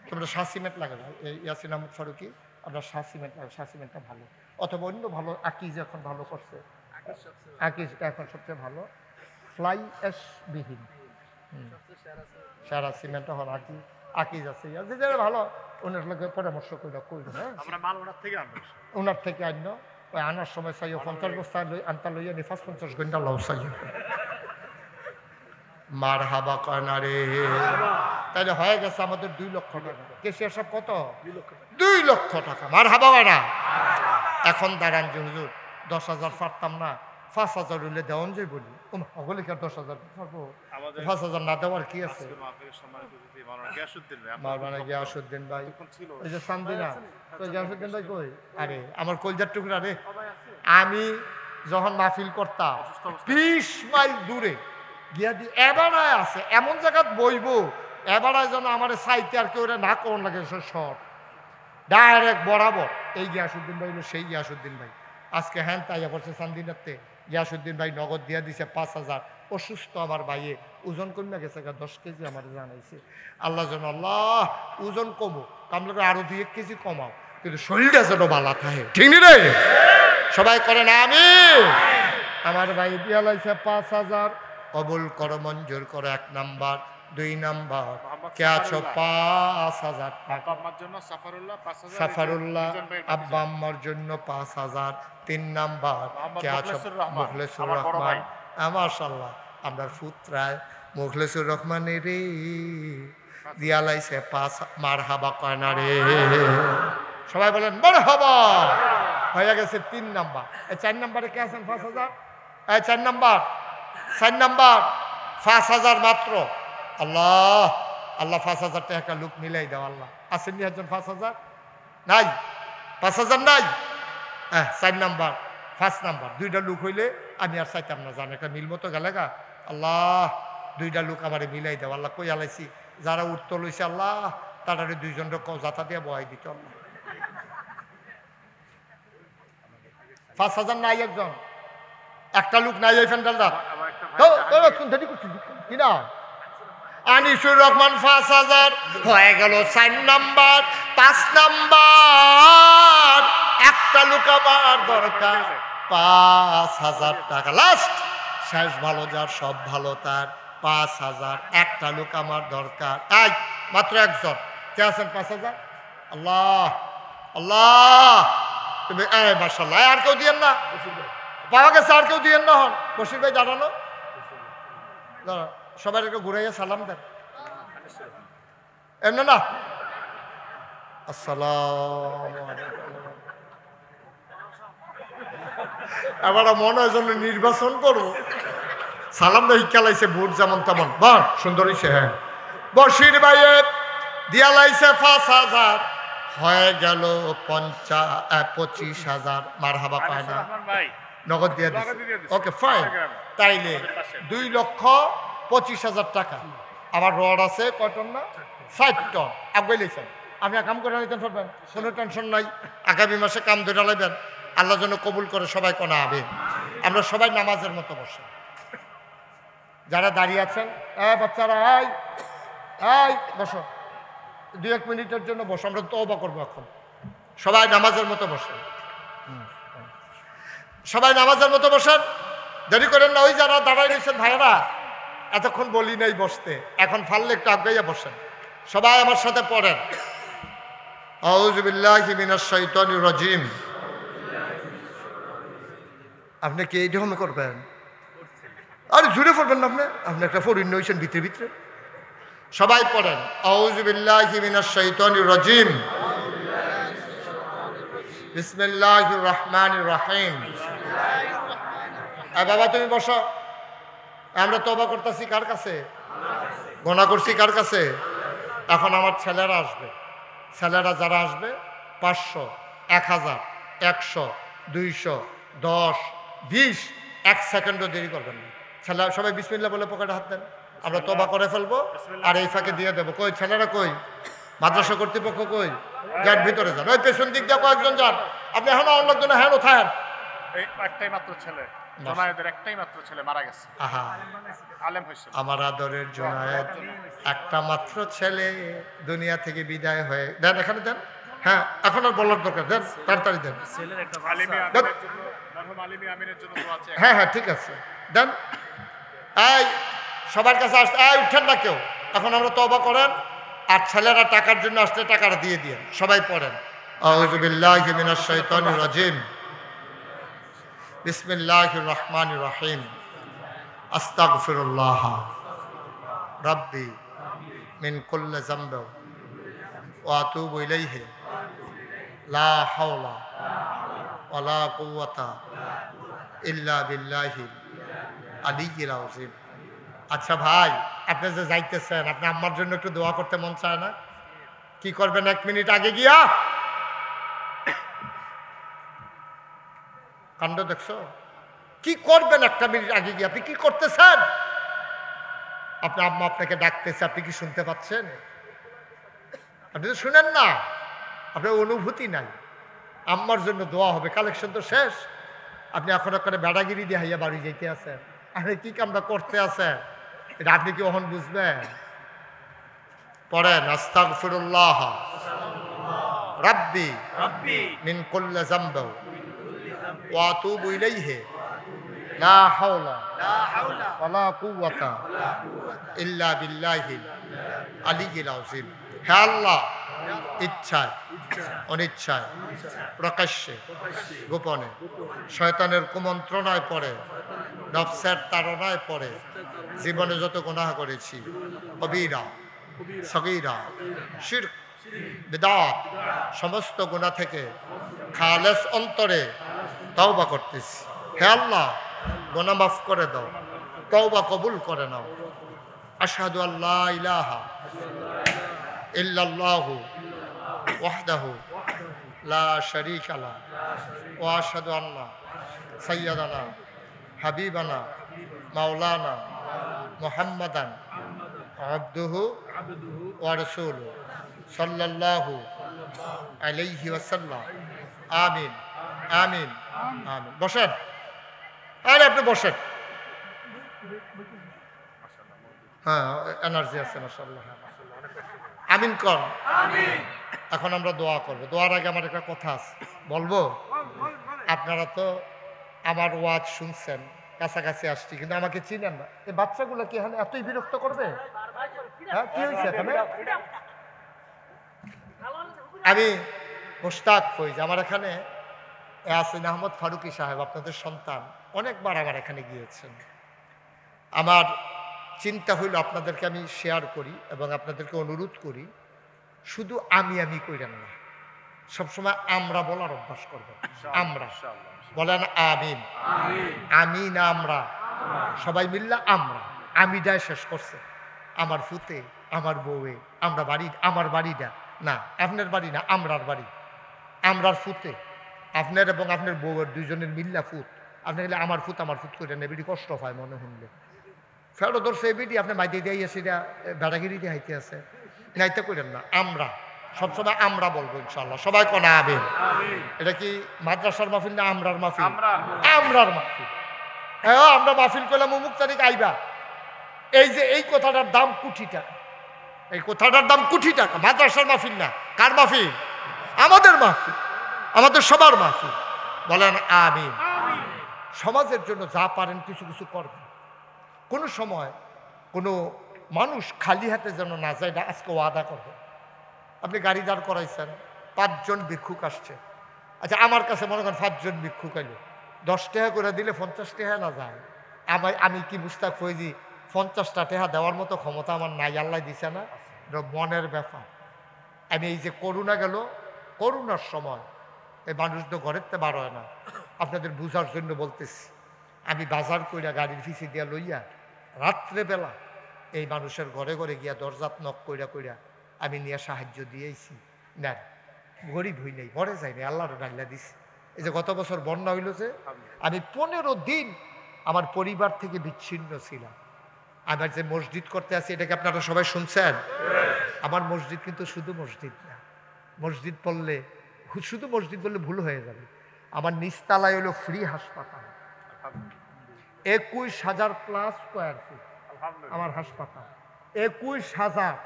তোমরা সিমেন্ট লাগাবে ইয়াসিন আহমদ ফারুকি আমরা সিমেন্ট লাগাবো সিমেন্টটা ভালো অথবা অন্য ভালো আকিজ এখন ভালো করছে আকিজটা এখন সবচেয়ে ভালো ফ্লাই অ্যাশ বিহীন সারা সিমেন্টটা হল আকিজ আছে যারা ভালো ওনার লোকের পরামর্শ করে করবে হ্যাঁ আমরা মাল ওনার থেকে আনবো ওনার থেকে আন্য ওই আনার সময় চাইও 50 বস্তা আনতা লইয়া নি 50 ঘন্টা লাউ চাইও মার হাবা কয়না রে তাহলে হয়ে গেছে আমাদের 2 লক্ষ টাকা কেশিয়ার সব কত 2 লক্ষ টাকা মার হাবা কয়না এখন দাঁড়ান যে হুজুর 10,000 পারতাম না 5,000 হইলে দেওয়ান যাই বলি ওগুলি কি 10,000 পারবো 5,000 না দেওয়ার কি আছে মাওলানা গিয়াসউদ্দিন ভাই ওই যে সান্দিনা তো গিয়াসউদ্দিন ভাই কই আরে আমার কলজার টুকরা রে আমি যখন মাহফিল করতাম 20 মাইল দূরে গিয়া দি এবারায় আছে এমন জায়গাত বইবো এবারায় যেন আমার সাইতে আর কেউ না কোন লাগে শর্ট ডাইরেক্ট বরাবর এই গিয়াসউদ্দিন ভাই হলো সেই গিয়াসউদ্দিন ভাই আজকে হ্যান তাইয়া পড়ছে সান্দিনাতে গিয়াসউদ্দিন ভাই নগদ দিয়া দিছে 5,000 অসুস্থ আমার ভাইয়ে ওজন কমে গেছে 10 কেজি আমার জানাইছে আল্লাহ যেন আল্লাহ ওজন কমো কামলে আরো 2-1 কেজি কমাও কিন্তু শরীরটা যেন ভালো থাকে ঠিক নি রে সবাই করে না আমি আমার ভাই দিয়া লাইছে 5,000 কবুল করো মঞ্জুর করো 1 নাম্বার 2 নাম্বার কে আছো 5,000 টাকা সাফারুল্লাহ আব্বা আম্মার জন্য 5,000 3 নাম্বার কে আছো মুখলেসুর রহমান মাশাআল্লাহ আমরা পুত্রায় মুখলেসুর রহমানের রে দিয়া লাইছে 5 মারহাবা কয়না রে সবাই বলেন মারহাবা হয়ে গেছে 3 নাম্বার এই 4 নাম্বারে কে আছেন 5,000 এই 4 নাম্বার 5,000 মাত্র আল্লাহ আল্লাহ 5,000 টাকা লোক মিলাই দাও আল্লাহ আসেননি একজন 5,000 নাই 5,000 নাই 4 নাম্বার 5 নাম্বার 2টা লোক হইলে আমি আর চাইতাম না জান একটা মিল মতো গেলে গা আল্লাহ 2টা লোক আমারে মিলাই দাও আল্লাহ কই আলাইছি যারা উঠতে লইছে আল্লাহ তারারে 2 জনের জাতা দিয়ে বহাই দিত আল্লাহ 5,000 নাই একজন একটা লোক নাই এই ফ্যান্ডালটা কি না আনিসুর রহমান 5,000 হয়ে গেল 4 নাম্বার 5 নাম্বার একটা লোক আমার দরকার 5,000 টাকা লাস্ট শেষ ভালো যার সব ভালো তার 5,000 একটা লোক আমার দরকার এই মাত্র একজন কে আছেন 5,000 আল্লাহ আল্লাহ তুমি এই মাশাআল্লাহ আর কেউ দিয়েন না পাওয়া গেছে আর কেউ দিয়েন না হন বশির ভাই জানানো সবাই একটু ঘুরাইয়া সালাম দেন এমন না আসসালামু আলাইকুম এবার মনে হয় যেন নির্বাচন করবো সালাম দা হিক্কা লাইছে ভোট যেমন তেমন বল সুন্দর হইছে হ্যাঁ বশির ভাইয়ে দিয়া লাইছে 5,000 হয়ে গেল 25,000 মারহাবা পায় না নগদ দিয়ে দিচ্ছে ওকে ফাইন তাইলে 2,25,000 টাকা আমার রড আছে কয় টন না 60 টন আগে লিখছেন আপনি কাম করে নিতেন পারবেন কোনো টেনশন নাই আগামী মাসে কাম ধরে লাইবেন আল্লাহ যেন কবুল করে সবাই কোনা হবে আমরা সবাই নামাজের মতো বসে যারা দাঁড়িয়ে আছেন বাচ্চারা এই বসো 2-1 মিনিটের জন্য বসো আমরা তওবা করবো এখন সবাই নামাজের মতো বসে সবাই নামাজের মতো বসেন দেরি করেন না ওই যারা দাঁড়াই রয়েছেন ভাইয়েরা এতক্ষণ বলি নাই বসতে এখন ফাললে একটু আগাইয়া বসেন সবাই আমার সাথে পড়েন আউযু বিল্লাহি মিনাশ শাইতানির রাজিম আপনি কি এই ঢং করবেন আরে জুড়ে পড়বেন না আপনি একটা ফরিন্ন হয়েছেন ভিতরে ভিতরে। সবাই পড়েন আউযু বিল্লাহি মিনাশ শাইতানির রাজিম বিসমিল্লাহির রহমানির রহিম। বাবা তুমি বসো। আমরা তওবা করতেছি কার কাছে? গুনাহ করছি কার কাছে? এখন আমার ছেলেরা আসবে, ছেলেরা যারা আসবে 500, 1000, 100, 200, 10, 20, 1 সেকেন্ডও দেরি করবেন না। ছেলে সবাই বিসমিল্লাহ বলে পকেটে হাত দেন, আমরা তওবা করে ফেলবো আর এই ফাঁকে দিয়ে দেবো। কই ছেলেরা কই? মাদ্রাসা কর্তৃপক্ষ কই? যার ভিতরে যান, ওই পেছন দিক দিয়ে কয়েকজন যান। আপনি এখন অন্য জন্য হ্যাঁ ওঠায় এই একটাই মাত্র ছেলে, জোনায়েদের একটাই মাত্র ছেলে মারা গেছে। আহা আলেম হয়েছে। আমার আদরের জোনায়েদ একটা মাত্র ছেলে দুনিয়া থেকে বিদায় হয়ে দেন। এখানে দেন। হ্যাঁ এখন আর বলার দরকার, দেন তাড়াতাড়ি দেন। ছেলের একটা আলিমি বাচ্চা। আমিনের জন্য, মরহুম আলিমি আমিনের জন্য দোয়া আছে। হ্যাঁ হ্যাঁ ঠিক আছে দেন। এই সবার কাছে আসতে উঠেন না কেউ। এখন আমরা তওবা করেন আর ছেলেরা টাকার জন্য আসতে টাকাটা দিয়ে দিয়েন। সবাই পড়েন আউযু বিল্লাহি মিনাশ শাইতানির রাজিম বিসমিল্লাহির রহমানির রহিম আস্তাগফিরুল্লাহ রাব্বি মিন কুল্লি যামবি ওয়া আতুবু ইলাইহি লা হাওলা ওয়ালা কুওয়াতা ইল্লা বিল্লাহিল আলিয়্যিল আযীম। আচ্ছা ভাই, আপনি যে যাইতেছেন, আপনি আম্মার জন্য একটু দোয়া করতে মন চায় না? কি করবেন 1 মিনিট আগে গিয়া? কাণ্ড দেখছো? কি করবেন 1 মিনিট আগে গিয়ে? আপনি কি করতেছেন? আপনার আম্মা আপনাকে ডাকতেছে, আপনি কি শুনতে পাচ্ছেন? আপনি তো শুনেন না, আপনার অনুভূতি নাই। আম্মার জন্য দোয়া হবে, কালেকশন তো শেষ। আপনি এখন একটা বেড়াগিরি দিয়ে হাইয়া বাড়ি যাইতে আছেন। আপনি কি কামটা করতে আছেন এটা আপনি কি ওহন বুঝবেন? পড়েন আস্তাগফিরুল্লাহ রাব্বি মিন কুল্লি যামবি ওয়া আতুবু ইলাইহি লা হাওলা ওয়ালা কুওয়াতা ইল্লা বিল্লাহিল আলিয়্যিল আযীম। হে আল্লাহ, ইচ্ছায় অনিচ্ছায় প্রকাশ্যে গোপনে শয়তানের কুমন্ত্রণায় পড়ে, নফসের তাড়নায় পড়ে জীবনে যত গুনাহ করেছি, কবিরা সগীরা শিরক বিদআত সমস্ত গুনাহ থেকে খালেস অন্তরে তওবা করতেছি। হে আল্লাহ, গুনাহ মাফ করে দাও, তওবা কবুল করে নাও। আশহাদু আল্লা ইলাহা ইল্লাল্লাহু ওয়াহদাহু লা শারীকা লাহু ওয়া আশহাদু আন্না সাইয়্যিদানা হাবিবানা মাওলানা মুহাম্মাদান আবদুহু ওয়া রাসূলুহু সাল্লাল্লাহু আলাইহি ওয়াসাল্লাম। আমিন আমিন আমিন। বসেন। আরে আপনি বসেন। হ্যাঁ এনার্জি আছে মাশাআল্লাহ। আমিন কর। এখন আমরা দোয়া করবো। দোয়ার আগে আমার একটা কথা আছে, বলবো? আপনারা তো আমার ওয়াজ শুনছেন, কাছাকাছি আসছি, কিন্তু আমাকে চিনেন না। এই বাচ্চাগুলো কি এখানে এতই বিরক্ত করবে? হ্যাঁ কি হয়েছে এখানে? আমি মুশতাক ফৈজ, আমার এখানে ইয়াসিন আহমদ ফারুকী সাহেব আপনাদের সন্তান অনেকবার আমার এখানে গিয়েছেন। আমার চিন্তা হইল আপনাদেরকে আমি শেয়ার করি এবং আপনাদেরকে অনুরোধ করি, শুধু আমি কইরেন না, সবসময় আমরা বলার অভ্যাস করবেন। আমরা বলেন আমিন। আমি না আমরা, সবাই মিললে আমরা। আমিটাই শেষ করছে আমার ফুতে, আমার বউয়ে, আমরা বাড়ি, আমার বাড়িটা না, আপনার বাড়ি না, আমরার বাড়ি, আমরার ফুতে, আপনার এবং আপনার বউয়ের দুইজনের মিল্লা ফুত। আপনি গেলে আমার ফুত করে নেবেডি কষ্ট হয় মনে শুনলে। ফেরো ধরছে এবিডি আপনি মাইতে দিয়ে এসে বেড়াগিরি দিয়ে হাইতে আছে, নাইতে করেন না। আমরা সবসময় আমরা বলবো ইনশাল্লাহ। সবাই কোনা আবেন। এটা কি মাদ্রাসার মাহফিল না আমরার মাহফিল? আমরার মাহফিল। হ্যাঁ আমরা মাহফিল করলাম অমুক তারিখ আইবা। এই যে এই কথাটার দাম কোটি টাকা, এই কথাটার দাম কোটি টাকা। মাদ্রাসার মাহফিল না, কার মাহফিল? আমাদের মাহফিল, আমাদের সবার মাহফিল। বলেন আমিন। সমাজের জন্য যা পারেন কিছু কিছু করবেন। কোনো সময় কোনো মানুষ খালি হাতে যেন না যায়, না আজকে ওয়াদা করবে। আপনি গাড়ি দাঁড় করাইছেন, 5 জন ভিক্ষুক আসছে। আচ্ছা আমার কাছে মনে করেন 5 জন ভিক্ষুক এলো, 10 টাকা করে দিলে 50 টাকা না যায়, আমি কি মুস্তাক ফৈজি 50টা টাকা দেওয়ার মতো ক্ষমতা আমার নাই, আল্লাহ দিছে না, এটা মনের ব্যাপার। আমি এই যে করোনা গেল, করোনার সময় এই মানুষ তো ঘরের তে বার হয় না, আপনাদের বুঝার জন্য বলতেছি। আমি বাজার কইরা গাড়ির ফিসে দিয়া লইয়া রাত্রেবেলা এই মানুষের ঘরে ঘরে গিয়া দরজাত নক কইরা কইরা আমি নিয়ে সাহায্য দিয়েছি। না গরিব হই নাই, মরে যায়নি, আল্লাহর ডাল্লা দিছি। এই যে গত বছর বন্যা হইল যে, আমি 15 দিন আমার পরিবার থেকে বিচ্ছিন্ন ছিলাম। আমার যে মসজিদ করতে আছি, এটাকে আপনারা সবাই শুনছেন? আমার মসজিদ কিন্তু শুধু মসজিদ না, মসজিদ বললে শুধু মসজিদ বললে ভুল হয়ে যাবে। আমার নিচতলায় হলো ফ্রি হাসপাতাল, 21,000 প্লাস স্কোয়ার ফিট আমার হাসপাতাল, 21,000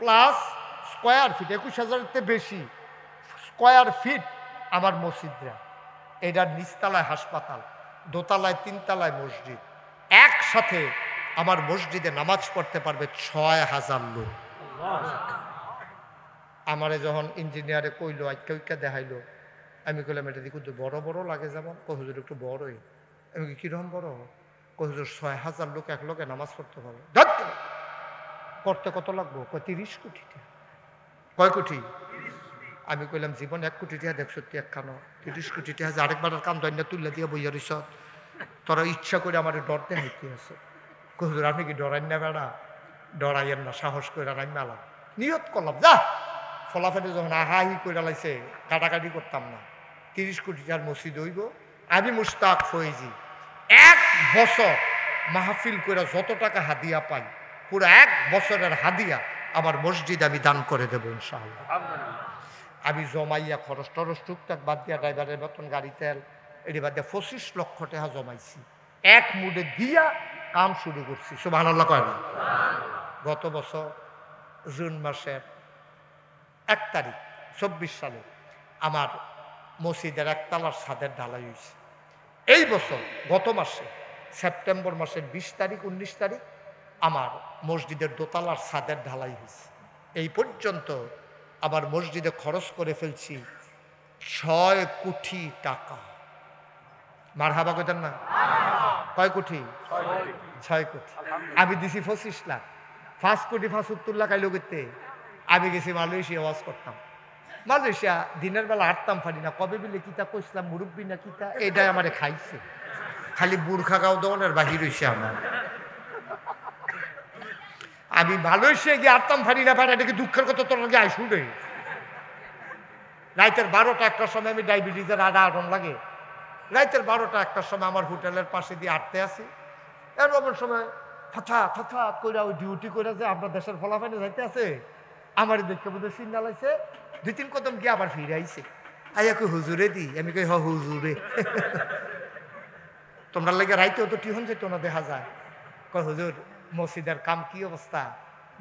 প্লাস স্কোয়ার ফিট, 21,000-এর বেশি স্কোয়ার ফিট আমার মসজিদরা। এটার নিচতলায় হাসপাতাল, দোতলায় 3 তলায় মসজিদ। একসাথে আমার মসজিদে নামাজ পড়তে পারবে 6,000 লোক। আমারে যখন ইঞ্জিনিয়ারে কইলো আজকে দেখাইলো, আমি কইলাম এটা দেখুন তো বড় বড় লাগে, যেমন কহুজুর একটু বড়ই। আমি কিরকম বড়? কহুজুর 6,000 লোক এক লোকে নামাজ পড়তে পারবে। করতে কত লাগবো? 30 কোটি টাকা। কয় কোটি? আমি কইলাম জীবন 1 কোটি টাকা দেখছো তুই একখানো, 30 কোটি টাকা যে আরেকবার কাম দৈন্য তুললে দিয়ে বইয়া রইছ, তোরা ইচ্ছা করে আমার ডরতে হাইতে আছে। কহুজুর আপনি কি ডরাইন না? বেড়া ডরাইয়েন না, সাহস করে রাইন মেলাম, নিয়ত করলাম যা। ফলাফলে যখন আহাহি করে লাইছে, কাটাকাটি করতাম না। 30 কোটি টাকার মসজিদ হইব। আমি মুস্তাক ফৈজি 1 বছর মাহফিল করে যত টাকা হাদিয়া পাই, পুরো 1 বছরের হাদিয়া আমার মসজিদ আমি দান করে দেবো ইনশাআল্লাহ। আমি জমাইয়া খরচ টরচ টুকটাক বাদ দিয়া, ড্রাইভারের বেতন, গাড়ি তেল, এটি বাদ দিয়ে 25 লক্ষ টাকা জমাইছি, এক মুডে দিয়া কাম শুরু করছি। সুবহানাল্লাহ কয় না? গত বছর জুন মাসের 1 তারিখ 24 সালে আমার মসজিদের 1 তলার ছাদের ঢালাই হয়েছে। এই বছর গত মাসে সেপ্টেম্বর মাসের 20 তারিখ 19 তারিখ আমার মসজিদের দোতলার ছাদের ঢালাই হয়েছে। এই পর্যন্ত আমার মসজিদে খরচ করে ফেলছি 6 কোটি টাকা। মারহাবা কইতেন না? কয় কোটি? 6 কোটি। আমি দিছি 25 লাখ। 5 কোটি 75 লাখ আইলো করতে। আমি গেছি মালয়েশিয়া ওয়াজ করতাম। মালয়েশিয়া দিনের বেলা হাঁটতাম পারি না, কবে বিলে কিতা কইছিলাম মুরব্বী না কিতা, এটাই আমারে খাইছে। খালি বুর্খা গাও দোকানের বাহির হইছে আমার। আমি মালয়েশিয়া গিয়ে হাঁটতাম পারি না, পারি এটাকে দুঃখের কথা। তোর আগে আইসু রে, রাইতের 12টা 1টার সময় আমি ডায়াবেটিসের আড়ন লাগে। রাইতের 12টা 1টার সময় আমার হোটেলের পাশে দিয়ে হাঁটতে আসি। এরকম সময় ফাথা ফাথা করে ওই ডিউটি করে যে আপনার দেশের ফলাফাইনে যাইতে আছে, আমার দেখতে বোধহয় সিগনাল আছে, 2-3 কদম গিয়ে আবার ফিরে আইছে। আইয়া কই হুজুরে দি, আমি কই হ হুজুরে। তোমরা লাগে রাইতেও তো টিহন যেত না, দেখা যায়। কয় হুজুর মসজিদের কাম কি অবস্থা?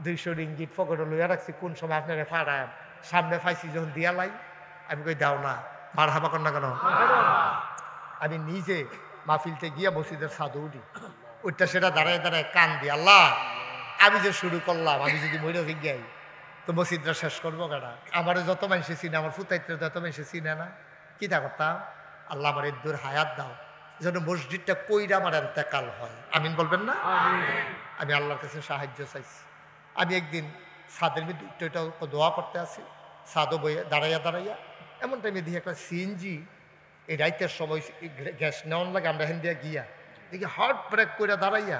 200 রিঙ্গিট পকেটে লইয়া রাখছি, কোন সময় আপনারা ফাড়ায় সামনে পাইছি যখন দিয়া লাই। আমি কই দাও না, মার হাবা কর না কেন? আমি নিজে মাহফিলতে গিয়া মসজিদের ছাদে উঠি, ওইটা সেটা দাঁড়ায় দাঁড়ায় কান দি, আল্লাহ আমি যে শুরু করলাম, আমি যদি মহিলা গিয়াই তো মসজিদটা শেষ করবো কেনা? আমারও যত মানুষে চিনে, আমার ফুতাইতে যত মানুষে চিনে না, কি তা করতাম? আল্লাহ আমার এদুর হায়াত দাও যেন মসজিদটা কইরা আমার এতেকাল হয়। আমিন বলবেন না? আমি আল্লাহর কাছে সাহায্য চাইছি। আমি একদিন ছাদের মধ্যে দোয়া করতে আসি, ছাদও বইয়ে দাঁড়াইয়া দাঁড়াইয়া এমন টাইমে দিয়ে একটা সিএনজি, এই রাইতের সময় গ্যাস নেওয়ান লাগে, আমরা হেন দিয়া গিয়া দেখি হার্ট ব্রেক করে দাঁড়াইয়া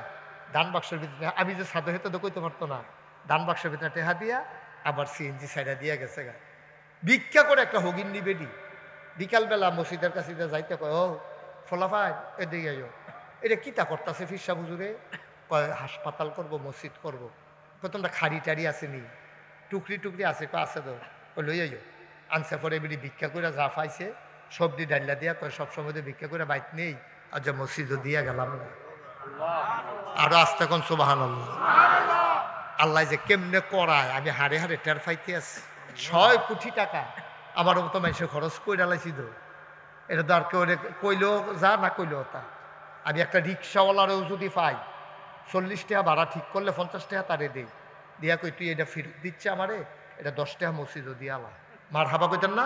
ডান বাক্সের ভিতরে, আমি যে ছাদে হইতে তো কইতে পারতো না, ডান বাক্সের ভিতরে টেহা দিয়া আবার সিএনজি সাইডা দিয়া গেছে গা। ভিক্ষা করে একটা হগিন নিবেডি বিকালবেলা মসজিদের কাছে যাইতে কয়, ও ফলাফাই এদিকে আইও, এটা কিতা করতেছে ফিরসা হুজুরে? কয় হাসপাতাল করব, মসজিদ করব। তোমরা খাড়ি টাড়ি আসেনি, টুকরি টুকরি আছে? কয় আছে তো। কয় লই আইও। আনছে পরে এমনি ভিক্ষা করে যা পাইছে সবজি ডাল্লা দিয়া, কয় সবসময় তো ভিক্ষা করে বাইক নেই, আর যা মসজিদও দিয়া গেলাম না। আরো আসতে কোন সুবহানাল্লাহ। আল্লাহ যে কেমনে করায় আমি হারে হারে টের পাইতে আছি। 6 কোটি টাকা আমার মতো মানুষের খরচ করে ডালাইছি তো। এটা তো আর কেউ কইলেও যা, না কইলেও তা। আমি একটা রিক্সাওয়ালারেও যদি পাই 40 টাকা ভাড়া ঠিক করলে 50 টাকা তারে দেই, দিয়া কই তুই এটা ফেরত দিচ্ছে আমারে, এটা 10 টাকা মসজিদও দিয়ালা। মার হাবা কইতেন না?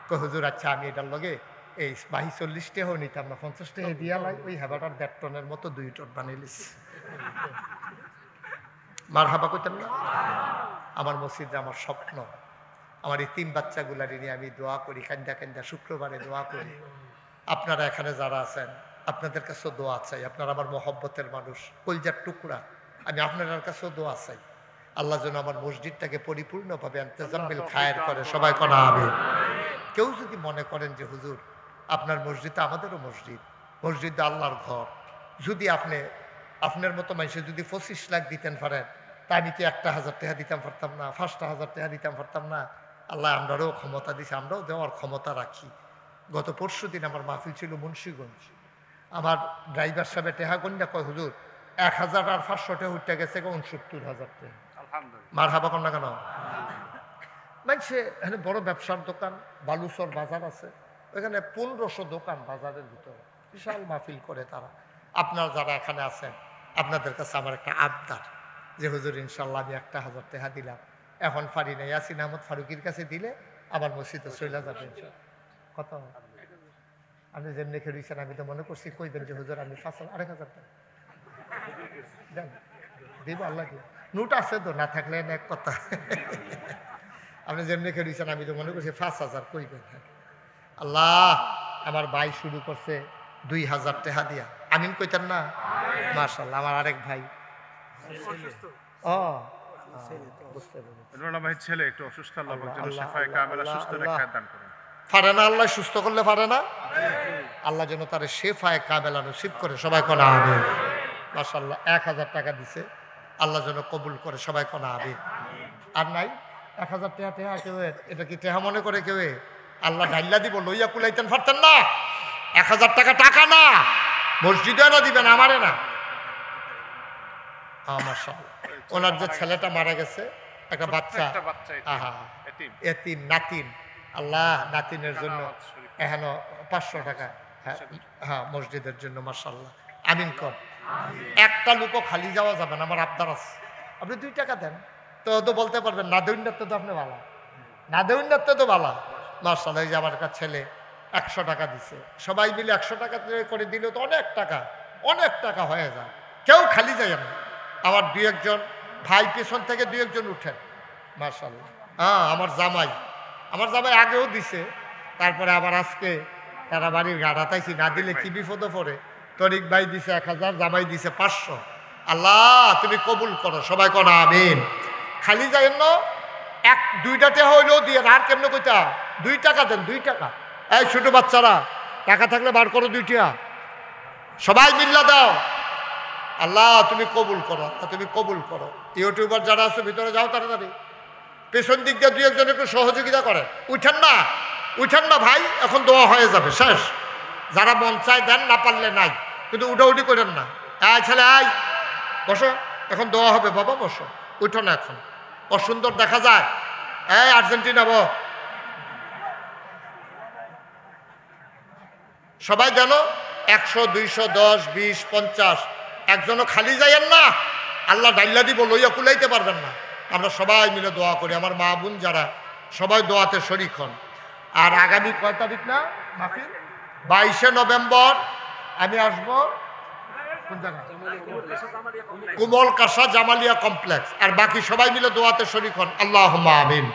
কই হুজুর আচ্ছা আমি এটার লগে এই 22-40 টাকাও নিতাম না, 50 টাকা দিয়া লাই ওই হেবাটার 1.5 টনের মতো 2 টন বানিয়ে লিছি। মার হাবা কইতাম না। আমার মসজিদে আমার স্বপ্ন, আমার এই 3 বাচ্চাগুলার নিয়ে আমি দোয়া করি, কান্দা কান্দা শুক্রবারে দোয়া করি। আপনারা এখানে যারা আছেন আপনাদের কাছেও দোয়া চাই, আপনারা আমার মহব্বতের মানুষ, কলজার টুকরা, আমি আপনাদের কাছেও দোয়া চাই। আল্লাহ যেন আমার মসজিদটাকে পরিপূর্ণভাবে ইন্তজামিল খায়ের করে, সবাই কোনা আমিন। কেউ যদি মনে করেন যে হুজুর আপনার মসজিদ আমাদেরও মসজিদ, মসজিদ আল্লাহর ঘর, যদি আপনি আপনার মতো মানুষে যদি 25 লাখ দিতেন পারেন, তা আমি কি 1,000 টাকা দিতাম পারতাম না, 5,000 টাকা দিতাম পারতাম না? আল্লাহ আমরাও ক্ষমতা দিছে, আমরাও দেওয়ার ক্ষমতা রাখি। গত পরশু দিন আমার মাহফিল ছিল মুন্সিগঞ্জ, আমার ড্রাইভার সাহেব টেহা কন্যা কয় হুজুর 1,000 আর 500 টাকা উঠতে গেছে 69,000 টাকা। মার হাবা কন্যা কেন? মানুষে এখানে বড় ব্যবসার দোকান, বালুচর বাজার আছে, ওইখানে 1500 দোকান বাজারের ভিতরে, বিশাল মাহফিল করে তারা। আপনারা যারা এখানে আছেন আপনাদের কাছে আমার একটা আবদার যে হুজুর ইনশাল্লাহ আমি 1,000 টাকা দিলাম, এখন পারি না, ইয়াসিন আহমদ ফারুকির কাছে দিলে আমার মসজিদে চলে যাবে। কত আপনি যেমনি খেয়েছেন আমি তো মনে করছি কইবেন যে হুজুর আমি 1,000 টাকা দেন দিব, আল্লাহ কি নোট আছে তো, না থাকলে এক কথা। আপনি যেমনি খেয়েছেন আমি তো মনে করছি 5,000 কইবেন। আল্লাহ আমার ভাই শুরু করছে 2,000 টাকা দিয়া, আমিন কইতেন না? মাশাআল্লাহ আমার আরেক ভাই ছেলে একটু অসুস্থ, আল্লাহ শিফায়ে কামিলা সুস্থ রেখে দান করেন। পারে না আল্লাহ সুস্থ করলে পারে না? আল্লাহ যেন তার শিফায়ে কামিলা নসিব করে, সবাই কোনা আমিন। মাশাআল্লাহ 1,000 টাকা দিছে, আল্লাহ যেন কবুল করে, সবাই কোনা আমিন। আর নাই 1,000 টাকা টেহা কেউ, এটা কি টেহা মনে করে কেউ? আল্লাহ ঢাইলা দিব, লইয়া কুলাইতেন পারতেন না? 1,000 টাকা টাকা না, মসজিদে না দিবেন, আমারে না। মাশাআল্লাহ ওনার যে ছেলেটা মারা গেছে, একটা বাচ্চা, এতিম নাতিন, আল্লাহ নাতিনের জন্য এখনো 500 টাকা, হ্যাঁ মসজিদের জন্য, মাশাআল্লাহ আমিন কর। একটা লোকও খালি যাওয়া যাবে না, আমার আবদার আছে। আপনি 2 টাকা দেন তো বলতে পারবেন না দেউন তো আপনি ভালো, না দেউন তো ভালো। মাশাআল্লাহ এই যে আমার একটা ছেলে 100 টাকা দিছে, সবাই মিলে 100 টাকা করে দিলে তো অনেক টাকা হয়ে যায়, কেউ খালি যায় না। আমার 2-1 ভাই পেছন থেকে 2-1 উঠেন, মাশাআল্লাহ। হ্যাঁ আমার জামাই আগেও দিছে, তারপরে আবার আজকে তারা বাড়ির গাড়াতাইছি, না দিলে কি বিপদে পড়ে। তরিক ভাই দিছে 1,000, জামাই দিছে 500। আল্লাহ তুমি কবুল করো, সবাই কোনা আমিন। খালি যায় না, 1-2টা টাকা হইলেও দিয়ে, আর কেমনে কইতা 2 টাকা দেন, 2 টাকা। এই ছোট বাচ্চারা টাকা থাকলে বার করো 2 টাকা, সবাই মিল্লা দাও। আল্লাহ তুমি কবুল করো, তুমি কবুল করো। ইউটিউবার যারা আছে ভিতরে যাও তাড়াতাড়ি, পেছন দিক দিয়ে 2-1 একটু সহযোগিতা করে। উঠেন না ভাই, এখন দোয়া হয়ে যাবে শেষ। যারা মন চায় দেন, না পারলে নাই, কিন্তু উঠাউঠি করেন না। ছেলে আয় বসো, এখন দোয়া হবে বাবা, বসো, উঠো না এখন, অসুন্দর দেখা যায়। আর্জেন্টিনা সবাই জানো 100, 200, 10, 20, 50, একজনও খালি যাইয়েন না, আল্লাহ ডাইল্লা দিব, লইয়া কুলাইতে পারবেন না। আমরা সবাই মিলে দোয়া করি, আমার মা বোন যারা সবাই দোয়াতে শরীক হন। আর আগামী কয় তারিখ না মাহফিল? 22শে নভেম্বর আমি আসবো কোন জায়গায়? কুমল কাশা জামালিয়া কমপ্লেক্স। আর বাকি সবাই মিলে দোয়াতে শরীক হন। আল্লাহুম্মা আমিন।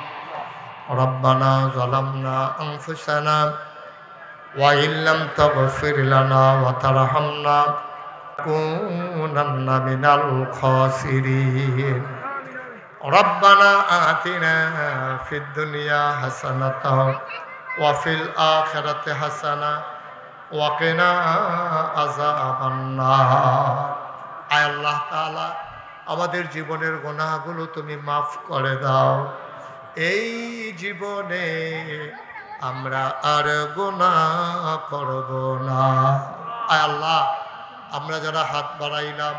রব্বানা যালামনা আনফুসানা ওয়া ইল্লাম তাগফির লানা ওয়া তারহামনা লাকুনান্না মিনাল খাসিরিন। রব্বানা আতিনা ফিদ দুনিয়া হাসানাতাও ওয়া ফিল আখিরাতি হাসানা ওয়া কিনা আযাবান নার। আয় আল্লাহ তাআলা আমাদের জীবনের গুনাহগুলো তুমি মাফ করে দাও। এই জীবনে আমরা আর গুনাহ করব না। আয় আল্লাহ আমরা যারা হাত বাড়াইলাম,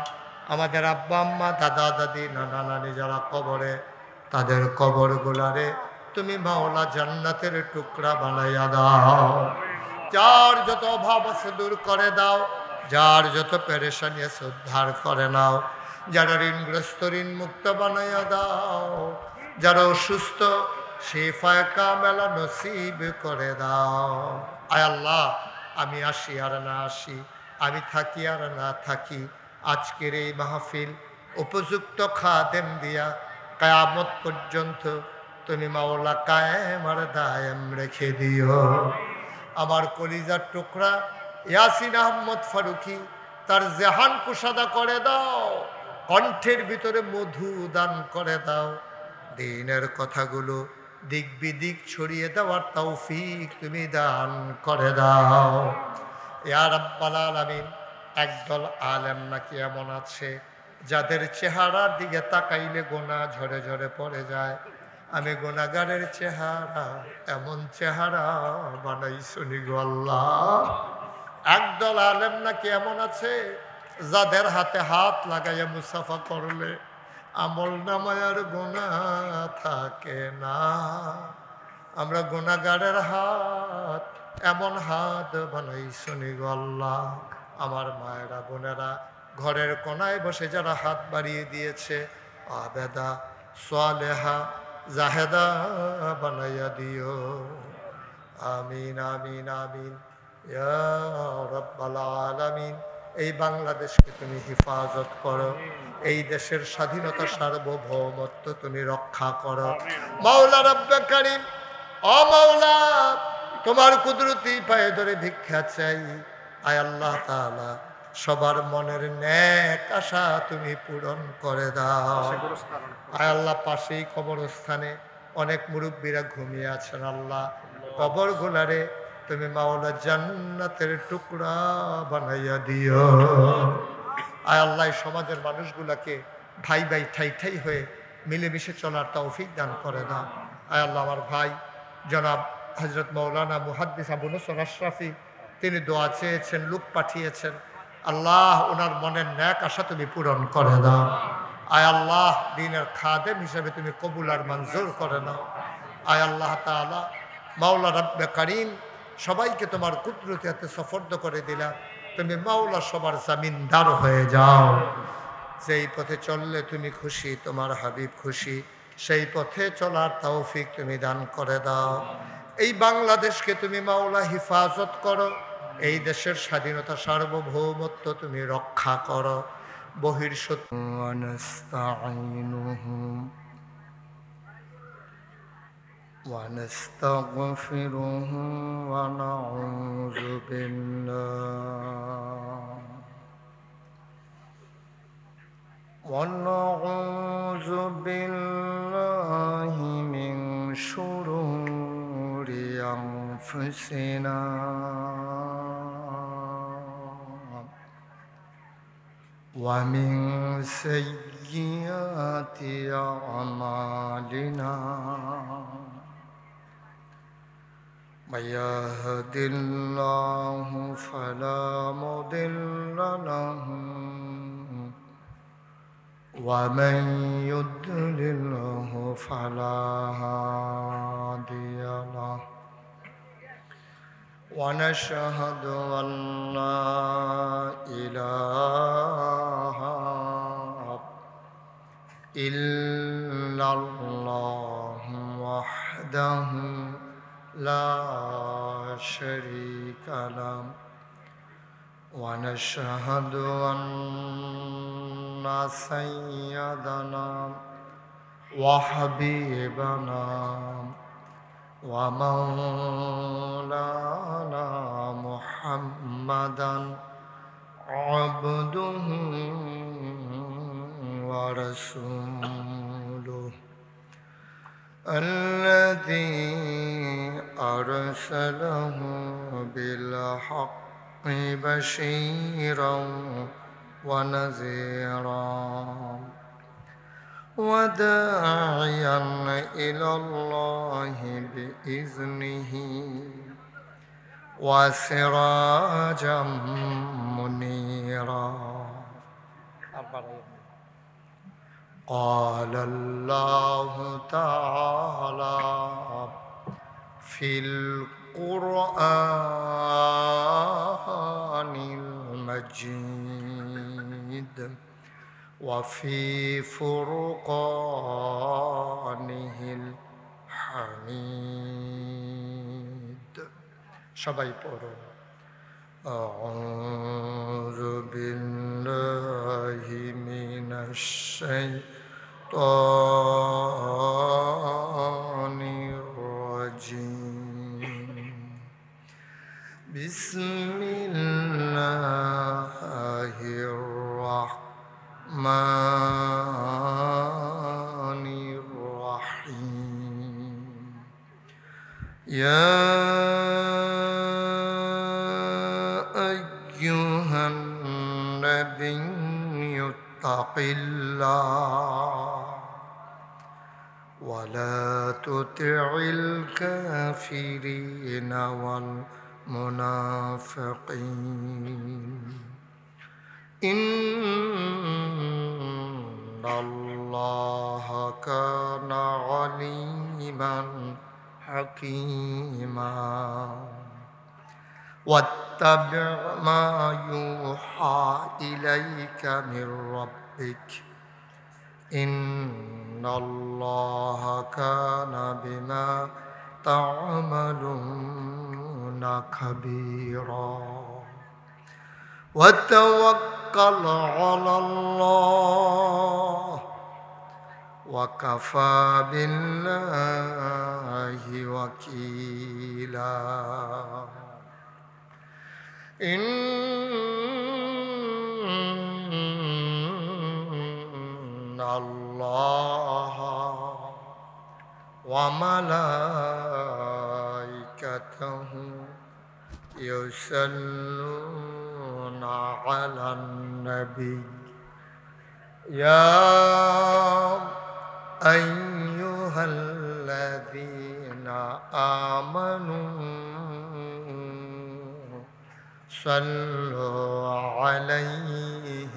আমাদের আব্বা আম্মা, দাদা দাদি, নানা নানি যারা কবরে, তাদের কবর গুলারে তুমি মাওলা জান্নাতের টুকরা বানাইয়া দাও। যার যত অভাব আছে দূর করে দাও, যার যত পেরেশানি আছে উদ্ধার করে নাও, যারা ঋণগ্রস্ত ঋণ মুক্ত বানাইয়া দাও, যারা অসুস্থ শিফায়ে কামেলা নসিব করে দাও। আয় আল্লাহ, আমি আসি আর না আসি, আমি থাকি আর না থাকি, আজকের এই মাহফিল উপযুক্ত খাদেম দিয়া কিয়ামত পর্যন্ত তুমি মাওলা কায়েম আর দায়েম রেখে দিও। আমার কলিজার টুকরা ইয়াসিন আহমদ ফারুকি, তার জেহান কুশাদা করে দাও, কণ্ঠের ভিতরে মধু দান করে দাও, দিনের কথাগুলো দিক বিদিক ছড়িয়ে দেওয়ার তৌফিক তুমি দান করে দাও। ইয়া রাব্বাল আলামিন, একদল আলেম নাকি এমন আছে যাদের চেহারার দিকে তাকাইলে গোনা ঝরে ঝরে পড়ে যায়। আমি গুনাহগারের চেহারা এমন চেহারা বানাইছনি গো আল্লাহ। একদল আলেম নাকি এমন আছে যাদের হাতে হাত লাগাইয়া মুসাফা করলে আমল নামায় আর গুনাহ থাকে না। আমরা গুনাহগারের হাত এমন হাত বানাইছনি গো আল্লাহ। আমার মায়েরা বোনেরা ঘরের কোনায় বসে যারা হাত বাড়িয়ে দিয়েছে, আবেদা সালেহা জাহেদা বানাইয়া দিও। আমিন আমিন আমিন ইয়া রাব্বাল আলামিন। এই বাংলাদেশকে তুমি হেফাজত করো, এই দেশের স্বাধীনতা সার্বভৌমত্ব তুমি রক্ষা করো। মাওলা রব্বে কারীম, ও মাওলা, তোমার কুদরতি পায়ে ধরে ভিক্ষা চাই। আয় আল্লাহ তাআলা, সবার মনের নেক আশা তুমি পূরণ করে দাও। আয় আল্লাহ, পাশেই কবরস্থানে অনেক মুরব্বীরা ঘুমিয়ে আছেন আল্লাহ, কবর গুলারে তুমি মাওলা জান্নাতের টুকরা বানাইয়া দিও। আয় আল্লাহ, সমাজের মানুষগুলাকে ভাই ভাই ঠাই ঠাই হয়ে মিলেমিশে চলার তৌফিক দান করে দাও। আয় আল্লাহ, আমার ভাই জনাব হযরত মাওলানা মুহাদ্দিস আবু নসর আশরাফি, তিনি দোয়া চেয়েছেন, লোক পাঠিয়েছেন। আল্লাহ, ওনার মনের ন্যাক আশা তুমি পূরণ করে দাও। আয় আল্লাহ, দ্বীনের খাদেম হিসেবে তুমি কবুল আর মঞ্জুর করে নাও। আয় আল্লাহ তাআলা, মাওলা রব্বে কারীম, সবাইকে তোমার কুদরতি হাতে সুপর্দ করে দিলা। তুমি মাওলা সবার জামিনদার হয়ে যাও। যেই পথে চললে তুমি খুশি, তোমার হাবিব খুশি, সেই পথে চলার তৌফিক তুমি দান করে দাও। এই বাংলাদেশকে তুমি মাওলা হেফাজত করো, এই দেশের স্বাধীনতা সার্বভৌমত্ব তুমি রক্ষা করো। বহির্শত্রু ونستغفره ونعوذ بالله من شرور أنفسنا ومن سيئات أعمالنا من يهد الله فلا مضل له ومن يضلله فلا هادي له ونشهد أن لا إله إلا الله وحده لا شريك له ونشهد أن سيدنا وحبيبنا ومولانا محمدا عبده ورسوله الذي أرسله بالحق بشيرا ونذيرا وداعيا إلى الله بإذنه وسراجا منيرا. قال الله تعالى في القرآن المجيد وفي فرقانه حميد সবাই পড়ুন أعوذ بالله من الشيطان الرجيم بسم الله الرحمن الرحيم يا أيها النبي اتق الله ولا تطع الكافرين والمنافقين إن الله كان عليما حكيما واتبع ما يوحى إليك من ربك إن الله كان بما تعملون خبيرا وتوكل على الله وكفى بالله وكيلا إن الله وملائكته يصلون على النبي يا أيها الذين آمنوا صلوا عليه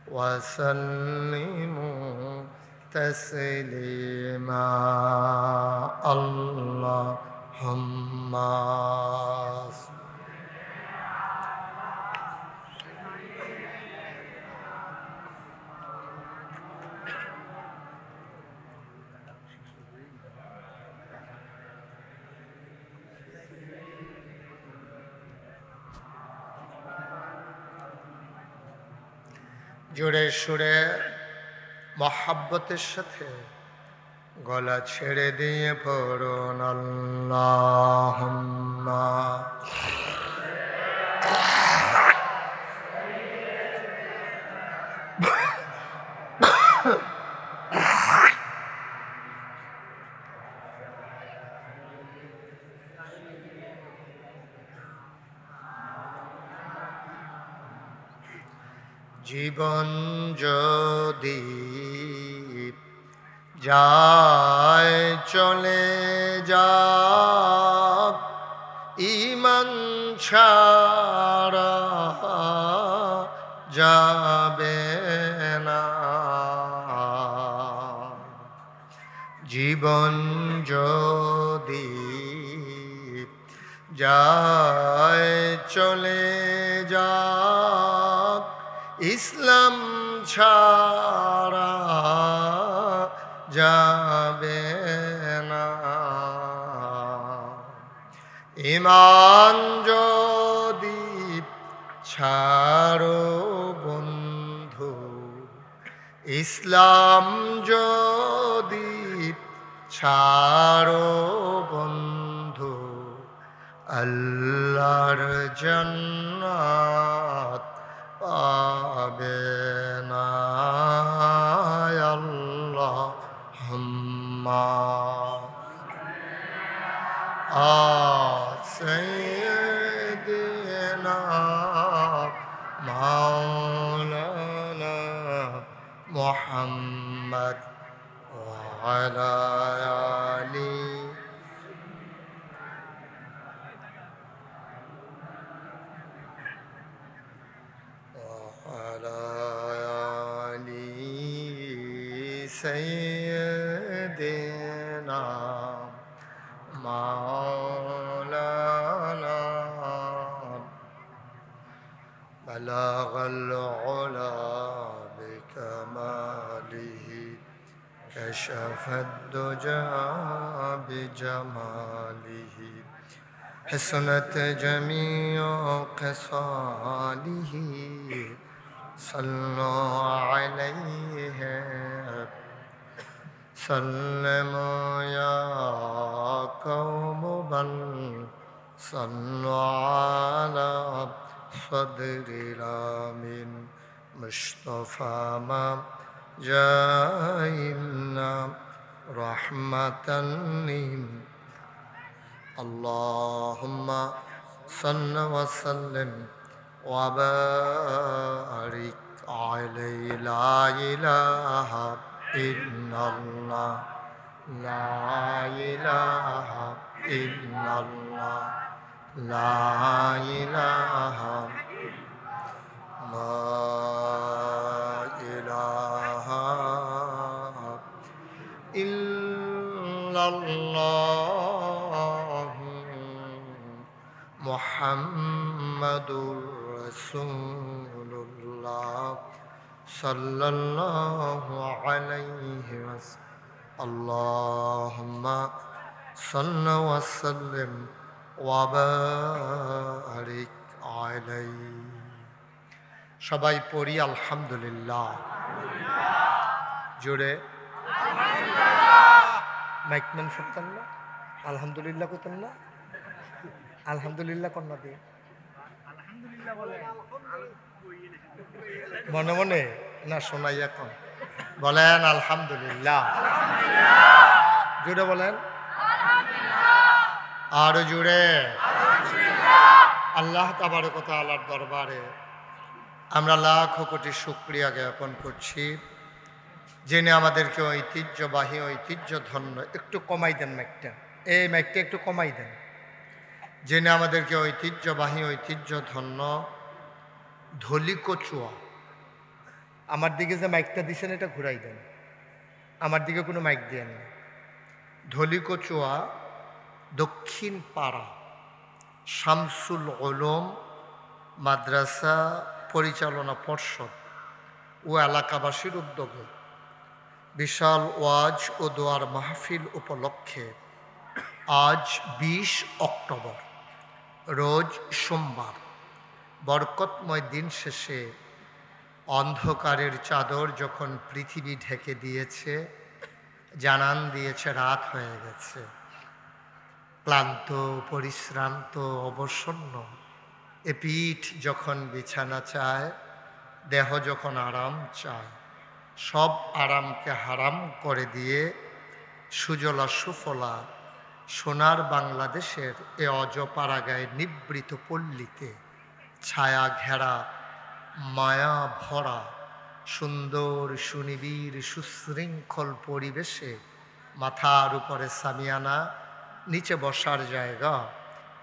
وسلموا تسليما اللهم জোরে সুরে মহাব্বতের সাথে গলা ছেড়ে দিয়ে পড়ুন আল্লাহুম্মা জীবন যদি যায় চলে যাক ঈমান ছাড়া যাবে না জীবন যদি যায় চলে যাক ইসলাম ছাড়া যাবে না ঈমান যদি ছাড়ো বন্ধু ইসলাম যদি ছাড়ো বন্ধু আল্লাহর জান্নাত পাবে না আল্লাহুম্মা সাইয়্যিদিনা মাওলানা মুহাম্মদ ওয়া আলা আলি سيدنا مولانا بلغ العلا بكماله كشف الدجى بجماله حسنت جميع خصاله صلوا عليه سلموا يا قوم بل صلوا على صدر الأمين مصطفى ما جاءنا رحمة اللهم صل وسلم وبارك عليه لا إله إلا الله لا إله إلا الله لا إله لا إله إلا الله محمد رسول الله صلى الله عليه وسلم اللهم صل وسلم وبارك عليه সবাই পড়ি আলহামদুলিল্লাহ জোরে মাইকম্যান সপ্তাহ না আলহামদুলিল্লাহ কইতেন না আলহামদুলিল্লাহ কন্যা দিয়ে মনে মনে না শোনাই এখন বলেন আলহামদুলিল্লাহ জোরে বলেন আরো জোরে আল্লাহ তাবারক ওয়া তাআলার দরবারে আমরা লাখো কোটি শুকরিয়া জ্ঞাপন করছি যিনি আমাদেরকে ঐতিহ্যবাহী ঐতিহ্যধন্য একটু কমাই দেন মাইকটা এই মাইকটা একটু কমাই দেন যিনি আমাদেরকে ঐতিহ্যবাহী ঐতিহ্যধন্য ধলিকচুয়া আমার দিকে যে মাইকটা দিছেন এটা ঘুরাই দেন আমার দিকে কোনো মাইক দেন না ধলিকচুয়া দক্ষিণ পাড়া শামসুল উলুম মাদ্রাসা পরিচালনা পর্ষদ ও এলাকাবাসীর উদ্যোগে বিশাল ওয়াজ ও দোয়ার মাহফিল উপলক্ষে আজ ২০ অক্টোবর রোজ সোমবার বরকতময় দিন শেষে অন্ধকারের চাদর যখন পৃথিবী ঢেকে দিয়েছে জানান দিয়েছে রাত হয়ে গেছে ক্লান্ত পরিশ্রান্ত অবসন্ন এ পিঠ যখন বিছানা চায় দেহ যখন আরাম চায় সব আরামকে হারাম করে দিয়ে সুজলা সুফলা সোনার বাংলাদেশের এ অজপাড়াগায় নিবৃত পল্লীতে ছায়া ঘেরা মায়া ভরা সুন্দর সুনিবিড় সুশৃঙ্খল পরিবেশে মাথার উপরে সামিয়ানা নিচে বসার জায়গা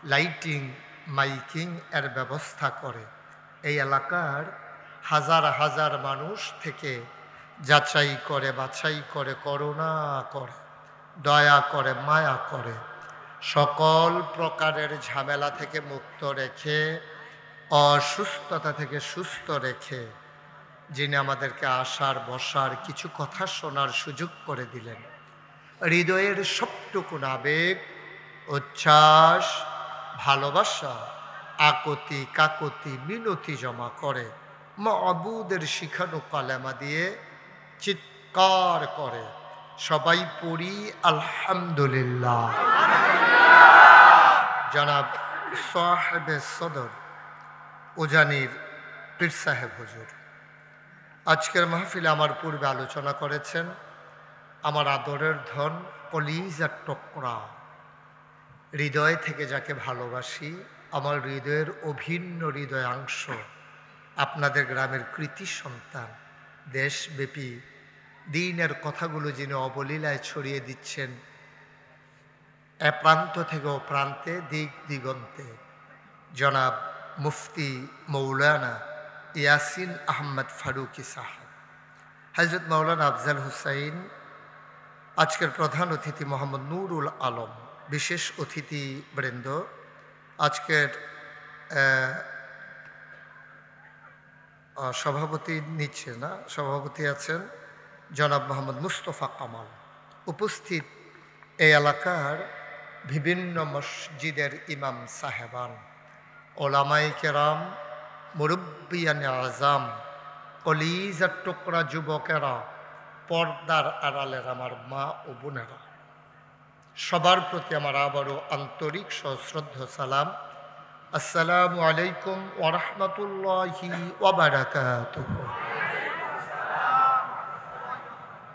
লাইটিং মাইকিং এর ব্যবস্থা করে এই এলাকার হাজার হাজার মানুষ থেকে যাচাই করে বাছাই করে করুণা করে দয়া করে মায়া করে সকল প্রকারের ঝামেলা থেকে মুক্ত রেখে অসুস্থতা থেকে সুস্থ রেখে যিনি আমাদেরকে আসার বসার কিছু কথা শোনার সুযোগ করে দিলেন হৃদয়ের সবটুকুন আবেগ উচ্ছ্বাস ভালোবাসা আকতি কাকতি মিনতি জমা করে মাবুদের শিখানো কালেমা দিয়ে চিৎকার করে সবাই পড়ি আলহামদুলিল্লাহ জনাব সাহেবে সদর উজানির পীর সাহেব হুজুর আজকের মাহফিলে আমার পূর্বে আলোচনা করেছেন আমার আদরের ধন কলিজার টুকরা হৃদয় থেকে যাকে ভালোবাসি আমার হৃদয়ের অভিন্ন হৃদয়াংশ আপনাদের গ্রামের কৃতি সন্তান দেশব্যাপী দিনের কথাগুলো যিনি অবলীলায় ছড়িয়ে দিচ্ছেন এ প্রান্ত থেকে ও প্রান্তে দিক দিগন্তে জনাব মুফতি মৌলানা ইয়াসিন আহমদ ফারুকি সাহেব হযরত মৌলানা আফজাল হুসাইন আজকের প্রধান অতিথি মোহাম্মদ নুরুল আলম বিশেষ অতিথিবৃন্দ আজকের সভাপতি নিচ্ছে না সভাপতি আছেন জনাব মোহাম্মদ মুস্তফা কামাল, উপস্থিত এই এলাকার বিভিন্ন মসজিদের ইমাম সাহেবান, ওলামাই কেরাম, মুরব্বিয়ানে আজাম, কলিজার টুকরা যুবকেরা, পর্দার আড়ালের আমার মা ও বোনেরা, সবার প্রতি আমার আবারও আন্তরিক সশ্রদ্ধ সালাম। আসসালামু আলাইকুম ওয়া রাহমাতুল্লাহি ওয়া বারাকাতুহু।